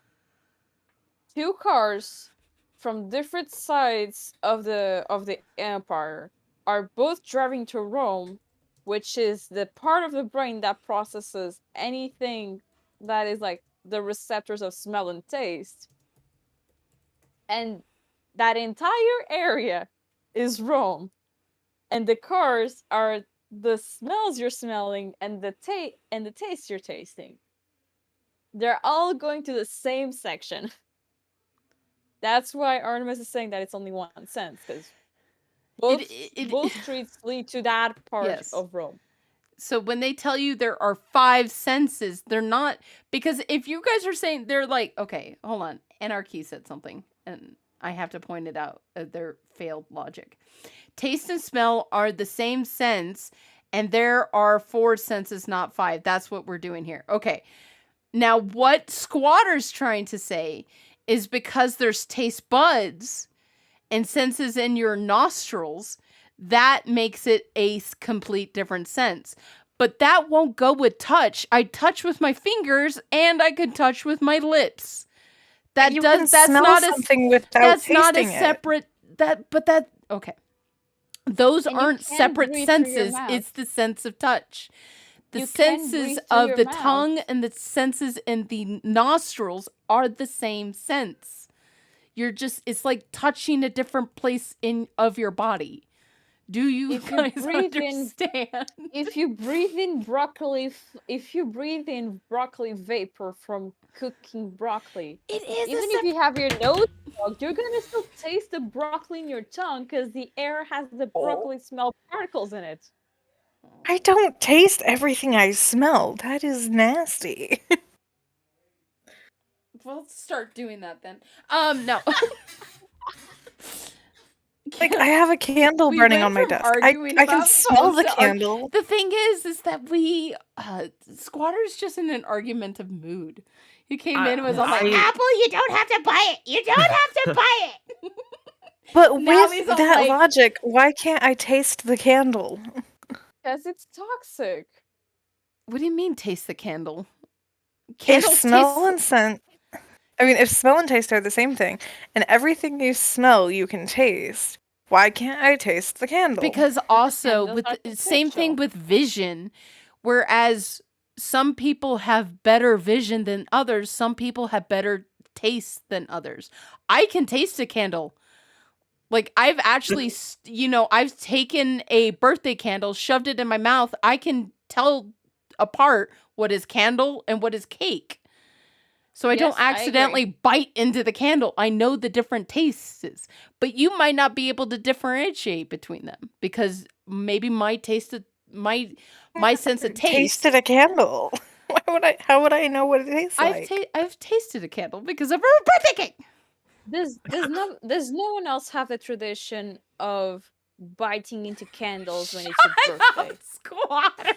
B: Two cars from different sides of the empire are both driving to Rome, which is the part of the brain that processes anything that is like the receptors of smell and taste. And that entire area is Rome. And the cars are the smells you're smelling and the taste you're tasting. They're all going to the same section. That's why Artemis is saying that it's only one sense, because both streets lead to that part of Rome.
C: So when they tell you there are 5 senses, they're not, because if you guys are saying, they're like, okay, hold on, Anarchy said something, and I have to point it out, their failed logic. Taste and smell are the same sense, and there are 4 senses, not 5. That's what we're doing here. Okay. Now, what Squatter's trying to say is because there's taste buds and senses in your nostrils, that makes it a complete different sense. But that won't go with touch. I touch with my fingers and I could touch with my lips. That's not a separate okay. Those aren't separate senses. It's the sense of touch. The senses of the tongue and the senses in the nostrils are the same sense. It's like touching a different place of your body. Do you guys understand?
B: If you breathe in broccoli vapor from cooking broccoli, even if you have your nose plugged, you're gonna still taste the broccoli in your tongue because the air has the broccoli smell particles in it.
E: I don't taste everything I smell. That is nasty.
C: We'll start doing that then. No.
E: Like, I have a candle burning on my desk. I can smell the candle.
C: The thing is that we Squatter's just in an argumentative mood. He came in and was like, Apple, you don't have to buy it. You don't have to buy it.
E: But with that logic, why can't I taste the candle?
B: Because it's toxic.
C: What do you mean taste the candle?
E: If smell and scent... I mean, if smell and taste are the same thing, and everything you smell you can taste, why can't I taste the candle?
C: Because also, with the same thing with vision, whereas some people have better vision than others, some people have better taste than others. I can taste a candle. Like, I've actually, I've taken a birthday candle, shoved it in my mouth. I can tell apart what is candle and what is cake. So I don't accidentally bite into the candle. I know the different tastes. But you might not be able to differentiate between them because maybe my sense of taste.
E: Tasted a candle. How would I know what it tastes like?
C: I've tasted a candle because of her birthday cake.
B: Does no one else have the tradition of biting into candles when it's your birthday?
C: Squatter.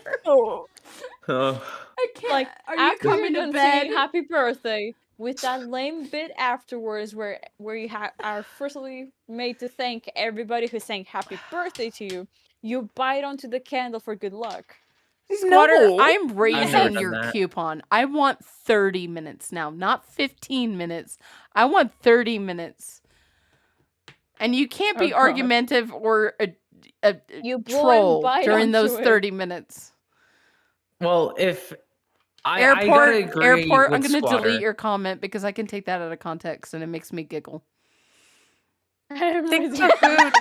G: I
C: can't.
B: Like,
C: are you
B: after
C: coming
B: you're
C: to
B: done
C: bed?
B: saying happy birthday, with that lame bit afterwards where you are firstly made to thank everybody who sang happy birthday to you, You bite onto the candle for good luck.
C: Squatter,
E: No.
C: I'm
G: never
C: raising
G: done
C: your
G: that.
C: coupon. I want 30 minutes now, not 15 minutes. I want 30 minutes. And you can't be
B: Oh, God.
C: argumentative or a
B: You blow and
C: troll
B: bite
C: during those
B: onto it.
C: 30 minutes.
G: Well, if I
C: Airport,
G: gotta agree
C: airport, I'm
G: with
C: going to
G: Squatter.
C: delete your comment because I can take that out of context and it makes me giggle.
B: I'm
E: Thanks
B: raising
E: for food.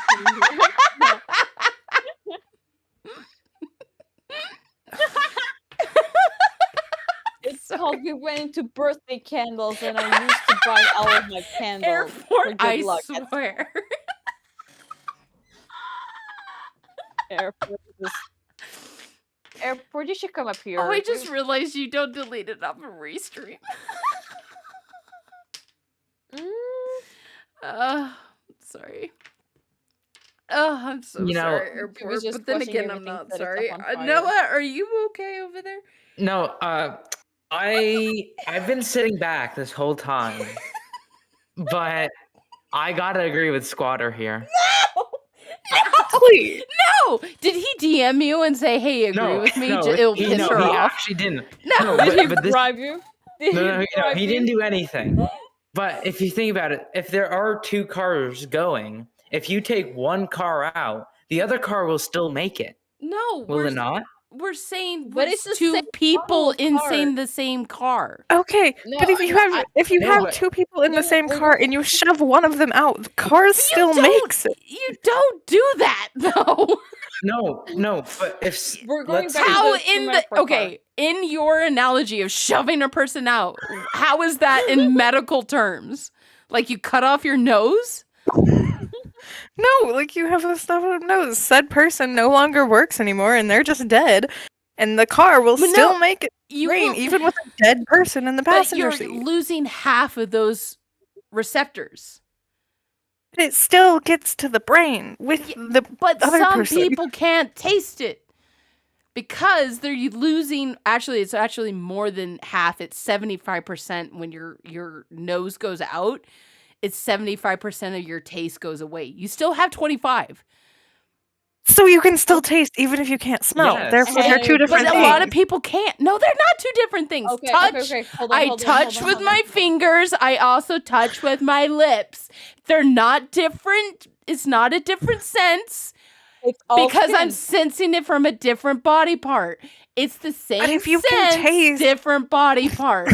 B: It's called we went into birthday candles and I used to buy all of my candles for
C: Airport,
B: good
C: I
B: luck. That's
C: swear.
B: airport. Airport, you should come up here.
C: Oh, I just realized you don't delete it off a restream. Sorry. Oh, I'm so
G: You know-
C: sorry,
B: was
C: Airport.
B: just
C: But then
B: watching
C: again, I'm
B: everything
C: not
B: set itself
C: sorry.
B: on fire.
C: Noah, are you okay over there?
G: No, I've been sitting back this whole time, but I gotta agree with Squatter here.
E: Please.
C: No! Did he DM you and say, "Hey, agree with me"? It'll piss her
G: he
C: off.
G: actually didn't.
C: No.
G: No,
B: Did he
G: but this,
B: bribe you? Did
G: no,
B: he bribe
G: he
B: you?
G: didn't do anything. But if you think about it, if there are two cars going, if you take one car out, the other car will still make it.
C: No,
G: Will it not?
C: we're saying
B: But
C: we're
B: it's the
C: two
B: same
C: people
B: model
C: inside
B: car.
C: the same car.
E: Okay,
B: No,
E: but if you have
G: No, but-
E: two people in
B: No,
E: the same
B: we're
E: car
B: gonna-
E: and you shove one of them out, the car still makes it.
C: You don't do that though.
G: No, but if
B: We're going
G: let's
B: back
G: say-
B: to
C: How
B: the
C: in the
B: airport car.
C: okay, in your analogy of shoving a person out, how is that in medical terms? Like you cut off your nose?
E: No, like you have a stuff up nose. Said person no longer works anymore and they're just dead. And the car will
C: But
E: still
C: no,
E: make it
C: You
E: rain,
C: will-
E: even with a dead person in the
C: but
E: passenger
C: you're
E: seat.
C: losing half of those receptors.
E: It still gets to the brain with the
C: But
E: other
C: some
E: person.
C: people can't taste it because they're losing. Actually, it's actually more than half. It's 75% when your nose goes out. It's 75% of your taste goes away. You still have 25.
E: So you can still taste even if you can't smell.
G: Yes.
E: Therefore, they're two
B: But
E: different
C: But a
E: things.
C: lot of people can't. No, they're not two different things.
B: Okay,
C: touch.
B: okay. Hold on,
C: I
B: hold on,
C: touch
B: hold on,
C: with
B: hold
C: my
B: on.
C: fingers. I also touch with my lips. They're not different. It's not a different sense
B: It's all
C: because I'm
B: skin.
C: sensing it from a different body part. It's the same
E: if you can
C: sense,
E: taste-
C: different body part.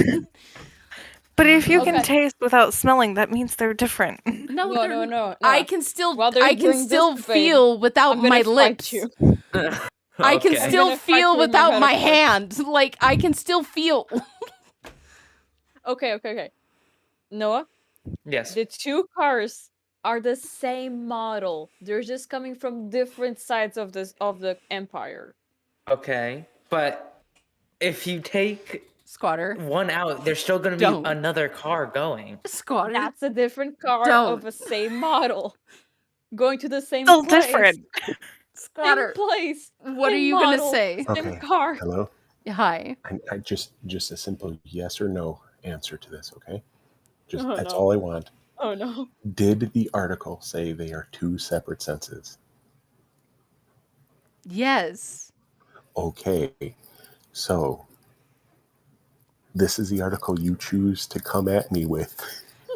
E: But if you can
B: Okay.
E: taste without smelling, that means they're different.
C: No,
B: No,
C: they're-
B: no, no.
C: I can still
B: While they're
C: I can
B: doing this
C: still
B: debate,
C: feel without
B: I'm gonna
C: my
B: fight
C: lips.
B: you.
C: I can
G: Okay.
C: still
B: gonna fight you
C: feel
B: in my
C: without my
B: metaphor.
C: hand. Like I can still feel.
B: Okay. Noah,
G: Yes.
B: the two cars are the same model. They're just coming from different sides of the empire.
G: Okay, but if you take
C: Squatter.
G: one out, there's still gonna be
C: Don't.
G: another car going.
C: Squatter.
B: That's a different car
C: Don't.
B: of the same model. Going to the same
E: Still
B: place.
E: different.
C: Squatter.
B: Same place.
C: What are
B: same
C: you gonna
B: model,
C: say?
B: Same
H: Okay.
B: car.
H: Hello?
C: Hi.
H: I just a simple yes or no answer to this, okay? Just
B: Oh,
H: that's
B: no.
H: all I want.
B: Oh no.
H: Did the article say they are two separate senses?
C: Yes.
H: Okay. So this is the article you choose to come at me with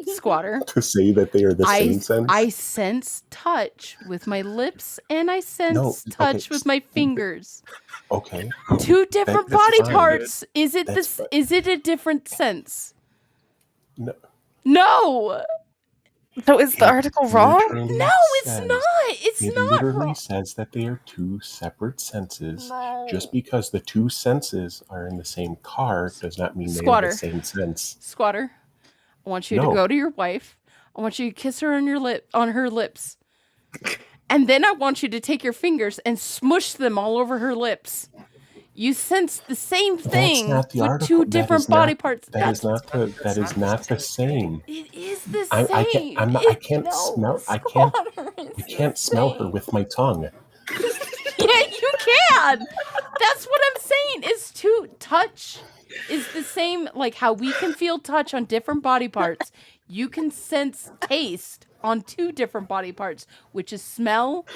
C: Squatter.
H: to say that they are the
C: I
H: same sense?
C: I sense touch with my lips and I sense
H: okay,
C: touch with my fingers.
H: Okay.
C: Two different
H: that's
C: body
H: fine.
C: parts. Is it
H: That's
C: this?
H: fine.
C: Is it a different sense?
H: No.
C: No.
E: So is the article wrong?
H: Literally
C: No, it's
H: says-
C: not. It's
H: It
C: not
H: literally
C: wrong.
H: says that they are two separate senses.
C: No.
H: Just because the two senses are in the same car does not mean they are
C: Squatter.
H: the same sense.
C: Squatter. I want you to
H: No.
C: go to your wife. I want you to kiss her on her lips. And then I want you to take your fingers and smush them all over her lips. You sense the same thing
H: That's not the
C: with
H: article.
C: two
H: That
C: different
H: is not-
C: body parts.
H: That is not the same.
C: It is the
H: I
C: same.
H: can't. I can't smell. I can't. I can't smell her with my tongue.
C: Yeah, you can. That's what I'm saying. Is to touch is the same. Like how we can feel touch on different body parts. You can sense taste on two different body parts, which is smell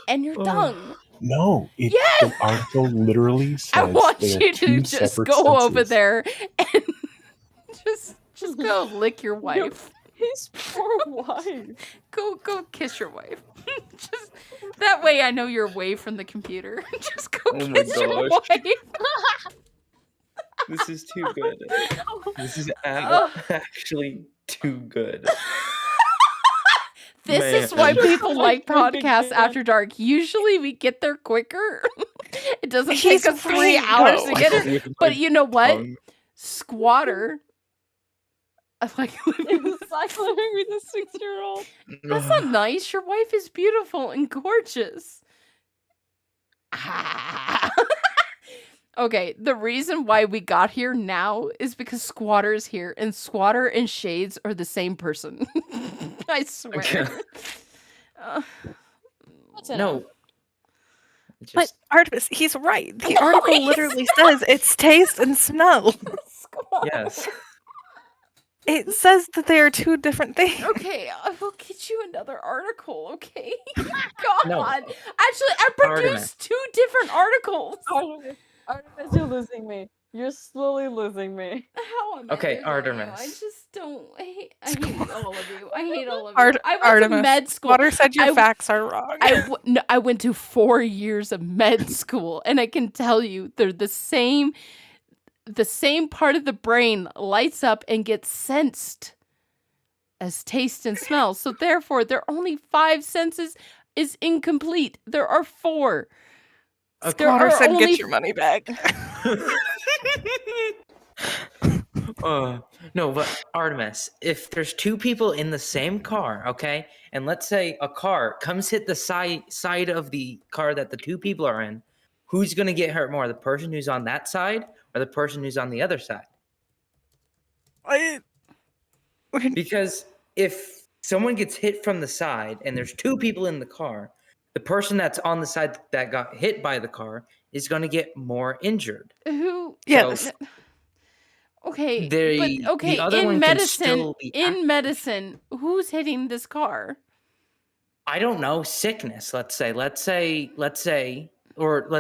C: and your tongue.
H: No, the
C: Yes!
H: article literally
C: I
H: says
C: want
H: they are
C: you to
H: two
C: just
H: separate
C: go over
H: senses.
C: there and just go lick your wife.
B: His poor wife.
C: Go kiss your wife. Just that way I know you're away from the computer. Just go
G: Oh my
C: kiss your
G: gosh.
C: wife.
G: This is too good. This is
C: Oh.
G: actually too good.
C: This is why
G: Man.
C: people like
B: Like big
C: podcasts
B: fan.
C: after dark. Usually we get there quicker. It doesn't
E: He's
C: take us 3
E: right,
C: hours to
E: though.
C: get it.
G: With
C: But
G: my
C: you know what?
G: tongue.
C: Squatter. I like
B: It's like living with a 6-year-old.
C: That's not nice. Your wife is beautiful and gorgeous. Okay, the reason why we got here now is because Squatter is here, and Squatter and Shades are the same person. I swear.
G: Okay.
B: What's in it?
G: No. It's
E: But
G: just-
E: Artemis, he's right. The
C: No,
E: article
C: he's
E: literally says it's taste and smell.
C: Squatter.
G: yes.
E: It says that they are two different things.
C: Okay, I will get you another article, okay? God.
G: No.
C: Actually, I
G: Artemis.
C: produced 2 different articles.
B: Artemis, you're losing me. You're slowly losing me.
C: How am I
G: Okay,
C: losing you?
G: Artemis.
C: I just don't. I hate all of you. I hate all of you.
E: Art-
C: I went to
E: Artemis,
C: med school.
E: Water said your
C: I-
E: facts are wrong.
C: I went to 4 years of med school, and I can tell you they're the same part of the brain lights up and gets sensed as taste and smell. So therefore, there are only 5 senses is incomplete. There are 4.
G: Okay.
C: There
E: Water
C: are
E: said
C: only
E: get your money back.
G: No, but Artemis, if there's 2 people in the same car, okay, and let's say a car comes hit the side of the car that the 2 people are in, who's gonna get hurt more, the person who's on that side or the person who's on the other side? Because if someone gets hit from the side and there's 2 people in the car, the person that's on the side that got hit by the car is going to get more injured.
C: Who?
E: Yes.
C: Okay,
G: The
C: but okay.
G: other
C: In
G: one can
C: medicine,
G: still be
C: who's hitting this car?
G: I don't know, sickness, let's say, or let's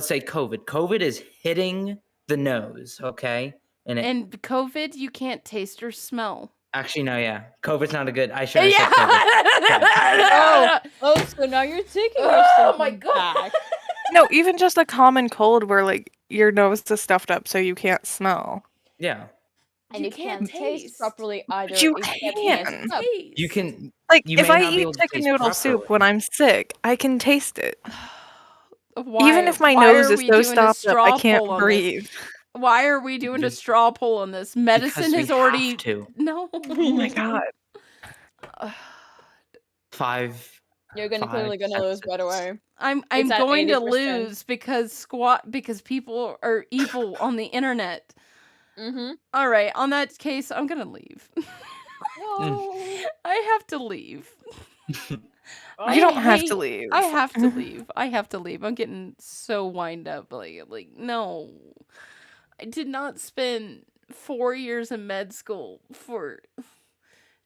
G: say COVID. COVID is hitting the nose, okay?
C: And COVID, you can't taste or smell.
G: Actually, no, yeah. COVID's not a good. I should have said COVID.
B: Oh, so now you're taking your
C: Oh my
B: statement
C: God.
B: back.
E: No, even just a common cold where like your nose is stuffed up so you can't smell.
G: Yeah.
B: And you can't taste properly either.
E: You
B: if that
E: can.
B: messed up.
G: You can.
E: Like
G: You
E: if
G: may
E: I
G: not be
E: eat
G: able to
E: chicken
G: taste
E: noodle soup
G: properly.
E: when I'm sick, I can taste it.
C: Why-
E: Even if my
C: why
E: nose
C: are
E: is
C: we
E: so
C: doing a
E: stopped up,
C: straw
E: I can't
C: poll on this?
E: breathe.
C: Why are we doing a
G: Because-
C: straw poll on this? Medicine
G: because we
C: has already.
G: have to.
C: No.
E: Oh my god.
G: 5.
B: You're clearly gonna lose, by the way.
C: I'm
B: It's at
C: going to
B: 80%.
C: lose because people are evil on the internet.
B: Mm-hmm.
C: All right, on that case, I'm gonna leave.
B: No.
C: I have to leave.
E: You don't have to leave.
C: I have to leave. I have to leave. I'm getting so wind up. Like no, I did not spend 4 years in med school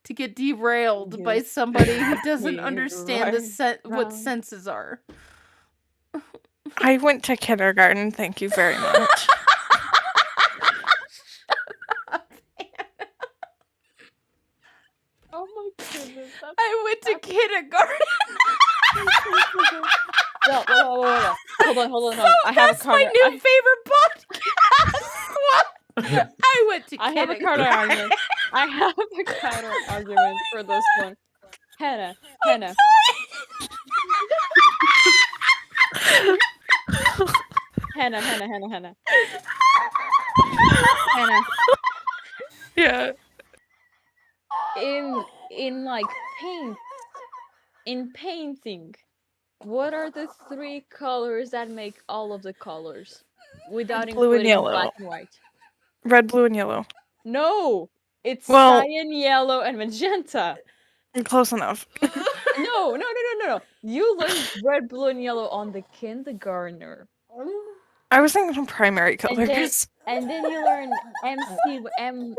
C: to get derailed by
B: Yes.
C: somebody who doesn't
B: Me
C: understand
B: right
C: what
B: round.
C: senses are.
E: I went to kindergarten, thank you very much.
B: Oh my goodness.
C: I went to kindergarten.
B: No, hold on.
C: So
B: I have a
C: that's my
B: counter.
C: new favorite podcast. What? I went to
B: I have a counter
C: kindergarten.
B: argument. I have a counter argument for this one. Hannah. Hannah.
E: Yeah.
B: In like painting, what are the 3 colors that make all of the colors without
E: Blue and
B: including
E: yellow.
B: black and white?
E: Red, blue, and yellow.
B: No, it's
E: Well-
B: cyan, yellow, and magenta.
E: Close enough.
B: No. You learned red, blue, and yellow on the kindergartner.
E: I was thinking of primary
B: And then-
E: colors.
B: And then you learn MCYM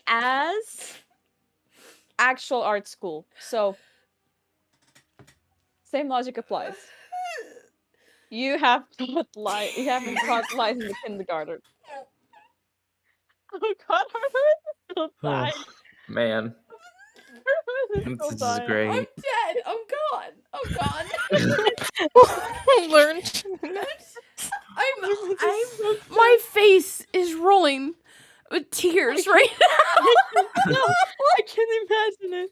B: as actual art school. So same logic applies. You have taught lies. You haven't taught lies in the kindergarten. Oh God, Artemis is still dying.
G: Man,
B: Artemis is
G: this
B: still
G: is
B: dying.
G: great.
C: I'm dead. I'm gone. I'm gone.
E: Learn.
C: My face is rolling with tears right now.
B: No, I can imagine it.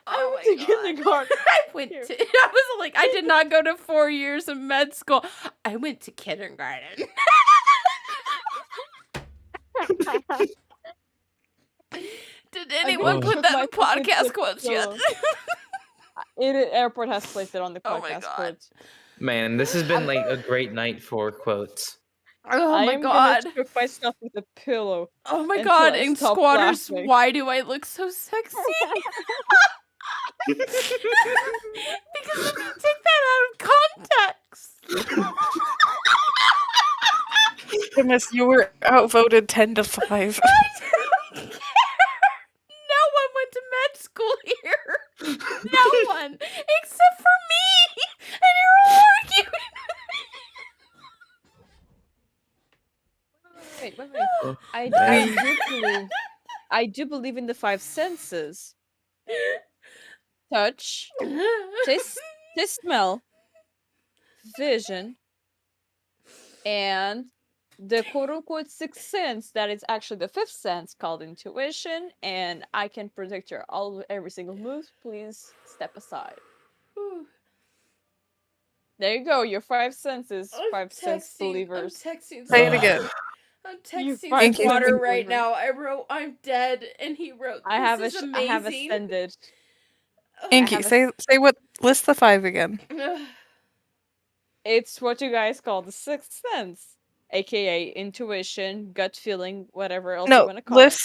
C: Oh
B: I went to kindergarten.
C: I was like, I did not go to 4 years of med school. I went to kindergarten. Did anyone put that in podcast quotes yet?
B: Airport has placed it on the
C: Oh my
B: podcast
C: God.
B: quotes.
G: Man, this has been like a great night for quotes.
C: Oh my
B: I'm
C: God.
B: gonna choke myself with a pillow.
C: Oh my
B: until
C: God.
B: I
C: And
B: stop
C: squatters,
B: laughing.
C: why do I look so sexy? Because if you take that out of context.
E: Goodness, you were outvoted 10-5.
C: No one went to med school here. No one. Except for me. And you're all arguing.
B: Wait. I do believe in the 5 senses. Touch, taste, smell, vision, and the quote-unquote 6th sense that is actually the 5th sense called intuition, and I can predict your every single move. Please step aside. There you go, your 5 senses, 5 sense believers.
C: I'm texting.
E: Say it again.
C: I'm texting
E: Thank you.
C: Squatter right now. I wrote, I'm dead, and he wrote,
B: I have
C: this is amazing.
B: I have ascended.
E: Inky, say what? List the 5 again.
B: It's what you guys call the 6th sense, aka intuition, gut feeling, whatever else you
E: No,
B: want to call it.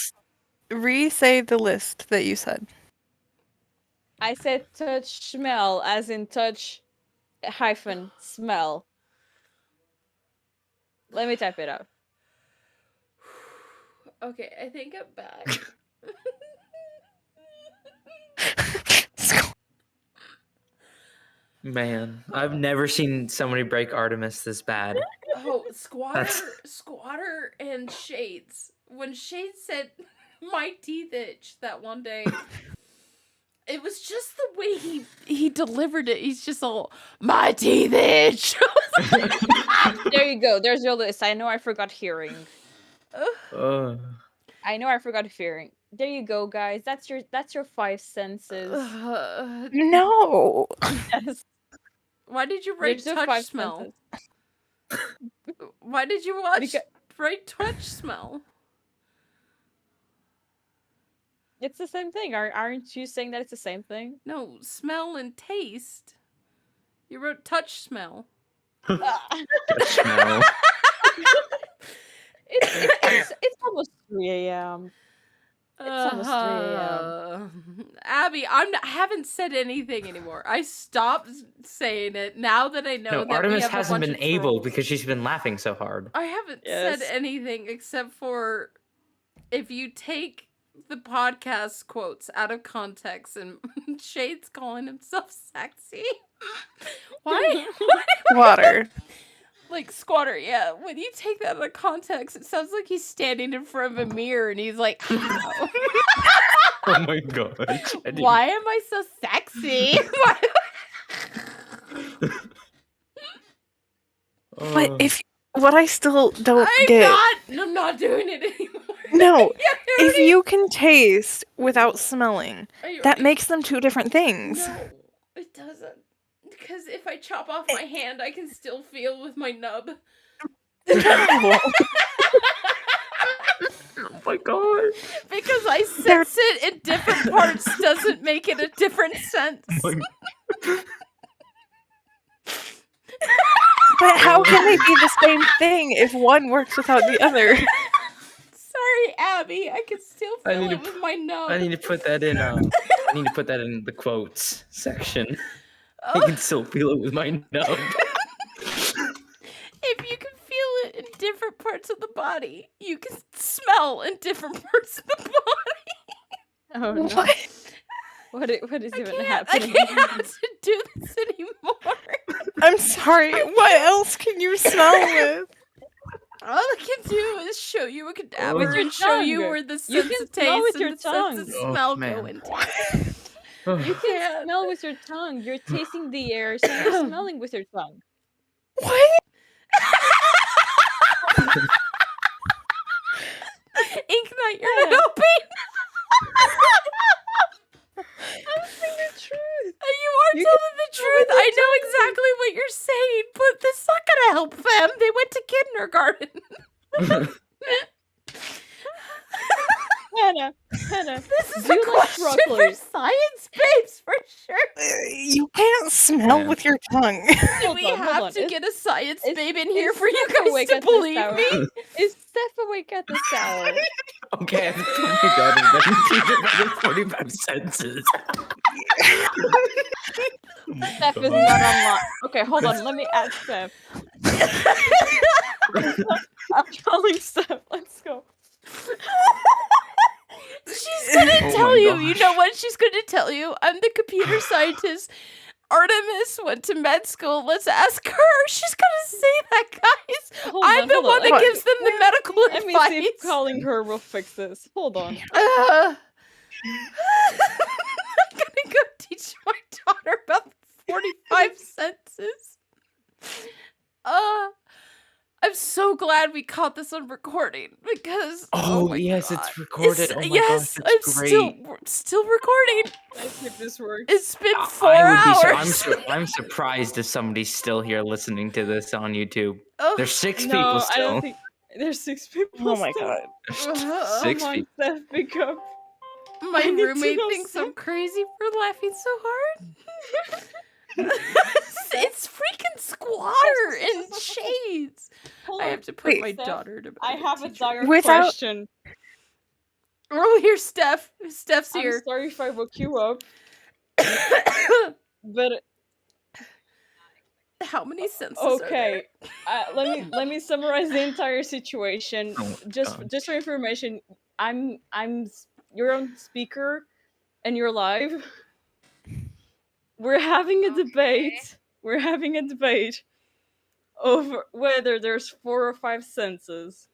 E: Re-say the list that you said.
B: I said touch smell, as in touch hyphen smell. Let me type it out.
C: Okay, I think I'm back.
G: Man, I've never seen somebody break Artemis this bad.
C: Oh, Squatter and Shades. When Shades said, my teeth itch that one day, it was just the way he delivered it. He's just all, my teeth itch.
B: There you go. There's your list. I know I forgot hearing. I know I forgot hearing. There you go, guys. That's your 5 senses.
E: No.
B: Yes.
C: Why did you write
B: There's your
C: touch
B: 5
C: smell?
B: senses.
C: Why did you write touch smell?
B: It's the same thing. Aren't you saying that it's the same thing?
C: No, smell and taste. You wrote touch smell.
G: Smell.
B: It's almost 3 a.m. It's almost 3 a.m.
C: Abby, I haven't said anything anymore. I stopped saying it now that I know
G: No,
C: that we
G: Artemis
C: have a
G: hasn't
C: bunch
G: been
C: of
G: able
C: trolls.
G: because she's been laughing so hard.
C: I haven't
B: Yes.
C: said anything except for if you take the podcast quotes out of context and Shade's calling himself sexy. Why?
E: Water.
C: Like Squatter, yeah. When you take that out of context, it sounds like he's standing in front of a mirror and he's like, "Ow."
G: Oh my god.
C: Why am I so sexy?
E: But what I still don't get.
C: I'm not doing it anymore.
E: No,
C: Yeah,
E: if you can taste without smelling,
C: Are you
E: that
C: ready?
E: makes them 2 different things.
C: No, it doesn't. Because if I chop off my hand, I can still feel with my nub.
E: No.
G: Oh my god.
C: Because I sense it in different parts doesn't make it a different sense.
E: But how can they be the same thing if one works without the other?
C: Sorry, Abby. I can still
G: I
C: feel
G: need
C: it
G: to
C: with my nub.
G: I need to put that in I need to put that in the quotes section. I can still feel it with my nub.
C: If you can feel it in different parts of the body, you can smell in different parts of the body.
B: Oh no!
E: What?
B: What is even
C: I
B: happening?
C: can't have to do this anymore.
E: I'm sorry. What else can you smell with?
C: All I can do is show you a cadaver
B: With your
C: and show you
B: tongue.
C: where the
B: You
C: sense
B: can
C: of
B: smell
C: taste
B: with
C: and
B: your
C: the sense of
B: tongue.
C: smell
G: man.
C: go into.
B: You can smell with your tongue. You're tasting the air, so you're smelling with your tongue.
E: What?
C: Ignite, you're not helping.
B: I'm saying the truth.
C: You are
B: You
C: telling the
B: smell
C: truth.
B: with your
C: I know
B: tongue.
C: exactly what you're saying, but that's not gonna help them. They went to kindergarten.
B: Hannah,
C: This is
B: do
C: a
B: you like
C: question for
B: broccoli?
C: science babes for sure.
E: You can't smell
G: Man.
E: with your tongue.
C: Do we
B: Hold
C: have
B: on.
C: to get a science
B: is-
C: babe in here
B: is
C: for you
B: Steph
C: guys
B: awake
C: to
B: at this
C: believe
B: hour?
C: me?
B: Is Steph awake at this hour?
G: Okay, oh my god, I'm getting treated by the 45 senses.
B: Steph is not online. Okay, hold on. Let me add Steph. I'm calling Steph. Let's go.
C: She's gonna
G: Oh
C: tell
G: my
C: you. You
G: gosh.
C: know what she's gonna tell you? I'm the computer scientist. Artemis went to med school. Let's ask her. She's gonna say that, guys.
B: Hold
C: I'm
B: on,
C: the
B: hold
C: one
B: on.
C: that gives them the medical
B: Let me
C: advice.
B: see if calling her will fix this. Hold on.
C: I'm gonna go teach my daughter about the 45 senses. I'm so glad we caught this on recording because
G: Oh,
C: my
G: yes,
C: God.
G: it's recorded. Oh my
C: yes,
G: gosh,
C: I'm
G: it's great.
C: still recording.
B: Let's see if this works.
C: It's been
G: I-
C: 4
G: I would be
C: hours.
G: I'm surprised if somebody's still here listening to this on YouTube.
C: Oh,
G: There's 6
B: No,
G: people
B: I
G: still.
B: don't think there's 6 people.
E: Oh my
B: still.
E: god.
G: There's 6
B: Come on,
G: people.
B: Steph, pick up.
C: my
B: I need to
C: roommate
B: know
C: thinks I'm
B: something.
C: crazy for laughing so hard. It's freaking squatter and shades.
B: Hold
C: I
B: on.
C: have to put
E: Wait.
C: my
B: Steph,
C: daughter to bed.
B: I have a dire
E: Without-
B: question.
C: Oh, here's Steph. Steph's
B: I'm
C: here.
B: sorry if I woke you up, but
C: How many senses are there?
B: okay. Let me summarize the entire situation.
G: Oh my
B: just
G: God.
B: just for information, you're on speaker and you're live. We're having a debate. We're having a debate over whether there's 4 or 5 senses.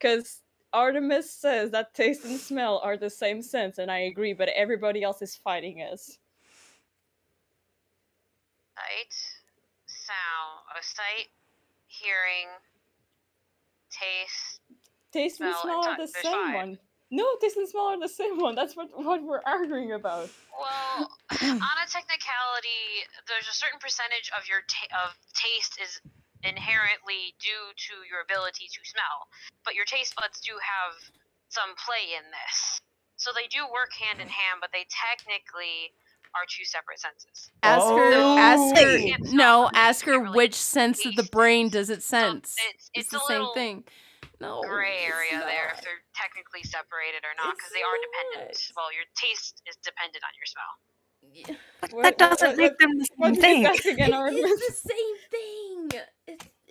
B: Cause Artemis says that taste and smell are the same sense, and I agree, but everybody else is fighting us.
I: Sight, sound, sight, hearing, taste.
B: Taste and
I: Smell
B: smell
I: and
B: are the
I: touch, there's
B: same
I: 5.
B: one. No, taste and smell are the same one. That's what we're arguing about.
I: Well, on a technicality, there's a certain percentage of your of taste is inherently due to your ability to smell, but your taste buds do have some play in this. So they do work hand in hand, but they technically are 2 separate senses.
C: Ask her. Ask her.
I: You can't smell
C: No,
I: something,
C: ask
I: you
C: her
I: can't really
C: which sense of the
I: taste
C: brain
I: it.
C: does it
I: So
C: sense.
I: it's
C: It's
I: a
C: the same
I: little
C: thing. No,
I: gray
C: it's
I: area there if
C: not.
I: they're technically separated or not, because
C: It's
I: they are dependent.
C: not.
I: Well, your taste is dependent on your smell.
E: But
B: What-
E: that doesn't
B: what-
E: make them the
B: What
E: same
B: did you
E: thing.
B: ask again, Artemis?
C: It's the same thing.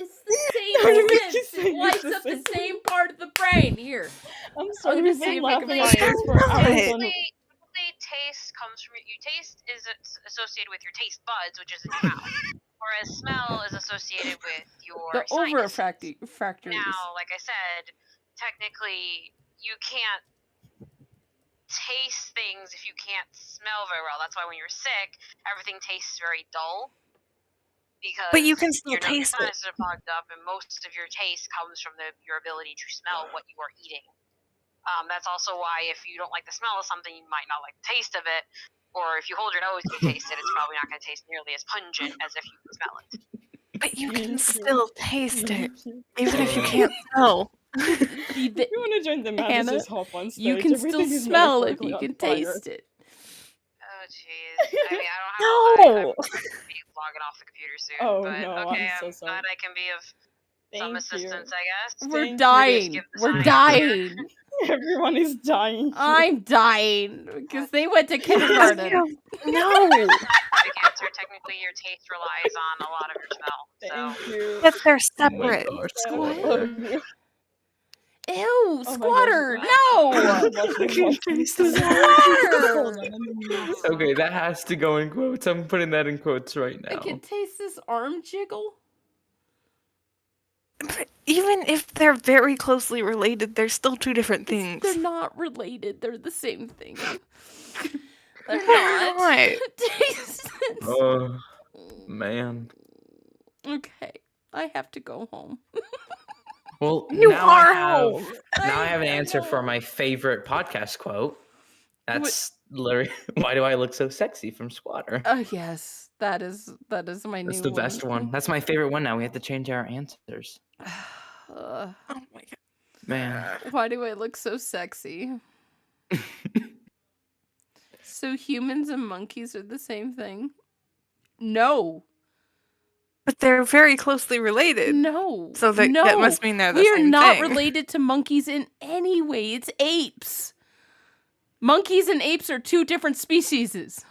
C: It's the same
B: Artemis
C: sense.
B: keeps
C: It
B: saying it's
C: lights
B: the
C: up the
B: same thing.
C: same part of the brain. Here.
B: I'm sorry,
C: gonna
B: we've
C: see
B: been
C: if I can
B: laughing at
C: find
B: this
C: it.
B: for hours on
I: Typically, taste comes from your taste is associated with your taste buds, which is in your mouth, whereas smell is associated with your
C: The
I: sinuses.
C: factories.
I: Now, like I said, technically you can't taste things if you can't smell very well. That's why when you're sick, everything tastes very dull. Because
E: But you can still
I: your
E: taste it.
I: sinuses are fogged up, and most of your taste comes from your ability to smell what you are eating. That's also why if you don't like the smell of something, you might not like the taste of it. Or if you hold your nose and you taste it, it's probably not going to taste nearly as pungent as if you can smell it.
E: But you can still taste it, even if you can't smell.
B: If you want to join the match,
C: Hannah,
B: just hop on stage.
C: You can still
B: Everything is
C: smell if
B: metaphorically
C: you
B: on
C: can
B: fire.
C: taste it.
I: Oh, jeez. I mean, I don't have
E: No.
I: I'm be logging off the computer soon.
B: Oh,
I: but
B: no,
I: okay,
B: I'm so sorry.
I: glad I can be of some
B: Thank you.
I: assistance, I guess.
C: We're
B: Thank you.
C: dying.
I: Give the
C: We're
I: science here.
C: dying.
B: Everyone is dying.
C: I'm dying because they went to kindergarten.
E: No.
I: The cancer, technically, your taste relies on a lot of your smell. So
B: Thank you.
E: But they're
G: Oh my
E: separate.
G: gosh,
B: I
G: Squire.
B: love you.
C: Ew,
B: Oh my
C: squatter!
B: gosh.
C: No!
G: I can taste the
C: Squatter!
G: Okay, that has to go in quotes. I'm putting that in quotes right
C: I
G: now.
C: can taste this arm jiggle.
E: But even if they're very closely related, they're still two different things.
C: They're not related. They're the same thing. They're
E: Why
C: not.
E: not?
C: Taste this.
G: Oh, man.
C: Okay, I have to go home.
G: Well,
E: You
G: now
E: are
G: I have
E: home.
G: now I have an answer for my favorite podcast quote. That's literally "Why do I look so sexy?" from Squatter.
C: Oh yes, that is my new
G: That's the best one. That's my favorite one. Now we have to change our answers.
C: Uh,
E: Oh my god.
G: Man,
C: why do I look so sexy? So humans and monkeys are the same thing? No.
E: But they're very closely related.
C: No.
E: So that must mean they're the
C: We are
E: same
C: not
E: thing.
C: related to monkeys in any way. It's apes. Monkeys and apes are two different species.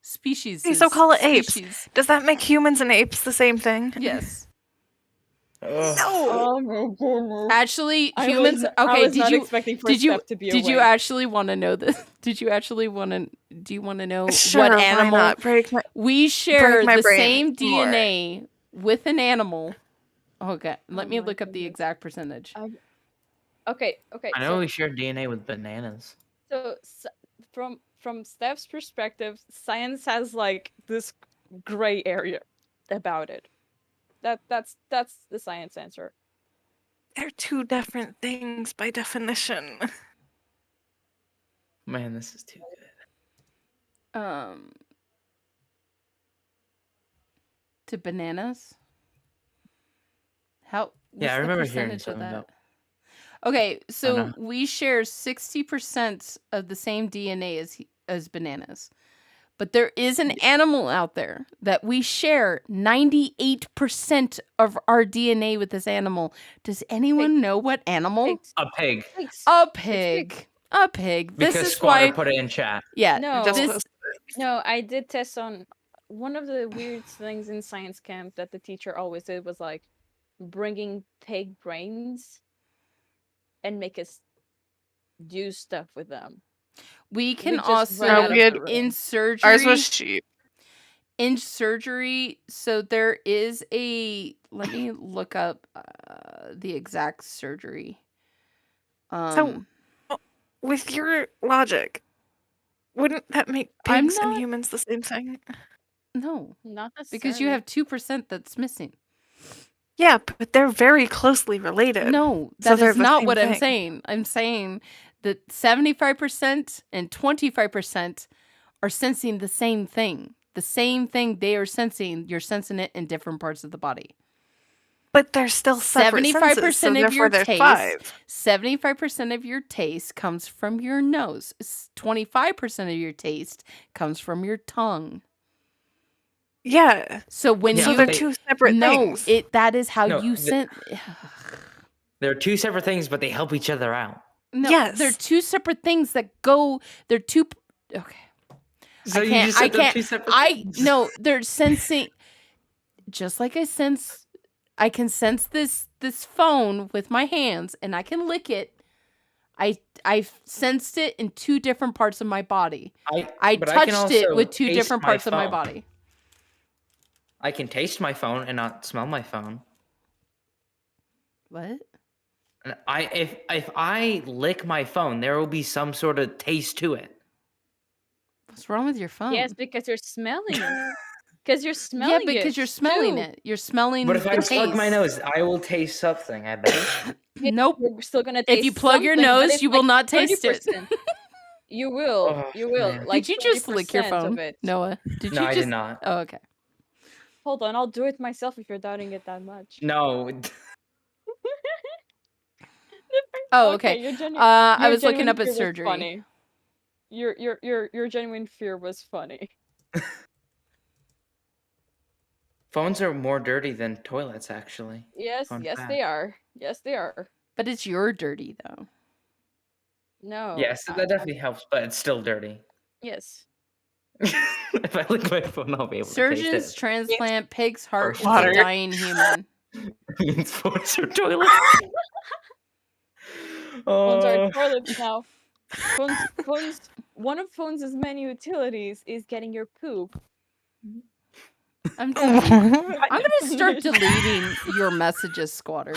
C: Species.
E: Okay, so call it apes. Does that make humans and apes the same thing?
C: Yes.
G: ugh.
E: No.
B: Oh my goodness.
C: Actually,
B: I
C: humans.
B: was- I
C: Okay,
B: was not expecting
C: did you
B: Steph to be
C: did you
B: awake.
C: actually want to know this? Did you actually want to? Do you want to know
E: Sure,
C: what
E: why
C: animal
E: not? Break my...
C: we share
E: my
C: the
E: brain
C: same
E: more.
C: DNA with an animal? Okay, let
B: Oh
C: me
B: my
C: look up the
B: goodness.
C: exact percentage.
B: Okay.
G: I know we share DNA with bananas.
B: So from Steph's perspective, science has like this gray area about it. That's the science answer.
E: They're two different things by definition.
G: Man, this is too good.
C: To bananas. How?
G: Yeah, I
C: what's the
G: remember hearing
C: percentage of
G: something
C: that?
G: about.
C: Okay, so
G: know.
C: we share 60% of the same DNA as bananas. But there is an animal out there that we share 98% of our DNA with this animal. Does anyone know what animal?
B: Pigs.
G: A pig.
B: Pigs.
C: A pig. A pig. This
G: Because
C: is
G: Squatter
C: why.
G: put it in chat.
C: Yeah.
B: No.
C: This,
B: No, I did test on one of the weird things in science camp that the teacher always did was like bringing pig brains and make us do stuff with them.
C: we can
B: just ran
C: also
B: out of
E: we had-
B: the room.
C: in surgery.
E: Ours was sheep.
C: In surgery, so there is a. Let me look up the exact surgery.
E: With your logic, wouldn't that make
C: I'm
E: pigs and
C: not-
E: humans the same thing?
C: No,
B: Not
C: because you
B: necessarily.
C: have 2% that's missing.
E: Yeah, but they're very closely related.
C: No,
E: So
C: that
E: they're
C: is
E: the
C: not
E: same
C: what I'm
E: thing.
C: saying. I'm saying that 75% and 25% are sensing the same thing. The same thing they are sensing, you're sensing it in different parts of the body.
E: But they're still separate
C: 75%
E: senses, so
C: of
E: therefore
C: your
E: there's
C: taste,
E: 5.
C: 75% of your taste comes from your nose. 25% of your taste comes from your tongue.
E: Yeah.
C: So when
E: So
C: you
E: they're two separate things.
C: that is how
G: No,
C: you
G: the-
C: sense.
G: They're two separate things, but they help each other out.
C: No,
E: Yes.
C: they're two separate things that go. They're two. Okay.
G: So
C: I can't. I can't.
G: two separate things.
C: No, they're sensing. Just like I can sense this phone with my hands, and I can lick it. I sensed it in two different parts of my body. I
G: but I can
C: touched it
G: also
C: with two
G: taste
C: different
G: my
C: parts of my
G: phone.
C: body.
G: I can taste my phone and not smell my phone.
C: What?
G: And if I lick my phone, there will be some sort of taste to it.
C: What's wrong with your phone?
B: Yes, because you're smelling it. Because you're
C: yeah,
B: smelling it.
C: because you're smelling
B: too.
C: it. You're smelling
G: But if I
C: the
G: plug my
C: taste.
G: nose, I will taste something. I bet.
C: Nope.
B: You're still gonna taste
C: If you plug your
B: something, but
C: nose,
B: it's
C: you will
B: like
C: not taste it.
B: 30%. You will.
G: Oh,
B: You will.
G: man.
B: Like
C: Did you just lick your
B: 30%
C: phone,
B: of it.
C: Noah? Did
G: No,
C: you
G: I
C: just?
G: did not.
C: Oh, okay.
B: Hold on, I'll do it myself if you're doubting it that much.
G: No.
C: Oh, okay.
B: Your
C: I was looking
B: genuine
C: up at
B: fear was
C: surgery.
B: Funny. Your genuine fear was funny.
G: Phones are more dirty than toilets, actually.
B: Yes,
G: Fun
B: yes
G: fact.
B: they are. Yes they are.
C: But it's your dirty though.
B: No.
G: Yes, that definitely helps, but it's still dirty.
B: Yes.
G: If I lick my phone, I'll be able
C: Surgeons
G: to taste
C: transplant pig's heart
G: First
C: into
E: water.
C: dying human.
G: it. Means phones are toilets.
B: Phones are toilets now. Phones. One of phones' many utilities is getting your poop.
C: I'm gonna start deleting your messages, Squatter.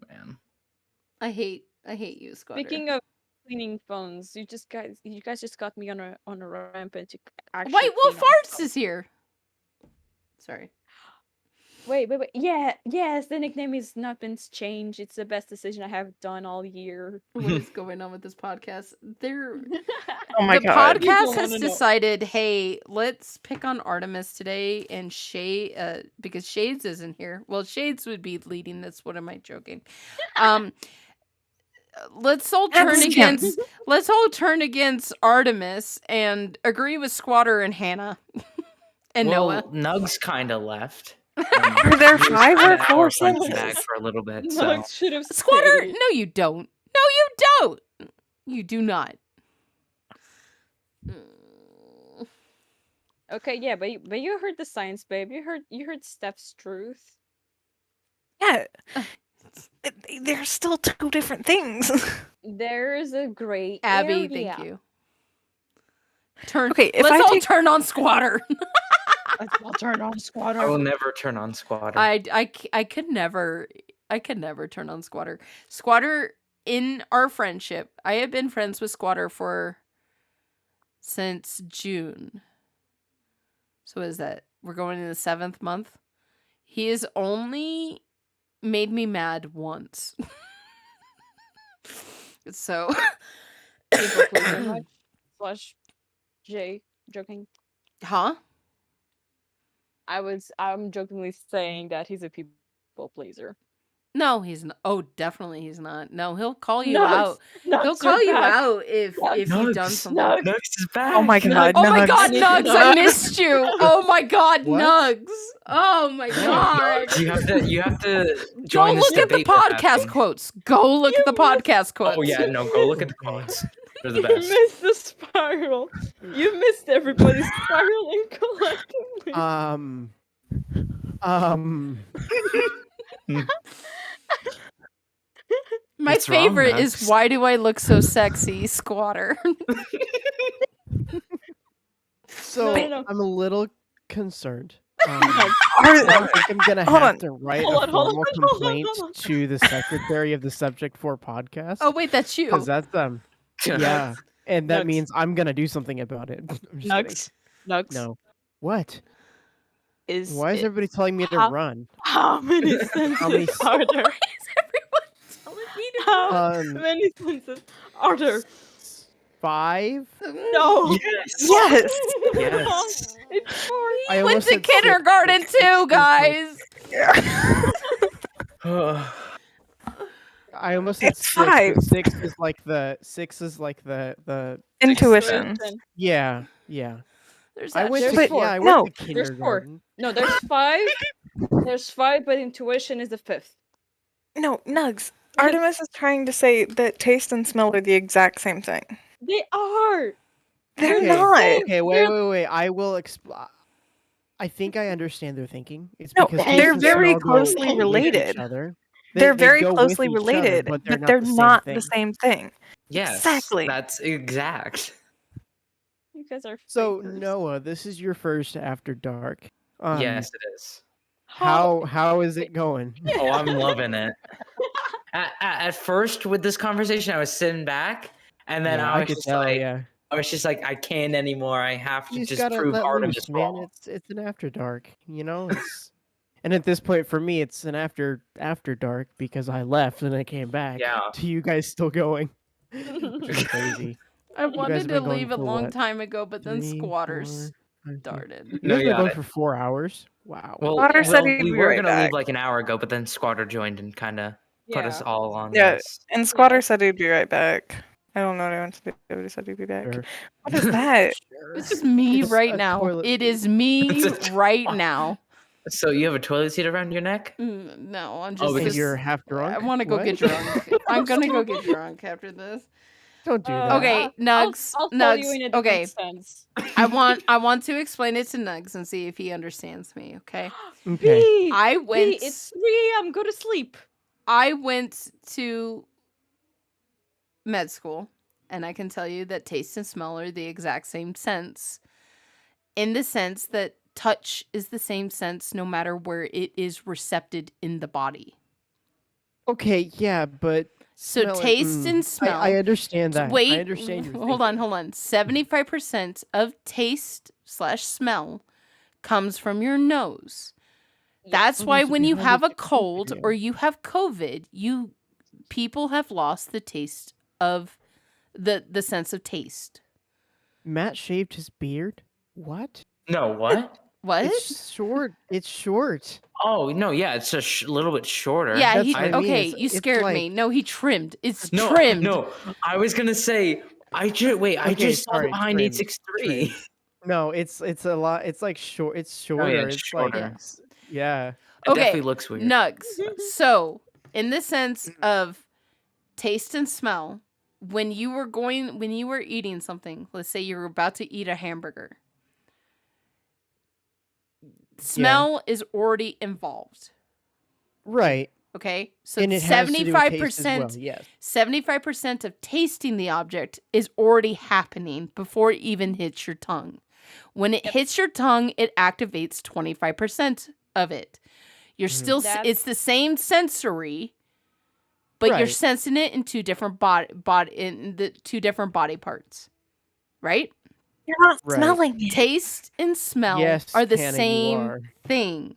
G: Man.
C: I hate you, Squatter.
B: Speaking of cleaning phones, you guys just got me on a rampage to actually.
C: Wait, Will
B: clean our
C: Farts is here. Sorry.
B: Wait. Yeah, yes, the nickname is not been changed. It's the best decision I have done all year.
C: What is going on with this podcast?
E: Oh my
C: the
E: god.
C: podcast
B: People
C: has
B: wanna know.
C: decided, hey, let's pick on Artemis today, and because Shades isn't here. Well, Shades would be leading this. What am I joking? Let's all turn against Artemis and agree with Squatter and Hannah and Noah.
G: Nugs kind of left.
E: Are there 5 or 4
G: back
E: sentences?
G: for a little bit. So.
B: Nugs should have
C: Squatter,
B: stayed.
C: no, you don't. No, you don't. You do not.
B: Okay, yeah, but you heard the science, babe. You heard Steph's truth.
E: Yeah. They're still 2 different things.
B: There's a gray
C: Abby,
B: area.
C: thank you. Turn.
E: Okay, if
C: let's
E: I
C: all
E: take-
C: turn on Squatter.
B: I'll turn on Squatter.
G: I will never turn on Squatter.
C: I could never turn on Squatter. Squatter, in our friendship, I have been friends with Squatter since June. So is that we're going in the 7th month? He has only made me mad once. So
B: People pleaser much? Slash J joking.
C: huh?
B: I'm jokingly saying that he's a people pleaser.
C: No, he's not. Oh, definitely he's not. No, he'll call you
B: Nugs,
C: out.
B: Nugs,
C: He'll call
B: you're
C: you
B: back.
C: out if you've done
G: Nugs,
C: something.
B: Nugs.
G: Nugs is back.
E: Oh my god,
C: Oh my
E: Nugs.
C: god, Nugs, I missed you. Oh my god,
A: What?
C: Nugs. Oh my god.
G: You have to
C: Go
G: join this
C: look at the
G: debate we're
C: podcast
G: having.
C: quotes. Go look at the podcast quotes.
G: Oh yeah, no, go look at the quotes. They're the
B: You
G: best.
B: missed the spiral. You missed everybody's spiraling collectively.
C: My
G: What's wrong,
C: favorite is
G: Nugs?
C: why do I look so sexy, Squatter?
A: So
B: No.
A: I'm a little concerned.
E: Are-
A: I think I'm gonna
E: Hold
A: have
E: on.
A: to write
B: Hold
A: a
B: on, hold on,
A: formal
B: hold on,
A: complaint
B: hold on.
A: to the secretary of the Subject 4 podcast.
C: Oh wait, that's you.
A: because that's yeah, and that
B: Nugs.
A: means I'm gonna do something about it. I'm just kidding.
B: Nugs.
A: No. What?
B: Is
A: Why is
B: it-
A: everybody telling me to
B: how-
A: run?
B: How many
A: many
B: senses are there?
C: Why is everyone telling me to
B: How
A: Um,
B: many senses are there?
A: 5?
B: No.
G: Yes.
E: Yes.
G: Yes.
B: It's 4.
A: I
C: He went
A: almost
C: to
A: said six,
C: kindergarten
A: but six
C: too,
A: is like-
C: guys.
A: I almost said
E: It's
A: 6, but
E: 5.
A: 6 is like the
E: Intuition.
A: yeah.
C: There's
A: I
C: that
A: went
C: shit.
A: to
B: There's 4.
A: I went
E: No.
A: to
B: There's 4.
A: kindergarten.
B: No, there's 5. There's 5, but intuition is the 5th.
E: No, Nugs. Artemis is trying to say that taste and smell are the exact same thing.
B: They are.
E: They're
A: Okay,
E: not.
A: Okay, wait. I will explain. I think I understand their thinking. It's
E: No,
A: because
B: they're
A: taste and
E: very
A: smell go
E: closely
A: with each
E: related.
A: other.
E: They're
A: They
E: very
A: go with
E: closely
A: each other,
E: related,
A: but
E: but
A: they're
E: they're
A: not the
E: the
A: same thing.
E: same thing.
G: Yes.
E: Exactly.
G: That's exact.
B: You guys are
A: So
B: fakers.
A: Noah, this is your first After Dark.
G: Yes, it is.
A: How is it going?
G: Oh, I'm loving it. At first, with this conversation, I was sitting back, and then
A: Yeah,
G: I was
A: could
G: just
A: tell,
G: like,
A: yeah.
G: I was just like, I can't anymore. I have to
A: You
G: just
A: gotta
G: prove
A: let
G: Artemis
A: loose, man.
G: wrong.
A: It's an After Dark, you know. It's and at this point for me, it's an after dark because I left and I came back.
G: Yeah.
A: To you guys still going, which is crazy.
C: I
A: guys
C: wanted
A: have
C: to
A: been going
C: leave a
A: for
C: long
A: what?
C: time ago, but then
A: 3,
C: Squatters
A: 4, 5, 6.
C: started.
A: You
G: No,
A: guys been
G: yeah,
A: going
G: I-
A: for 4 hours. Wow.
G: Well,
E: Otter said he'd
G: we
E: be
G: were
E: right
G: gonna
E: back.
G: leave like an hour ago, but then Squatter joined and kind of put us all on
E: Yeah,
G: this.
E: and Squatter said he'd be right back. I don't know anyone said he'd be back.
A: Sure.
E: What is that?
C: This is me
A: It's
C: right
A: a
C: now.
A: toilet
C: It
A: seat.
C: is me
G: It's a-
C: right now.
G: So you have a toilet seat around your neck?
C: No, I'm
G: Oh,
C: just.
A: And
G: because-
A: you're half drunk.
C: I want to go
A: What?
C: get drunk. I'm gonna go get drunk after this.
A: Don't do that.
C: Okay, Nugs.
B: I'll tell you
C: Nugs.
B: in a different
C: Okay,
B: sense.
C: I want to explain it to Nugs and see if he understands me. Okay.
A: Okay.
C: I
B: B,
C: went.
B: it's 3 a.m. Go to sleep.
C: I went to med school, and I can tell you that taste and smell are the exact same sense, in the sense that touch is the same sense no matter where it is recepted in the body.
A: Okay, yeah, but
C: So
A: smelling-
C: taste and smell.
A: I understand that.
C: Wait,
A: I understand your
C: hold on. 75% of taste/smell comes from your nose. That's
A: Oh,
C: why
A: there's
C: when you
A: behind
C: have a
A: the
C: cold
A: video.
C: or you have COVID, people have lost the taste of the sense of taste.
A: Matt shaved his beard. What?
G: No, what?
C: What?
A: It's short. It's short.
G: Oh no, yeah, it's a little bit shorter.
C: Yeah,
A: That's
C: he
A: what I mean,
C: okay.
A: it's-
C: You
A: it's
C: scared me.
A: like-
C: No, he trimmed. It's
G: No,
C: trimmed.
G: no. I was gonna say I just
A: Okay,
G: saw
A: sorry,
G: behind
A: trimmed,
G: 863.
A: No, it's a lot. It's like short. It's shorter.
G: it's
A: it's
G: shorter.
A: like yeah.
G: It
C: Okay,
G: definitely looks weird.
C: Nugs. So, in the sense of taste and smell, when you were eating something, let's say you were about to eat a hamburger, smell is already involved.
A: Right.
C: Okay, so
A: And it has to do with taste as
C: 75%,
A: well, yes.
C: 75% of tasting the object is already happening before it even hits your tongue. When it hits your tongue, it activates 25% of it. You're still, it's the same sensory, but you're
A: Right.
C: sensing it in two different in the two different body parts, right?
E: You're not
A: Right.
E: smelling it.
C: Taste and smell
A: Yes,
C: are the
A: Hannah, you
C: same
A: are.
C: thing.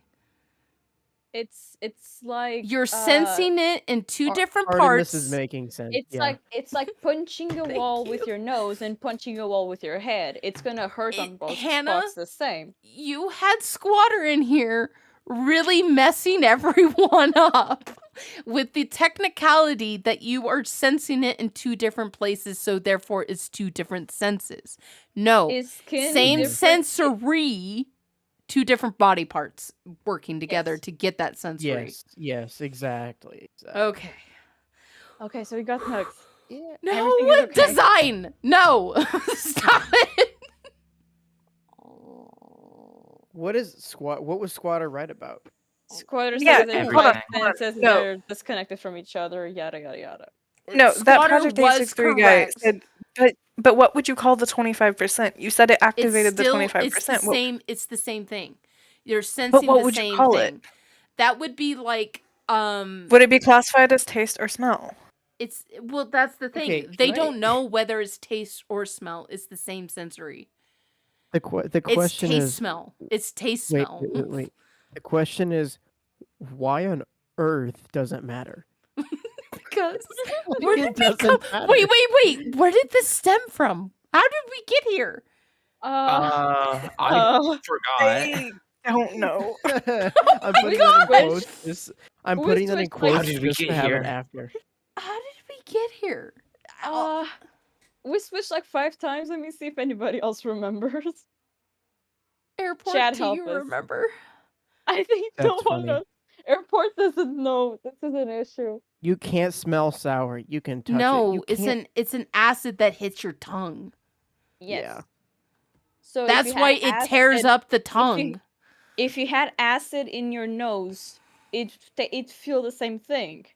B: It's like
C: You're sensing it in two different parts.
A: Artemis is making sense.
B: It's
A: yeah.
B: like punching a wall with your nose and punching a wall with your head. It's gonna hurt on both
C: Hannah?
B: spots the same.
C: You had Squatter in here really messing everyone up with the technicality that you are sensing it in two different places, so therefore it's two different senses. No,
B: Is skin
C: same
B: different?
C: sensory, two different body parts working together to get that sensory.
A: Yes, exactly.
C: Okay.
B: Okay, so we got nugs. Yeah,
C: No,
B: everything is okay.
C: design! No! Stop it!
A: What was Squatter right about?
B: Squatter
E: Yeah,
B: says they're
E: hold on,
B: black,
E: hold on.
B: says
E: No.
B: they're disconnected from each other, yada yada yada.
E: No, that
C: Squatter
E: Project
C: was
E: 863 guy
C: correct.
E: said, but what would you call the 25%? You said it activated the 25%.
C: It's the same. It's the same thing. You're
E: But
C: sensing
E: what
C: the
E: would you
C: same
E: call
C: thing.
E: it?
C: That would be like
E: Would it be classified as taste or smell?
C: It's well. That's the thing.
A: Okay,
C: They
A: can
C: don't
A: I-
C: know whether it's taste or smell. It's the same sensory.
A: The question
C: it's taste
A: is
C: smell. It's taste
A: wait,
C: smell.
A: wait. The question is why on earth does it matter?
C: Because where
A: It
C: did we
A: doesn't
C: come?
A: matter.
C: Wait. Where did this stem from? How did we get here?
G: I forgot.
E: I don't know.
A: I'm putting that in quotes. I'm
B: we
A: putting that in
B: switched, like-
G: How
A: quotes
G: did we
A: just to
G: get
A: have
G: here?
A: it after.
C: How did we get here?
B: We switched like 5 times. Let me see if anybody else remembers.
C: Airport,
B: Chad,
C: do
B: help
C: you
B: us.
C: remember?
B: I think
A: That's
B: no one
A: funny.
B: knows. Airport doesn't know. This is an issue.
A: You can't smell sour. You can touch it.
C: No,
A: You
C: it's
A: can't-
C: it's an acid that hits your tongue.
B: Yes.
A: Yeah.
B: So if
C: That's
B: you
C: why
B: had
C: it tears
B: acid-
C: up the tongue.
B: If you had acid in your nose, it'd feel the same thing.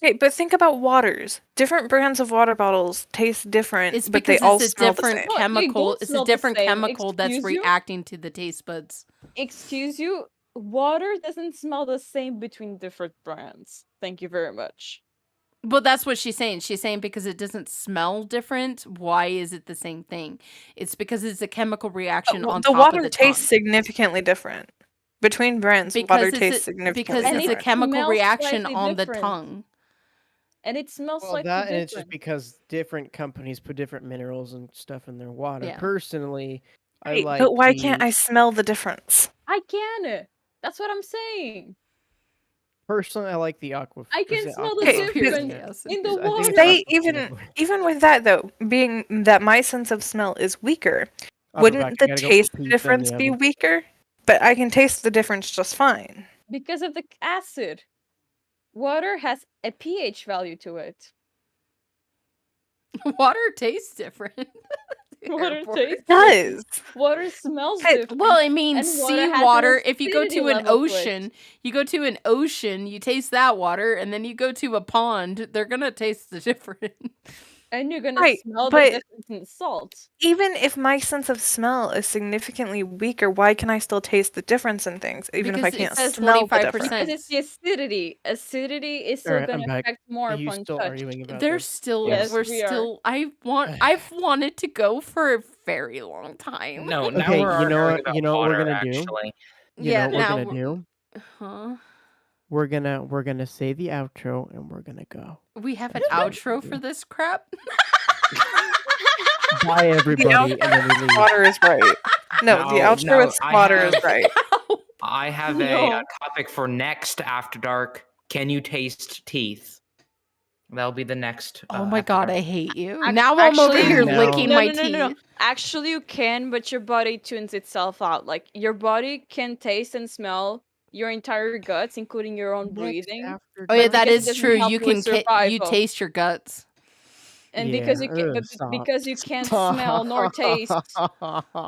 E: Okay, but think about waters. Different brands of water bottles taste different,
C: It's
E: but they
C: because
E: all
C: it's a
E: smell the
C: different
E: same.
B: No, they
C: chemical.
B: don't
C: It's
B: smell
C: a
B: the
C: different
B: same.
C: chemical that's
B: Excuse you?
C: reacting to the taste buds.
B: Excuse you, water doesn't smell the same between different brands. Thank you very much.
C: Well, that's what she's saying. She's saying because it doesn't smell different, why is it the same thing? It's because it's a chemical reaction
E: Well,
C: on
E: the
C: top
E: water
C: of the
E: tastes
C: tongue.
E: significantly different. Between brands, water tastes significantly
C: because
B: And
C: it's a
B: it
E: different.
C: chemical
B: smells
C: reaction
B: slightly
C: on the
B: different.
C: tongue.
B: And it smells
A: Well,
B: slightly
A: that
B: different.
A: and it's just because different companies put different minerals and stuff in their water.
C: Yeah.
A: Personally, I
E: Right,
A: like.
E: but why can't
A: the-
E: I smell the difference?
B: I can. That's what I'm saying.
A: Personally, I like the aqua.
B: I can
A: is it
B: smell the
E: Okay,
A: aqua-
B: difference in the
A: I think
B: water.
A: it's
E: Say
A: aqua-
E: even with that though, being that my sense of smell is weaker,
A: I'll be
E: wouldn't
A: back, I
E: the
A: gotta go
E: taste
A: pee in the
E: difference be
A: oven.
E: weaker? But I can taste the difference just fine.
B: Because of the acid. Water has a pH value to it.
C: Water tastes different.
B: Water
C: airport.
B: tastes
E: It does.
B: Water smells
E: Hey,
B: different.
C: Well, I mean,
B: And water has an
C: seawater. If you go
B: acidity
C: to an
B: level to it.
C: ocean, you taste that water, and then you go to a pond, they're gonna taste the difference.
B: And you're gonna
E: Right,
B: smell the
E: but
B: difference in the salt.
E: even if my sense of smell is significantly weaker, why can I still taste the difference in things, even if I
C: Because it
E: can't
C: says
E: smell the
C: 25%.
E: difference?
B: Because it's the acidity. Acidity is still
A: Alright, I'm
B: gonna
A: back.
B: affect more
A: Are you
B: upon
A: still
B: touch.
A: arguing about
C: They're
A: this?
C: still,
B: Yes,
C: we're
B: we are.
C: still. I've wanted to go for a very long time.
G: No, now
A: Okay,
G: we're
A: you know
G: arguing
A: what?
G: about
A: You know what we're
G: water,
A: gonna do?
G: actually.
A: You
C: Yeah,
A: know what
C: now
A: we're gonna do?
C: Huh?
A: We're gonna say the outro and we're gonna go.
C: We have an
A: That's what we're
C: outro
A: gonna
C: for
A: do.
C: this crap.
A: Bye everybody, and then we leave.
E: Squatter is right. No, the
G: No,
E: outro
G: no,
E: with Squatter is
G: have-
E: right.
G: I have
B: No.
G: a topic for next After Dark. Can you taste teeth? That'll be the next.
C: Oh my
G: After
C: god,
G: Dark.
C: I hate you.
B: Ac-
C: Now I'm over
B: actually-
C: here
A: No.
C: licking my teeth.
B: No. Actually, you can, but your body tunes itself out. Like, your body can taste and smell your entire guts, including your own
A: Next
B: breathing.
A: After
C: Oh yeah,
A: Dark.
C: that
B: because it
C: is
B: doesn't
C: true.
B: help
C: You
B: you with
C: can you
B: survival.
C: taste your guts.
B: And
A: Yeah,
B: because you can, but
A: stop.
B: because you can't smell nor taste,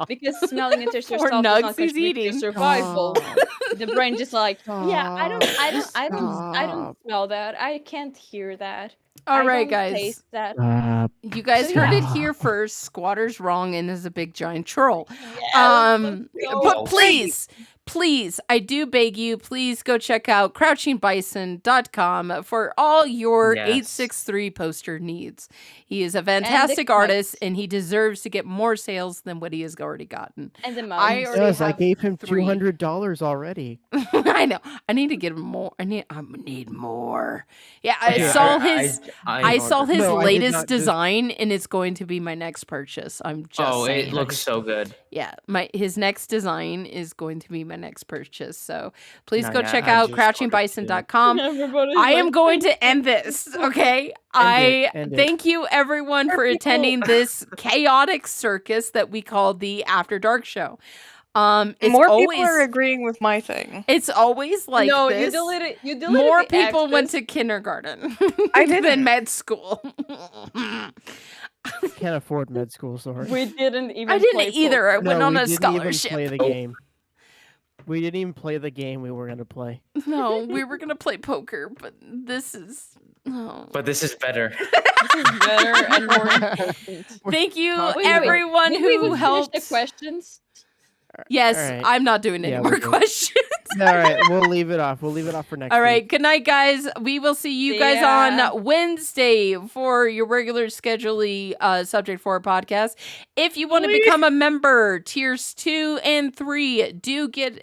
B: because smelling and taste
C: Poor
B: yourself does
C: Nugs,
B: not
C: he's
B: contribute to your
C: eating.
B: survival.
A: Stop.
B: The brain just like, yeah, I don't
A: Stop.
B: smell that. I can't hear that.
C: All
B: I
C: right,
B: don't
C: guys.
B: taste that.
A: Stop.
C: You guys
B: So,
C: heard it
A: yeah.
C: here first. Squatter's wrong and is a big giant troll.
B: Yes,
C: But
G: go.
C: please, I do beg you, please go check out crouchingbison.com for all your
G: Yes.
C: 863 poster needs. He is a fantastic artist and he deserves to get more sales than what he has already gotten.
B: and the
C: I
B: mouse.
C: already
A: Yes, I
C: have
A: gave him
C: 3.
A: $200 already.
C: I know. I need to get him more. I need more. Yeah, I
A: Okay,
C: saw his I saw
G: ordered
C: his
G: it.
A: No, I did
C: latest
A: not just-
C: design and it's going to be my next purchase. I'm just
G: Oh,
C: saying.
G: it looks so good.
C: Yeah, his next design is going to be my next purchase. So please
G: No,
C: go
G: yeah,
C: check
G: I
C: out
G: just ordered too.
C: crouchingbison.com.
B: Everybody's
C: I am
B: like,
C: going to end this, okay? I
A: end it.
C: thank you everyone for attending this chaotic circus that we call the After Dark show. It's
E: More
C: always
E: people are agreeing with my thing.
C: it's always like
B: no,
C: this.
B: you deleted
C: More
B: the
C: people went
B: extras.
C: to kindergarten
E: I
C: than
E: didn't.
C: med school.
A: Can't afford med school, sorry.
B: We didn't even.
C: I didn't
B: play
C: either. I
B: poker.
C: went on
A: we
C: a
A: didn't
C: scholarship.
A: even play the game. We didn't even play the game we were gonna play.
C: No, we were gonna play poker, but this is. Oh.
G: But this is better.
B: This is better and more important.
C: Thank you,
A: talking
B: about-
C: everyone
B: Did we even
C: who
B: finish
C: helped.
B: the questions?
C: Yes,
A: All right.
C: I'm not doing any
A: Yeah,
C: more
A: we're good.
C: questions.
A: All right, we'll leave it off. We'll leave it off for next
C: All right,
A: week.
C: good night, guys. We will see you guys
B: Yeah.
C: on Wednesday for your regular schedule subject for podcast. If you want to become a member, tiers 2 and 3 do get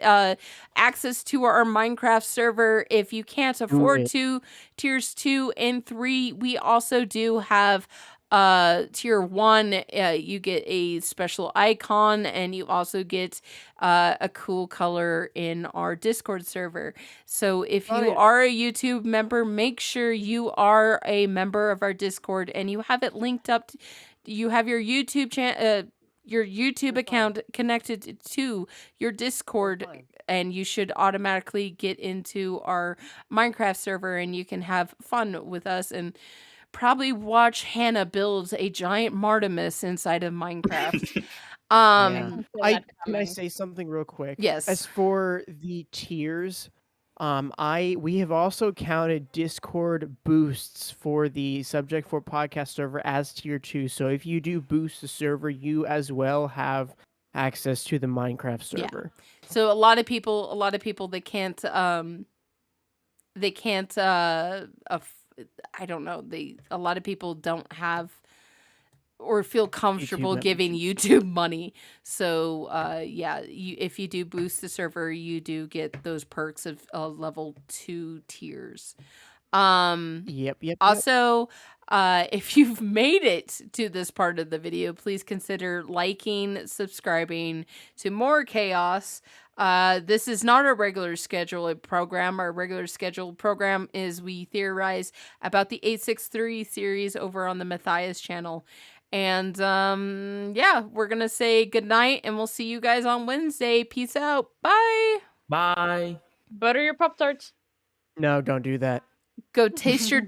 C: access to our Minecraft server. If you can't afford
A: it.
C: to, tiers 2 and 3, we also do have tier 1, you get a special icon and you also get a cool color in our Discord server. So if you are a YouTube member, make sure you are a member of our Discord and you have it linked up you have your YouTube channel your YouTube account connected to your Discord and you should automatically get into our Minecraft server and you can have fun with us and probably watch Hannah build a giant Artemis inside of Minecraft.
A: Yeah.
B: Feel that
A: Can I
B: coming.
A: say something real quick?
C: Yes.
A: As for the tiers, we have also counted Discord boosts for the subject for podcast server as tier 2. So if you do boost the server, you as well have access to the Minecraft
C: Yeah.
A: server.
C: So a lot of people they can't I don't know, a lot of people don't have or feel comfortable giving YouTube money. So if you do boost the server, you do get those perks of level 2 tiers.
A: Yep.
C: Also, if you've made it to this part of the video, please consider liking, subscribing to more chaos. This is not a regular scheduled program. Our regular scheduled program is we theorize about the 863 series over on the Matthias channel. And we're going to say goodnight and we'll see you guys on Wednesday. Peace out. Bye.
G: Bye.
B: Butter your Pop-Tarts.
A: No, don't do that.
C: Go taste your